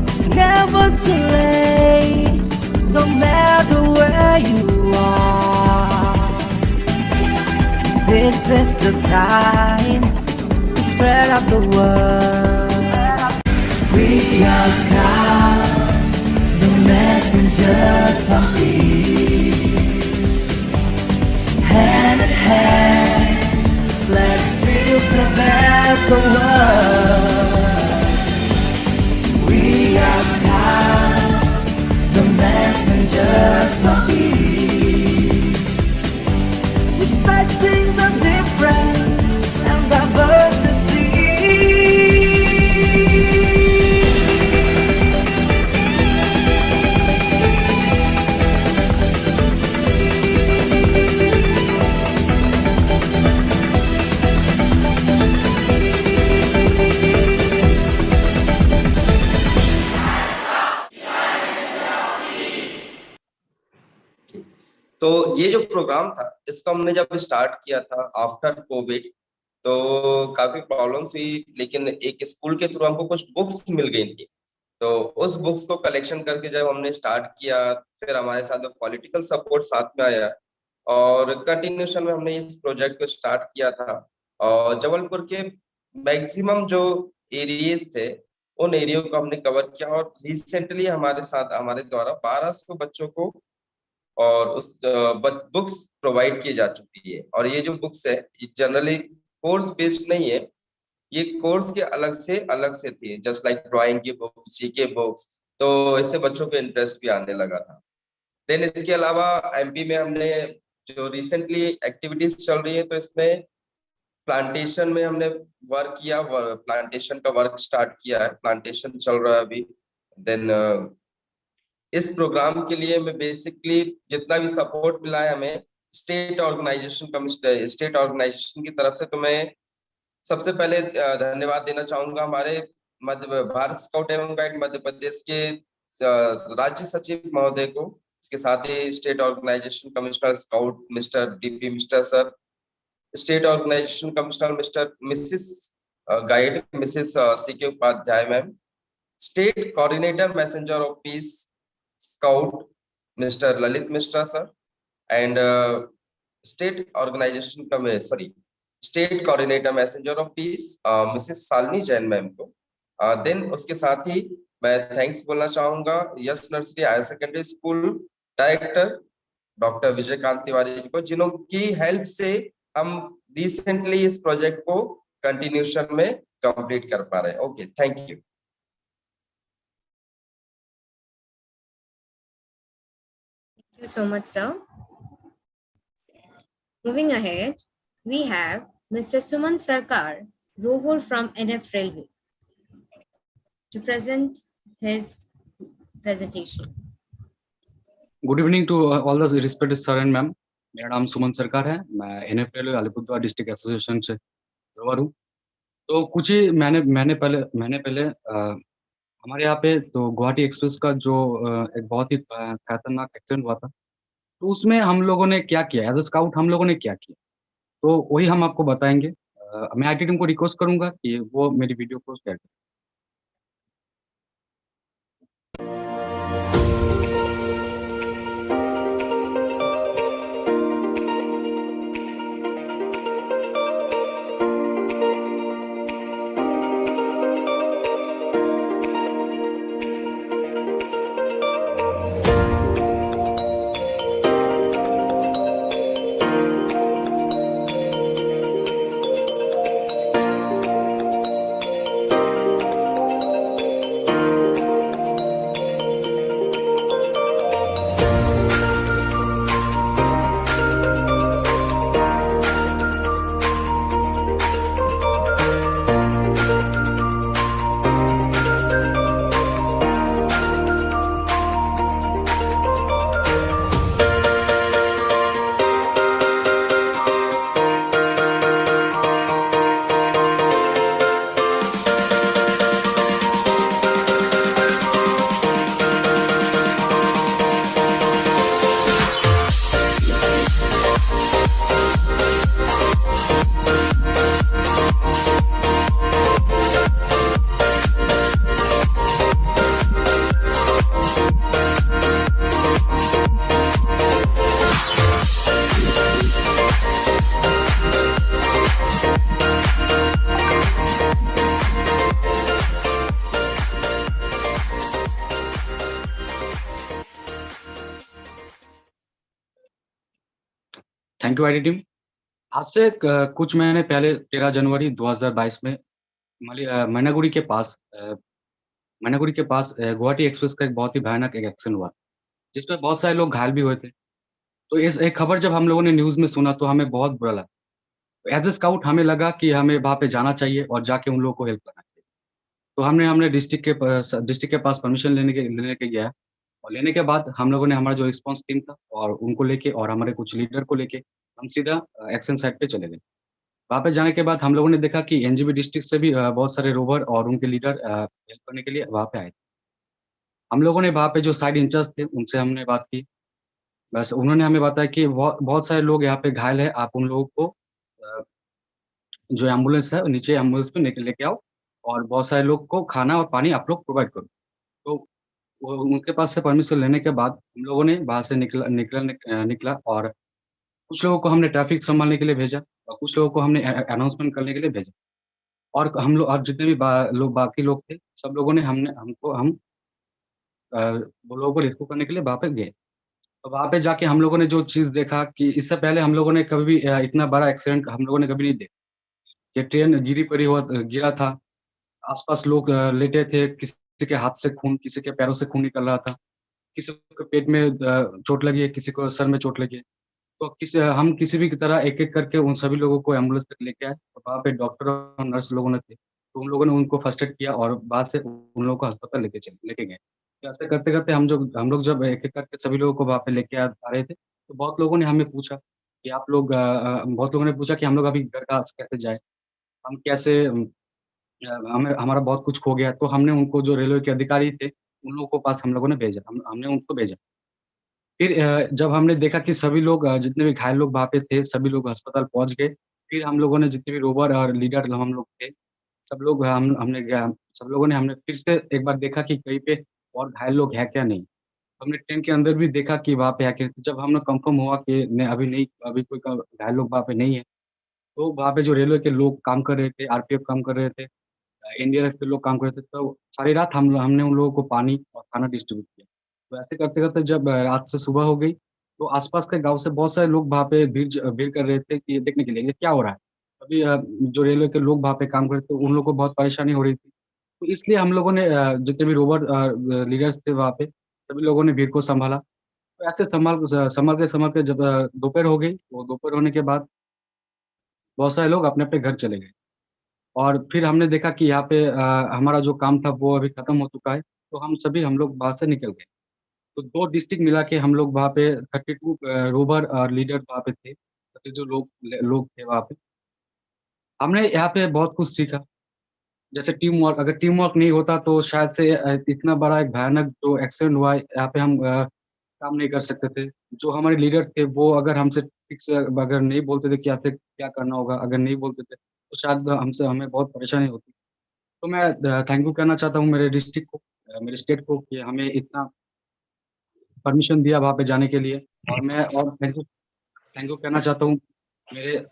It's never too late, no matter where you are. This is the time to spread out the word. We are scouts, the messengers of peace. Hand in hand, let's build a better world. We are scouts, the messengers of peace. Respecting the difference and diversity. तो ये जो programme था इसको हमने जब start किया था after Covid, तो काफी प्रॉब्लम्स हुई, लेकिन एक स्कूल के थ्रू हमको कुछ बुक्स मिल गई थी। तो उस बुक्स को कलेक्शन करके जब हमने स्टार्ट किया, फिर हमारे साथ पॉलिटिकल सपोर्ट साथ में आया और कंटिन्यूशन में हमने इस प्रोजेक्ट को स्टार्ट किया था। और जबलपुर के मैक्सिमम जो एरियाज थे उन एरिया को हमने कवर किया और रिसेंटली हमारे द्वारा 1200 बच्चों को और उस बुक्स प्रोवाइड की जा चुकी है। और ये जो बुक्स है ये जनरली कोर्स बेस्ड नहीं है, ये कोर्स के अलग से थी, जस्ट लाइक ड्राइंग की बुक्स, जीके बुक्स, तो इससे बच्चों को इंटरेस्ट भी आने लगा था। देन इसके अलावा एमपी में हमने जो रिसेंटली एक्टिविटीज चल रही है, तो इसमें प्लांटेशन में हमने वर्क किया, प्लांटेशन का वर्क स्टार्ट किया है, प्लांटेशन चल रहा है अभी। देन इस प्रोग्राम के लिए मैं बेसिकली जितना भी सपोर्ट मिला है हमें स्टेट ऑर्गेनाइजेशन की तरफ से, तो मैं सबसे पहले धन्यवाद देना चाहूंगा हमारे मध्य भारत स्काउट एवं गाइड मध्य प्रदेश के राज्य सचिव महोदय को, इसके साथ ही state organisation commissioner scout Mr DP Mr sir, state organisation commissioner Mrs guide Mrs CK Upadhyay ma'am, state coordinator messenger of peace scout Mr Lalit Mishra sir, and state organisation state coordinator messenger of peace Mrs Shalini Jain ma'am को। Then उसके साथ ही मैं thanks बोलना चाहूंगा Yash nursery higher secondary school director doctor Vijaykant Tiwari ji को, जिन्हों की हेल्प से हम रिसेंटली इस प्रोजेक्ट को कंटिन्यूशन में कंप्लीट कर पा रहे हैं। Okay, thank you. Thank you so much, sir. Moving ahead, we have Mr. Suman Sarkar, rover from NF Railway, to present his presentation. Good evening to all the respected sir and ma'am. मेरा नाम सुमन सरकार है, मैं NF railway Alipurduar district association से rover हूँ। तो कुछ ही महीने पहले हमारे यहाँ पे तो गुवाहाटी एक्सप्रेस का जो एक बहुत ही खतरनाक एक्सीडेंट हुआ था, तो उसमें हम लोगों ने क्या किया, एज अ स्काउट हम लोगों ने क्या किया, तो वही हम आपको बताएंगे। मैं आईटी टीम को रिक्वेस्ट करूंगा कि वो मेरी वीडियो को शेयर करें। Thank you IT team. आज से कुछ महीने पहले 13 जनवरी 2022 में मैनागुड़ी के पास गुवाहाटी एक्सप्रेस का एक बहुत ही भयानक एक एक्सीडेंट हुआ, जिसमें बहुत सारे लोग घायल भी हुए थे। तो इस एक खबर जब हम लोगों ने न्यूज़ में सुना तो हमें बहुत बुरा लगा। एज ए स्काउट हमें लगा कि हमें वहाँ पे जाना चाहिए और जाके उन लोगों को हेल्प करना चाहिए। तो हमने डिस्ट्रिक्ट के पास परमिशन लेने के गया, और लेने के बाद हम लोगों ने हमारा जो रिस्पांस टीम था और उनको लेके और हमारे कुछ लीडर को लेके हम सीधा एक्शन साइट पे चले गए। वहाँ पे जाने के बाद हम लोगों ने देखा कि एनजीबी डिस्ट्रिक्ट से भी बहुत सारे रोवर और उनके लीडर हेल्प करने के लिए वहाँ पे आए थे। हम लोगों ने वहाँ पे जो साइड इंचार्ज थे उनसे हमने बात की, बस उन्होंने हमें बताया कि बहुत सारे लोग यहाँ पे घायल है, आप उन लोगों को जो एम्बुलेंस है नीचे एम्बुलेंस पे लेके आओ, और बहुत सारे लोग को खाना और पानी आप लोग प्रोवाइड करो। तो उनके पास से परमिशन लेने के बाद हम लोगों ने बाहर से निकला और कुछ लोगों को हमने ट्रैफिक संभालने के लिए भेजा और कुछ लोगों को हमने अनाउंसमेंट करने के लिए भेजा, और हम लोग और जितने भी बाकी लोग थे सब लोगों ने वो लोगों को रेस्क्यू करने के लिए वहाँ पे गए। तो वहाँ पे जाके हम लोगों ने जो चीज़ देखा कि इससे पहले हम लोगों ने कभी भी इतना बड़ा एक्सीडेंट हम लोगों ने कभी नहीं देखा। ये ट्रेन गिरा था, आसपास लोग लेटे थे, किसी के हाथ से खून, किसी के पैरों से खून निकल रहा था, किसी को पेट में चोट लगी है, किसी को सर में चोट लगी है। तो हम किसी भी तरह एक एक करके उन सभी लोगों को एम्बुलेंस तक लेके आए। तो वहाँ पे डॉक्टर और नर्स लोगों ने थे, तो उन लोगों ने उनको फर्स्ट एड किया और बाद से उन लोगों को अस्पताल लेके गए। तो ऐसे करते करते हम लोग जब एक एक करके सभी लोगों को वहाँ पे लेके आ रहे थे, तो बहुत लोगों ने हमें पूछा कि आप लोग बहुत लोगों ने पूछा कि हम लोग अभी घर का कैसे जाए, हम कैसे हमें हमारा बहुत कुछ खो गया। तो हमने उनको, जो रेलवे के अधिकारी थे, उन लोगों को पास हम लोगों ने भेजा, हमने उनको भेजा। फिर जब हमने देखा कि सभी लोग जितने भी घायल लोग वहाँ पे थे, सभी लोग अस्पताल पहुँच गए। फिर हम लोगों ने, जितने भी रोवर और लीडर हम लोग थे, सब लोग सब लोगों ने हमने फिर से एक बार देखा कि कहीं पे और घायल लोग हैं क्या नहीं। हमने ट्रेन के अंदर भी देखा कि वहाँ पे है क्या। जब हमें कंफर्म हुआ कि नहीं, अभी कोई घायल लोग वहाँ पे नहीं है, तो वहाँ पे जो रेलवे के लोग काम कर रहे थे, आरपीएफ काम कर रहे थे, एनडीआरएफ के लोग काम कर रहे थे, तो सारी रात हमने उन लोगों को पानी और खाना डिस्ट्रीब्यूट किया। तो ऐसे करते-करते जब रात से सुबह हो गई, तो आस-पास के गाँव से बहुत सारे लोग वहाँ पे भीड़ कर रहे थे कि देखने के लिए ये क्या हो रहा है। अभी जो रेलवे के लोग वहाँ पे काम कर रहे थे, उन लोगों को बहुत परेशानी हो रही थी। तो इसलिए हम लोगों ने जितने भी रोवर लीडर्स थे वहाँ पे, सभी लोगों ने भीड़ को सँभाला। तो ऐसे सँभालते जब दोपहर हो गई, तो दोपहर होने के बाद बहुत सारे लोग अपने-अपने घर चले गए। और फिर हमने देखा कि यहाँ पे हमारा जो काम था वो अभी खत्म हो चुका है, तो हम लोग वहाँ से निकल गए। तो 2 डिस्ट्रिक्ट मिला के हम लोग वहाँ पे 32 रोवर और लीडर वहाँ पे थे, 32 लोग थे वहाँ पे। हमने यहाँ पे बहुत कुछ सीखा, जैसे टीम वर्क। अगर टीम वर्क नहीं होता तो शायद से इतना बड़ा एक भयानक जो एक्सीडेंट हुआ है, यहाँ पे हम काम नहीं कर सकते थे। जो हमारे लीडर थे वो अगर हमसे ठीक से अगर नहीं बोलते थे कि आपसे क्या करना होगा, अगर नहीं बोलते थे, तो शायद हमें बहुत परेशानी होती। तो मैं थैंक यू कहना चाहता हूँ मेरे डिस्ट्रिक्ट को, मेरे स्टेट को, कि हमें इतना परमिशन दिया वहाँ पे जाने के लिए। और मैं और थैंक यू कहना चाहता हूँ मेरे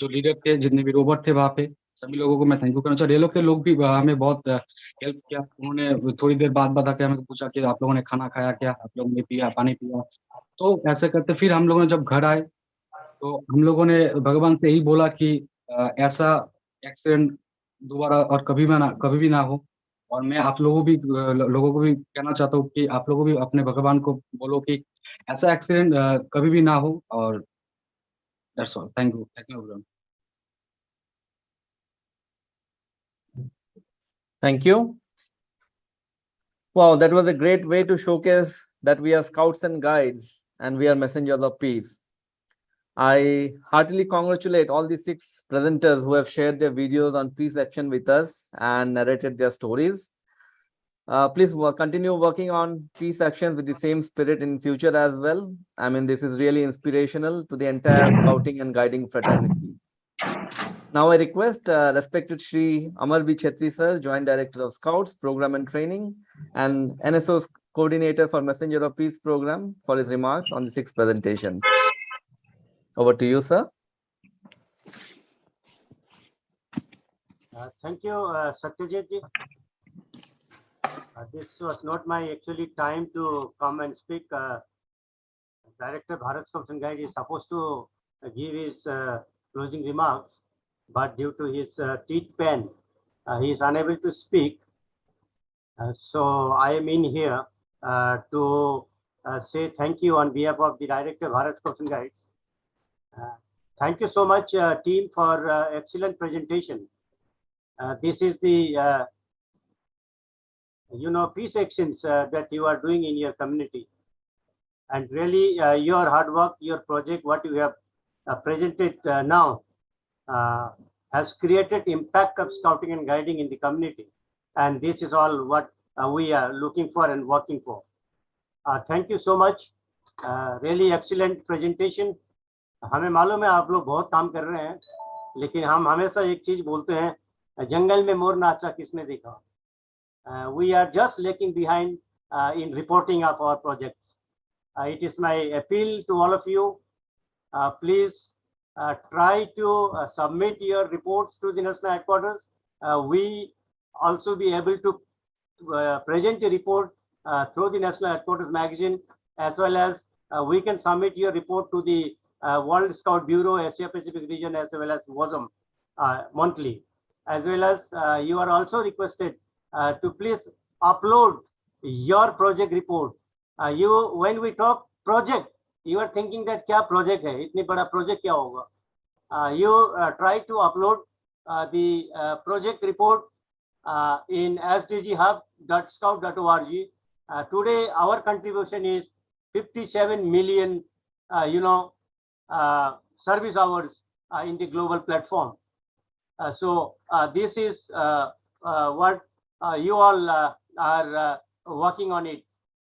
जो लीडर थे, जितने भी रोवर थे वहाँ पे, सभी लोगों को मैं थैंक यू कहना चाहता हूँ। रेलवे के लोग भी हमें बहुत हेल्प किया। उन्होंने थोड़ी देर बाद आके हमें पूछा कि आप लोगों ने खाना खाया क्या? आप लोगों ने पिया, पानी पिया? तो ऐसे करते फिर हम लोगों ने जब घर आए, तो हम लोगों ने भगवान से यही बोला कि ऐसा एक्सीडेंट दोबारा और कभी भी ना हो। और मैं आप लोगों को भी कहना चाहता हूँ कि आप लोगों भी अपने भगवान को बोलो कि ऐसा एक्सीडेंट कभी भी ना हो। और that's all. Thank you everyone. Thank you. Wow, that was a great way to showcase that we are scouts and guides and we are messengers of peace. I heartily congratulate all the 6 presenters who have shared their videos on peace action with us and narrated their stories. Please continue working on peace actions with the same spirit in future as well. I mean, this is really inspirational to the entire scouting and guiding fraternity. Now I request respected Shri Amar B. Chetri sir, Joint Director of Scouts, Program and Training, and NSO's Coordinator for Messenger of Peace Program, for his remarks on the 6 presentations. Over to you, sir. Thank you, Satyajit ji. This was not my actually time to come and speak. Director Bharat Scouts and Guides is supposed to give his closing remarks, but due to his teeth pain, he is unable to speak. So I am in here to say thank you on behalf of the Director Bharat Scouts and Guides. Thank you so much, team, for excellent presentation. This is the peace actions that you are doing in your community, and really your hard work, your project, what you have presented now has created impact of scouting and guiding in the community, and this is all what we are looking for and working for. Thank you so much. Really excellent presentation. हमें मालूम है आप लोग बहुत काम कर रहे हैं, लेकिन हम हमेशा एक चीज बोलते हैं, जंगल में मोर नाचा किसने देखा. We are just lagging behind in reporting of our projects. It is my appeal to all of you. Please try to submit your reports to the national headquarters. We also be able to present a report through the national headquarters magazine, as well as we can submit your report to the World Scout Bureau, Asia Pacific region, as well as WASM monthly. As well as you are also requested to please upload your project report. When we talk project, you are thinking that क्या project है, इतनी बड़ा project क्या होगा? You try to upload the project report in sdghub.scout.org. Today, our contribution is 57 million, service hours in the global platform. So this is what you all are working on it.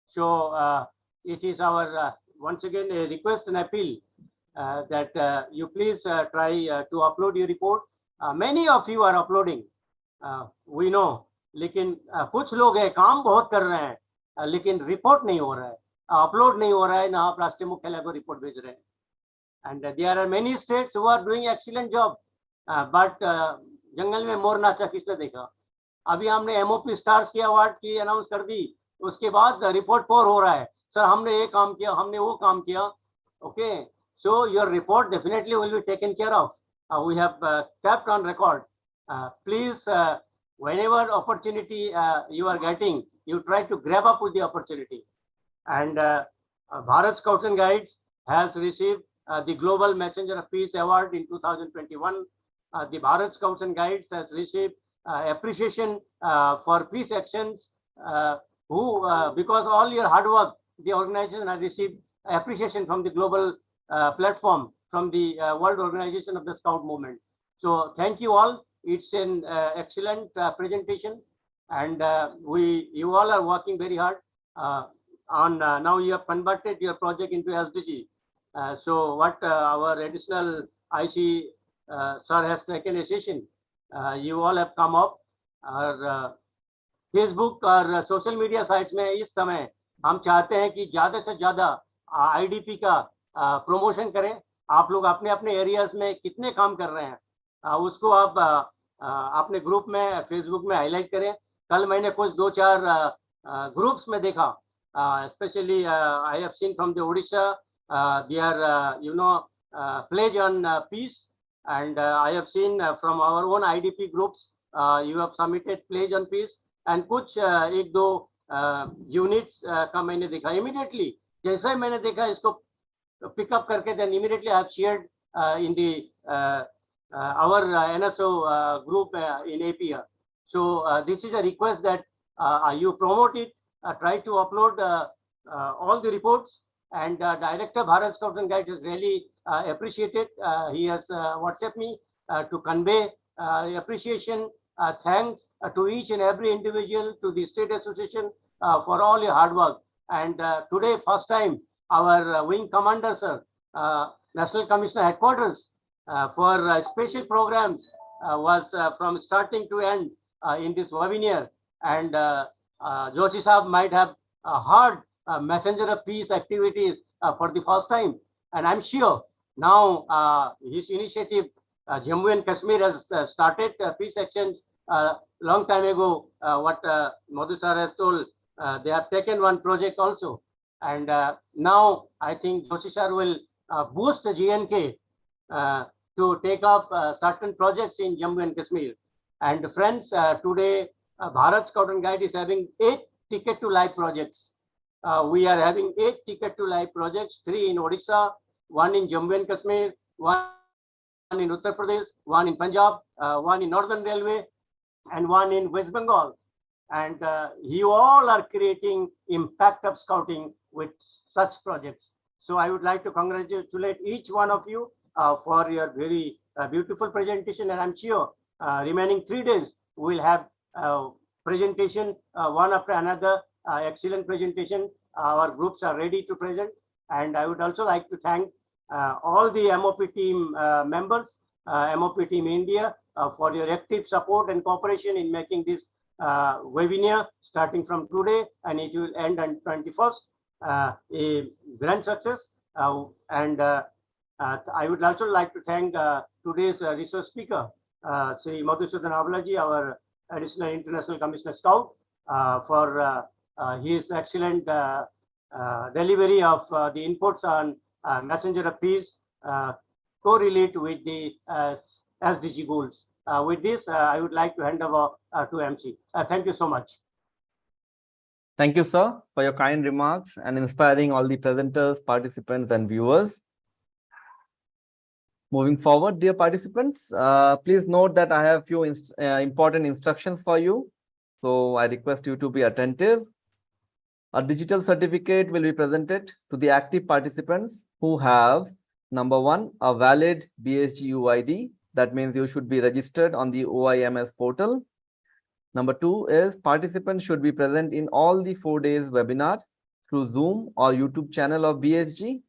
So it is our once again a request and appeal that you please try to upload your report. Many of you are uploading, we know, लेकिन कुछ लोग हैं काम बहुत कर रहे हैं लेकिन रिपोर्ट नहीं हो रहा है, अपलोड नहीं हो रहा है, ना आप राष्ट्रीय मुख्यालय को रिपोर्ट भेज रहे हैं. And there are many states who are doing excellent job, but जंगल में मोर नाचा किसने देखा? अभी हमने MOP स्टार्स की अवार्ड की अनाउंस कर दी, उसके बाद रिपोर्ट पोर हो रहा है, सर हमने ये काम किया, हमने वो काम किया. Okay, so your report definitely will be taken care of. We have kept on record. Please, whenever opportunity you are getting, you try to grab up with the opportunity. And Bharat Scouts and Guides has received the Global Messenger of Peace Award in 2021. The Bharat Scouts and Guides has received appreciation for peace actions, because all your hard work, the organization has received appreciation from the global platform, from the World Organization of the Scout Movement. So thank you all. It's an excellent presentation, and you all are working very hard on now you have converted your project into SDG. So what our additional IC sir has taken a session, you all have come up. और Facebook और social media sites में इस समय हम चाहते हैं कि ज़्यादा से ज़्यादा IDP का प्रमोशन करें. आप लोग अपने अपने एरियाज में कितने काम कर रहे हैं उसको आप अपने ग्रुप में फेसबुक में हाईलाइट करें. कल मैंने कुछ 2-4 ग्रुप्स में देखा, especially I have seen from the Odisha, their pledge on peace, and I have seen from our own IDP groups you have submitted pledge on peace, and कुछ 1-2 units का मैंने देखा. इमीडिएटली जैसे ही मैंने देखा इसको पिकअप करके then immediately I have shared in the our NSO group in APR. So this is a request that you promote it, try to upload all the reports, and Director Bharat Scouts and Guides is really appreciated. He has WhatsApp me to convey appreciation, thanks to each and every individual, to the state association for all your hard work. And today, first time, our wing commander, sir, National Commissioner Headquarters for special programs was from starting to end in this webinar. And Joshi Saab might have heard Messenger of Peace activities for the first time. And I'm sure now his initiative, Jammu and Kashmir has started peace actions long time ago. What Madhu sir has told, they have taken one project also. And now I think Joshi sir will boost GNK to take up certain projects in Jammu and Kashmir. And friends, today Bharat Scout and Guide is having 8 Ticket to Life projects. We are having 8 Ticket to Life projects, 3 in Odisha, 1 in Jammu and Kashmir, 1 in Uttar Pradesh, 1 in Punjab, 1 in Northern Railway, and 1 in West Bengal. And you all are creating impact of scouting with such projects. So I would like to congratulate each one of you for your very beautiful presentation. And I'm sure remaining 3 days we will have presentation one after another, excellent presentation. Our groups are ready to present. And I would also like to thank all the MOP team members, MOP team India, for your active support and cooperation in making this webinar starting from today, and it will end on 21st, a grand success. And I would also like to thank today's resource speaker, Sri Madhusudan Avalaji, our Additional International Commissioner Scout, for his excellent delivery of the inputs on Messenger of Peace correlate with the SDG goals. With this, I would like to hand over to MC. Thank you so much. Thank you, sir, for your kind remarks and inspiring all the presenters, participants, and viewers. Moving forward, dear participants, please note that I have few important instructions for you. So I request you to be attentive. A digital certificate will be presented to the active participants who have, number one, a valid BSG UID. That means you should be registered on the OIMS portal. Number two is participants should be present in all the 4 days webinar through Zoom or YouTube channel of BSG.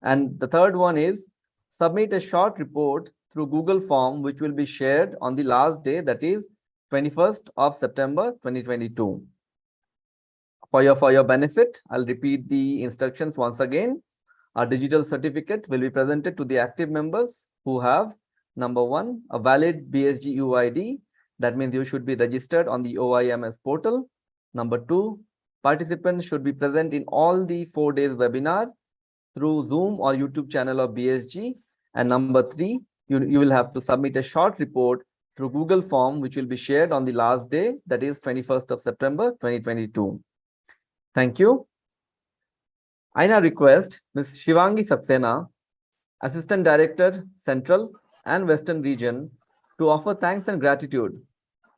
And the third one is submit a short report through Google form, which will be shared on the last day, that is 21st of September 2022. For your benefit, I'll repeat the instructions once again. A digital certificate will be presented to the active members who have, number one, a valid BSG UID. That means you should be registered on the OIMS portal. Number two, participants should be present in all the 4 days webinar through Zoom or YouTube channel of BSG. And number three, you will have to submit a short report through Google form, which will be shared on the last day, that is 21st of September 2022. Thank you. I now request Ms. Shivangi Saxena, Assistant Director, Central and Western Region, to offer thanks and gratitude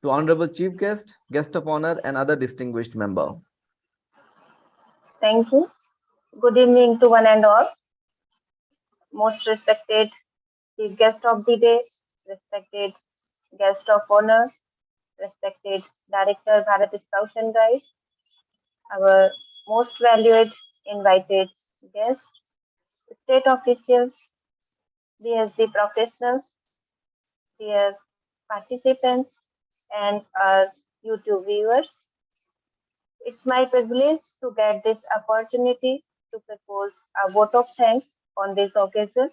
to Honorable Chief Guest, Guest of Honor, and other distinguished member. Thank you. Good evening to one and all. Most respected Chief Guest of the Day, respected Guest of Honor, respected Director Bharat Scouts and Guides, our most valued invited guests, state officials, BSG professionals, dear participants, and our YouTube viewers. It's my privilege to get this opportunity to propose a vote of thanks on this occasion.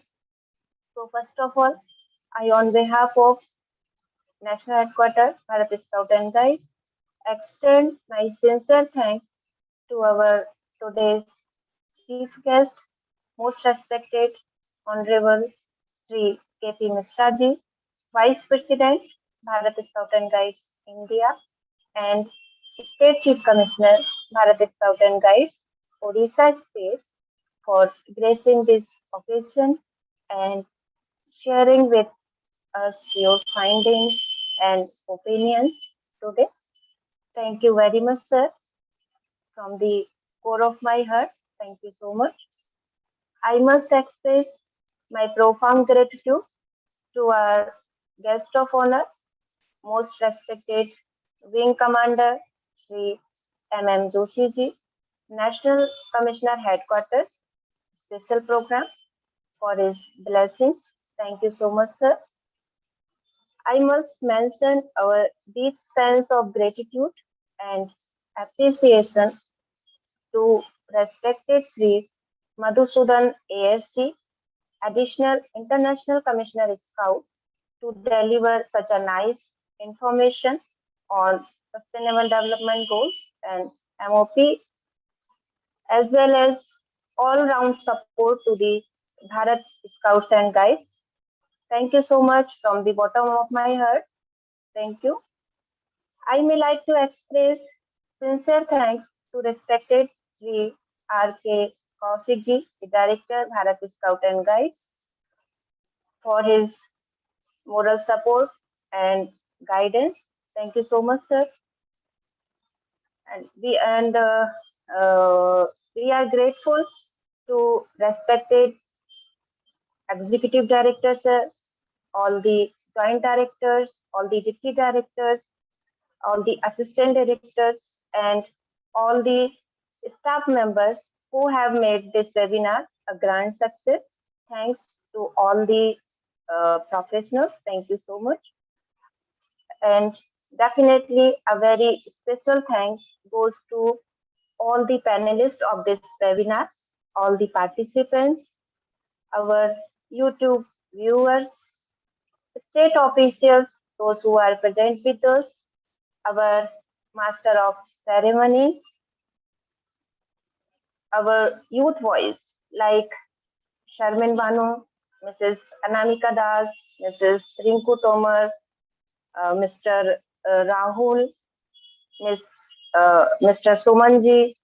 So first of all, I, on behalf of National Headquarters, Bharat Scout and Guides, extend my sincere thanks to our today's chief guest, most respected Honorable Sri K.P. Mishra-ji, Vice President, Bharat Scout and Guides, India, and State Chief Commissioner, Bharat Scout and Guides, Odisha State, for gracing this occasion and sharing with us your findings and opinions today. Thank you very much, sir. From the core of my heart, thank you so much. I must express my profound gratitude to our guest of honor, most respected Wing Commander Sri M.M. Joshi ji, National Commissioner Headquarters, Special Program, for his blessings. Thank you so much, sir. I must mention our deep sense of gratitude and appreciation to respected Sri Madhusudan ASC, Additional International Commissioner Scout, to deliver such a nice information on Sustainable Development Goals and MOP, as well as all-round support to the Bharat Scouts and Guides. Thank you so much from the bottom of my heart. Thank you. I may like to express sincere thanks to respected Sri R.K. Kaushik ji, the Director, Bharat Scout and Guides, for his moral support and guidance. Thank you so much, sir. And we are grateful to respected executive directors, sir, all the joint directors, all the deputy directors, all the assistant directors, and all the staff members who have made this webinar a grand success. Thanks to all the professionals. Thank you so much. And definitely a very special thanks goes to all the panelists of this webinar, all the participants, our YouTube viewers, state officials, those who are present with us, our master of ceremony, our youth voice like Sharmin Banu, Mrs. Anamika Das, Mrs. Rinku Tomar, Mr. Rahul, Ms. Mr. Sumanji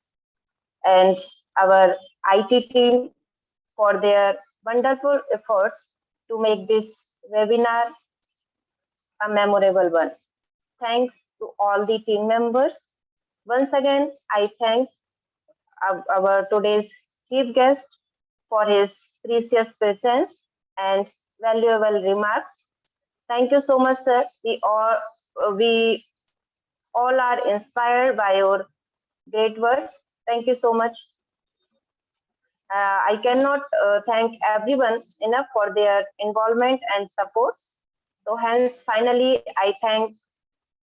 and our IT team for their wonderful efforts to make this webinar a memorable one. Thanks to all the team members. Once again, I thank our today's chief guest for his precious presence and valuable remarks. Thank you so much, sir. We all are inspired by your great words. Thank you so much. I cannot thank everyone enough for their involvement and support. So hence, finally, I thank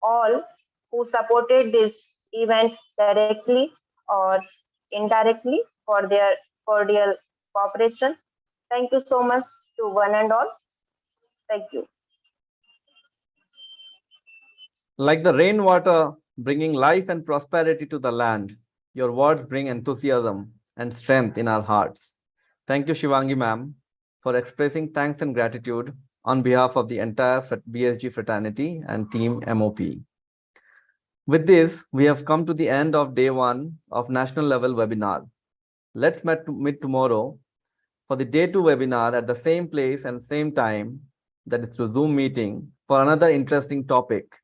all who supported this event directly or indirectly for their cordial cooperation. Thank you so much to one and all. Thank you. Like the rainwater bringing life and prosperity to the land, your words bring enthusiasm and strength in our hearts. Thank you, Shivangi ma'am, for expressing thanks and gratitude on behalf of the entire BSG fraternity and team MOP. With this, we have come to the end of day 1 of national level webinar. Let's meet tomorrow for the day 2 webinar at the same place and same time, that is through Zoom meeting, for another interesting topic,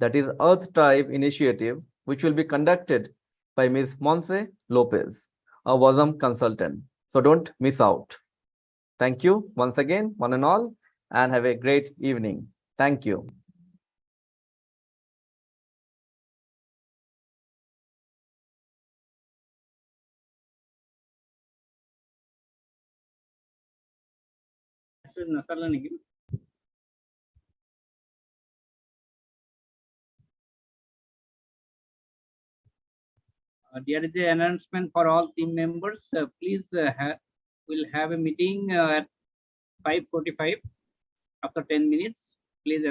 that is Earth Tribe Initiative, which will be conducted by Ms. Monse Lopez, a WASM consultant. So don't miss out. Thank you once again, one and all, and have a great evening. Thank you. There is an announcement for all team members. Please, we'll have a meeting at 5:45 after 10 minutes. Please